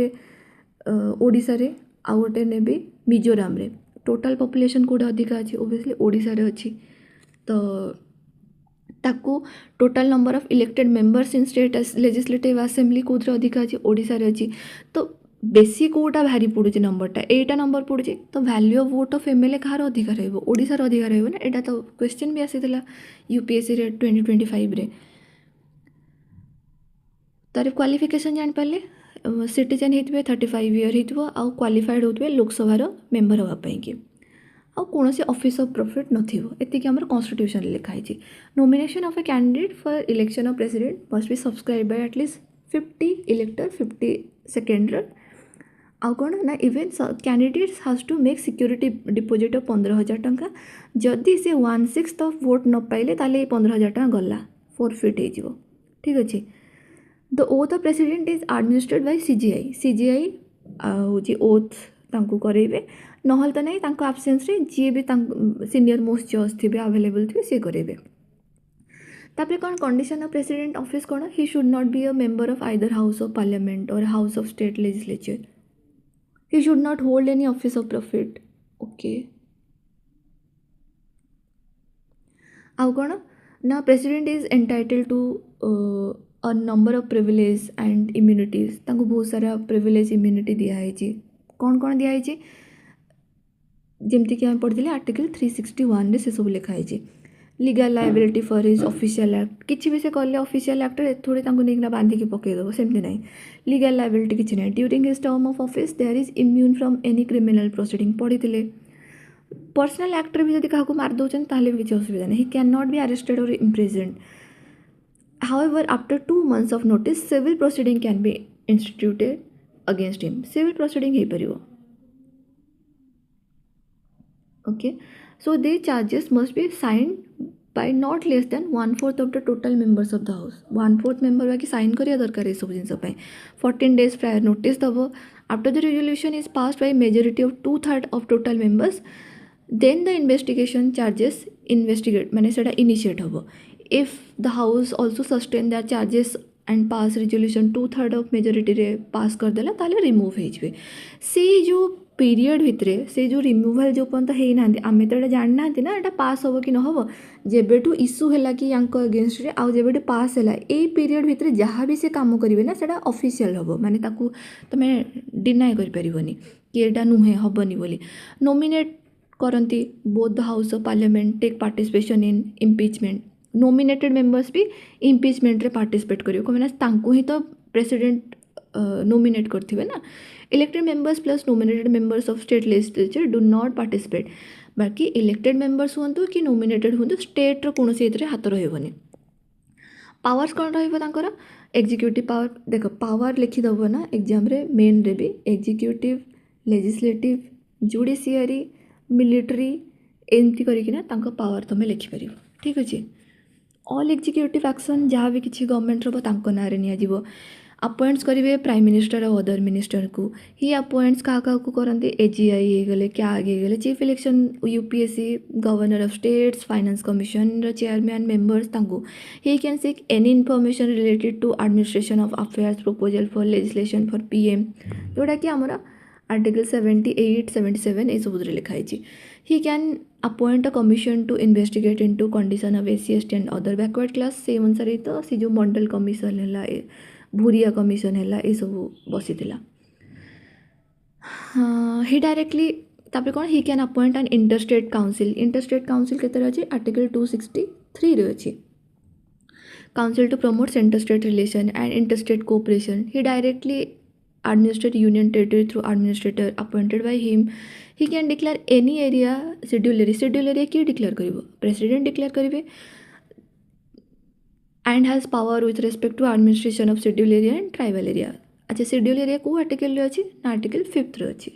S1: ओडिशा रे आ गोटे नेबी मिजोराम रे टोटाल पॉपुलेशन कोडा अधिका अच्छी ओबियसली ओडिशा रे अच्छी तो ताकू total number of elected members in state legislative assembly कौन अधिका अच्छी ओडिशा रे अच्छी तो बेसी कौटा भारी पड़ुचे नंबरटा एटा नंबर पड़ुचे तो value of vote of MLA कहार अधिका रहिबो ओडिशा रो अधिका रहिबो ना एटा तो क्वेश्चन भी आसीथिला यूपीएससी रे 2025 रे। तार क्वालिफिकेशन जान पाले सिटीजन होते 35 इयर हो क्वालिफाइड होते लोकसभा मेम्बर हाँपाई कि ଆଉ କୌଣସି ଅଫିସ୍ ଅଫ୍ ପ୍ରଫିଟ୍ ନଥିବ। ଏତିକି ଆମର କନଷ୍ଟିଟ୍ୟୁସନରେ ଲେଖା ହେଇଛି। Nomination of A candidate for election of president must B subscribe Bai at least 50 elector 50 ସେକେଣ୍ଡର। ଆଉ କ'ଣ ନା even candidates has two make security deposit of 15,000 ଟଙ୍କା। ଯଦି ସେ 1/6 ଅଫ୍ ଭୋଟ୍ ନ ପାଇଲେ ତାହେଲେ ଏଇ 15,000 ଟଙ୍କା ଗଲା, ଫୋରଫିଟ୍ ହେଇଯିବ। ଠିକ୍ ଅଛି। The oath of president is administered by CJI. CJI ହେଉଛି ଓଥ୍ ତାଙ୍କୁ କରେଇବେ, ନହେଲେ ତ ନାହିଁ ତାଙ୍କ ଆବସେନ୍ସରେ ଯିଏ ବି ତାଙ୍କ ସିନିୟର ମୋଷ୍ଟ ଜଜ୍ ଥିବେ ଆଭେଲେବଲ୍ ଥିବେ ସିଏ କରେଇବେ। ତାପରେ କ'ଣ କଣ୍ଡିସନ୍ ଅଫ୍ ପ୍ରେସିଡେଣ୍ଟ ଅଫିସ୍ କ'ଣ, ହି should not be a member of either house of parliament or house of state legislature. He should not hold any office of profit. Okay. ଆଉ କ'ଣ ନା ପ୍ରେସିଡେଣ୍ଟ ଇଜ୍ ଏଣ୍ଟାଇଟେଲ୍ ଟୁ ଅ number of privilege and ଇମ୍ୟୁନିଟିଜ୍। ତାଙ୍କୁ ବହୁତ ସାରା privilege immunity ଦିଆହେଇଛି। କ'ଣ ଦିଆହେଇଛି, ଯେମିତିକି ଆମେ ପଢ଼ିଥିଲେ ଆର୍ଟିକଲ୍ 361ରେ ସେସବୁ ଲେଖା ହେଇଛି। Legal liability for his official act, କିଛି ବି ସେ କଲେ ଅଫିସିଆଲ୍ ଆକ୍ଟରେ ଥୋଡ଼ି ତାଙ୍କୁ ନେଇକିନା ବାନ୍ଧିକି ପକାଇଦେବ, ସେମିତି ନାହିଁ। ଲିଗାଲ୍ ଲାଇବିଲିଟି କିଛି ନାହିଁ। During his term of office there is immune from any criminal proceeding, ପଢ଼ିଥିଲେ। ପର୍ସନାଲ୍ ଆକ୍ଟରେ ବି ଯଦି କାହାକୁ ମାରି ଦେଉଛନ୍ତି ତାହେଲେ ବି କିଛି ଅସୁବିଧା ନାହିଁ। He can not be arrested or imprisoned. However after 2 months of notice civil proceeding can be instituted against him. Civil proceeding ହେଇପାରିବ। Okay, so these charges must be signed by not less than 1/4 of the total members of the house. 1/4 member बाकी sign करिया दरकार ये सब जिनस पे 14 days prior notice दबो. After the resolution is passed by majority of 2/3 of total members, then the investigation charges investigate माने सेटा initiate हबो. If the house also sustain their charges and pass resolution 2/3 of majority रे pass कर देला ताले remove हो जाए. से जो पीरियड भितरे से जो रिमूवाल जो पर्यंत होना आम तो ये जानना ना यहाँ पास हम कि न हम जेबेठू इश्यू है कि अगेन्स्ट आउ जेबेठू पास है ये पीरियड भितर जहाँ भी से काम करेंगे ना सेटा ऑफिशियल हम माने ताकू तुम डिनाए कर पारिबनी कि एटा नुहे हेनी बोली. नोमिनेट करती both the house of parliament take participation in impeachment. Nominated members भी इम्पिचमेंट रे पार्टिसिपेट करेंगे ही तो प्रेसिडेंट नोमिनेट करथिबे ना. Elected members plus nominated members of state legislature do not participate. बाकी इलेक्टेड मेंबर्स हूँ कि नोमिनेटेड हूँ स्टेट कौन से हाथ रही. पावर्स कौन रही एग्जीक्यूटिव पावर देख पावर लिखिदेव ना एग्जाम रे मेन रे भी एग्जीक्यूटिव लेजिस्लेटिव जुडिशियरी मिलिटरी एमती करना पावर तुम लिखिपर. ठीक अच्छे. ऑल एग्जीक्यूटिव एक्शन जहाँ भी किसी गवर्नमेंट रब ना निजी अपॉइंट्स करेंगे प्राइम मिनिस्टर और अदर मिनिस्टर को. ही अपॉइंट्स क्या करते एजीआई गले क्या गले chief election UPSC governor of states finance commission chairman members he can seek any information related to administration of affairs proposal for legislation for PM जोटा कि आमर आर्टिकल 78 77 ये सब लिखाई. He can appoint a commission to investigate into condition of SC ST and other backward class से अनुसार तो सी जो मंडल कमिशन है भूरिया कमिशन है ये सब बसी. ही डायरेक्टली तापर कौन he can appoint an interstate council. Interstate council केते अच्छे आर्टिकल 263 रे अच्छे. Council to promote centre state relation and interstate cooperation. He directly administrate union territory through administrator appointed by him. He can declare any area schedule area किए declare कर president declare करेंगे and has power with respect to administration of scheduled area and tribal area. अच्छा scheduled area को article अच्छी ना article 5th अच्छी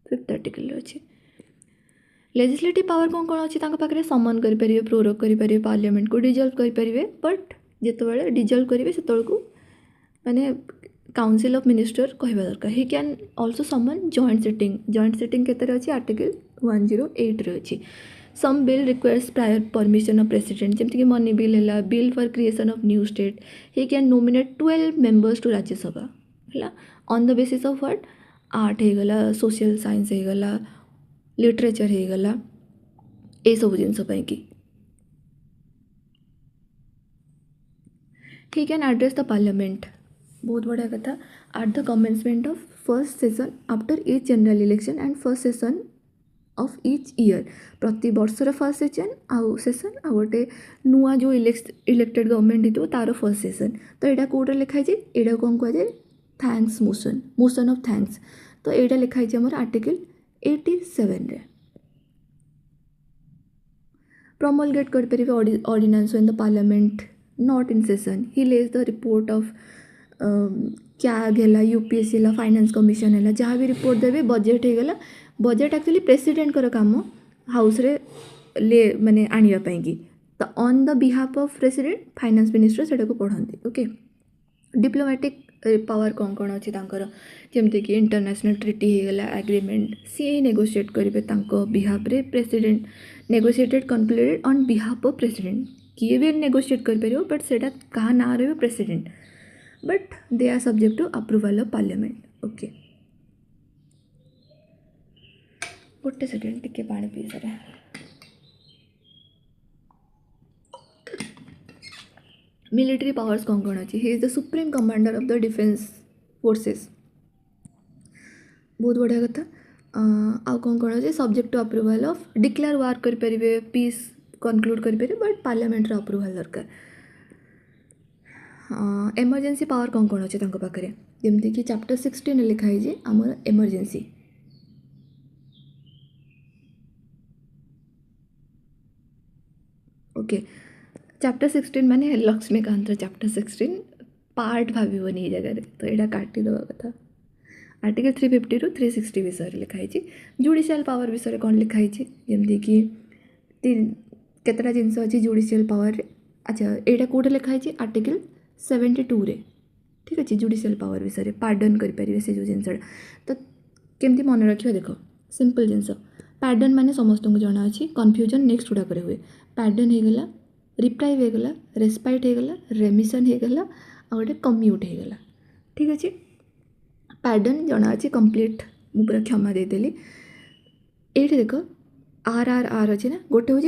S1: 5th article अच्छी. Legislative power कौन कौन अच्छी पाखे समन करेंगे प्रोरोग करेंगे पार्लियामेंट को डिजल्व करेंगे. बट जिते डिजल्व करेंगे से माने काउंसिल ऑफ मिनिस्टर कहवा दरकार. He can also summon joint sitting केते अच्छी आर्टिकल 108 रे अच्छी. Some bill requires prior permission of president जमीक मनी बिल है bill for creation of new state. He can nominate 12 members to Rajya Sabha है on the basis of what art होगला social science होगला literature होगला ये सब जिनस कि. He can address the parliament. बहुत बढ़िया कथा. At the commencement of first session after each general election and first session of each year. प्रति वर्षर फर्स्ट सेशन आउ सेशन आ गोटे नुआ जो इलेक्टेड गवर्नमेंट हो तार फर्स्ट सेशन. तो यहाँ कौटे लिखाई यहाँ कौन कहुए थैंक्स मोशन ऑफ थैंक्स. तो यहाँ लिखाई आमर आर्टिकल 87 रे. promulgate kariପାରିବେ ordinance when the parliament not in session. He lays the report of CAG है UPSC है फाइनेंस कमिशन है जहाँ भी रिपोर्ट देवे बजेट होगा बजेट एक्चुअली प्रेसिडेंट कर काम हाउस रे ले माने आनिया पाएंगी तो on the behalf of president finance minister सेटा को पढ़ाती ओके डिप्लोमेटिक पावर कौन कौन अच्छी जमती कि इंटरनेशनल ट्रिटी होगा एग्रीमेंट सी नेगोशिएट करेंगे बिहाफ रे president negotiated concluded on behalf of president किए भी नेगोशिएट कर बट सेटा कहाँ ना रहे president but they are subject to approval of parliament okay गोटे सेकेंड टिके पानी पी सारे मिलिट्री पावर्स कौन कौन अच्छी he is the supreme commander of the defence forces बहुत बढ़िया कथा आउ कौन कौन अच्छे subject to approval of declare वार करेंगे पीस कनक्लूड करेंगे बट पार्लियामेंट अप्रूवल दरकार एमरजेंसी पावर कौन कौन अच्छे पाखे जमती कि चैप्टर 16 लिखाई आमर एमरजेंसी ओके चैप्टर 16 माने लक्ष्मीकांत चैप्टर 16 पार्ट भावन ये जगह तो यहाँ काटिदेवा कथा आर्टिकल 350 ରୁ 360 विषय लिखाई जुडिशियल पावर विषय कौन लिखाई जमती कि केतटा जिनस अच्छी जुडिशियल पावर अच्छा यहाँ कौटे लिखाई आर्टिकल 72 रे ठीक अच्छे जुडिशियल पावर विषय पार्डन करेंगे से जो जिनसा तो केमती मन रखिए देख सिंपल जिनस पार्डन माने समस्त को जना अच्छी कन्फ्यूजन नेक्स्ट गुड़ाक हुए पार्डन होगला रिप्राइव होगला रेस्पाइट होगला रेमिशन होगला आ गोटे कम्यूट होगला ठीक अच्छे पार्डन जना अच्छी कंप्लीट मु पूरा क्षमा देदेली ये देख आर आर आर अच्छे ना गोटे हूँ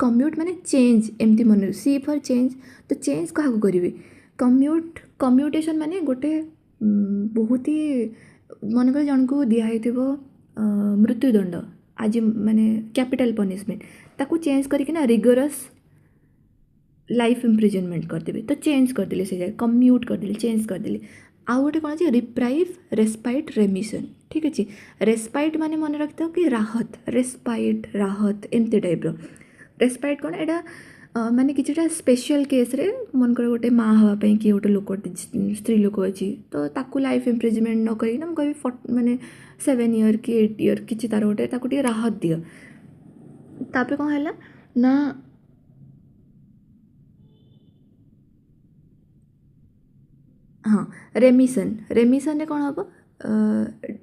S1: कम्यूट माने चेंज एमती मन सी फॉर चेंज तो चेंज क्या करेंगे कम्यूटेशन माने गोटे बहुत ही मनकर जन को दिखाई मृत्युदंड आज माने कैपिटल पनिशमेंट ताकू चेंज करके रिगरस लाइफ इम्प्रिजनमेंट करदेवे तो चेंज करदे से जाए कम्यूट करदे चेंज करदे आउ गोटे कौन अच्छे रिप्राइव रेस्पाइट रेमिशन ठीक अच्छे रेस्पाइट माने मन रखता कि राहत रेस्पाइट राहत एमती टाइप्र रेस्पाइट कौन एटा माने किछटा स्पेशल केस रे मनकर गोटे माँ हाँवाई कि गोटे लोक स्त्री लोक अच्छी तो ताकू लाइफ इम्प्रिजमेंट न करना मुझे माने 7 ईयर कि 8 ईयर कि तार गोटे ताकू टे राहत दियो तापर कौन है ना हाँ रेमिशन कौन हम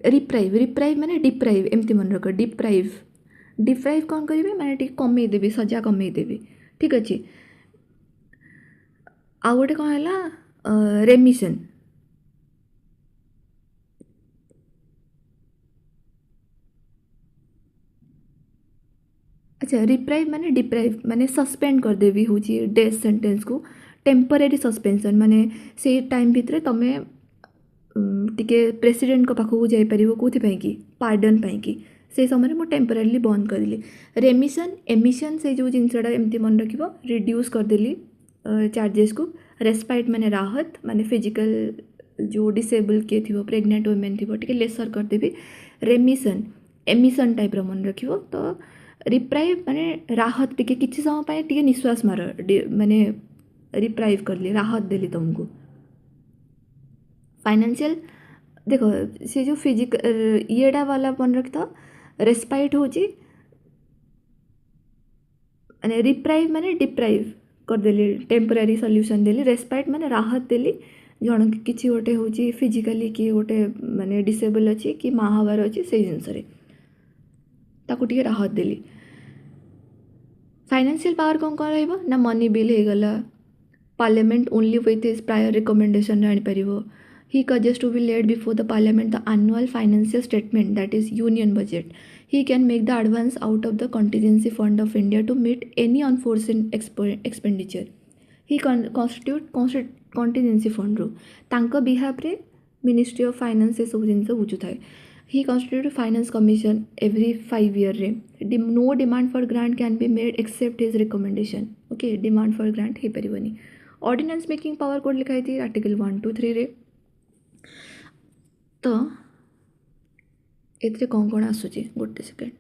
S1: रिप्राइव माने डिप्राइव एमती मन रख डिप्राइव कौन करेंगे माने कमे देवी सजा कमे देवी ठीक अच्छे आउ गोटे कौन है रेमिशन अच्छा रिप्राइव माने डिप्राइव माने सस्पेंड करदेवी हूँ डेथ सेंटेंस को टेम्परेरी सस्पेंशन माने से टाइम भितर तुम टिके प्रेसिडेंट पाखक जापर कौन कि पार्डन पाई से समय मुझे टेम्परेली बंद करदेली रेमिशन एमिशन से जो जिनसा एमती मन रख रिड्यूस करदेली चार्जेस को रेस्पाइट माने राहत माने फिजिकल जो डिसेबल किए थी प्रेग्नेंट वुमेन थी टे लेसर करदेवी रेमिशन एमिशन टाइप मन रख तो रिप्राइव माने राहत टिके किसी समय टे निश्वास मार माने रिप्राइव करली राहत देली तुमको फाइनेंशियल देखो से जो फिजिकल येटा वाला मन रखता रेस्पाइट हूँ माने रिप्राइव माने डिप्राइव करदेली टेम्परेरी सल्यूशन देली रेस्पाइट माने राहत देली जन किसी गोटे हूँ फिजिकाली किए गोटे माने डिसेबल अच्छी कि माँ हबार अच्छी से जिनस ताकू टे राहत देली फाइनेंशियल पावर कौन कौन रहिबो ना मनी बिल होगला parliament only with his prior recommendation आनीपर he causes to be laid before the parliament the annual financial statement that is union budget he can make the advance out of the contingency fund of India to meet any unforeseen expenditure he constitute contingency fund ru तांको behalf रे ministry of finance से सब जिनस बुझु थाए he constitute finance commission every 5 year रे no demand for grant can be made except his recommendation okay demand for grant हे परिबनी ordinance making power कोड लिखाई थी आर्टिकल 1 2 3 रे तो एथरे कौन कौन आसूची गोटे सेकेंड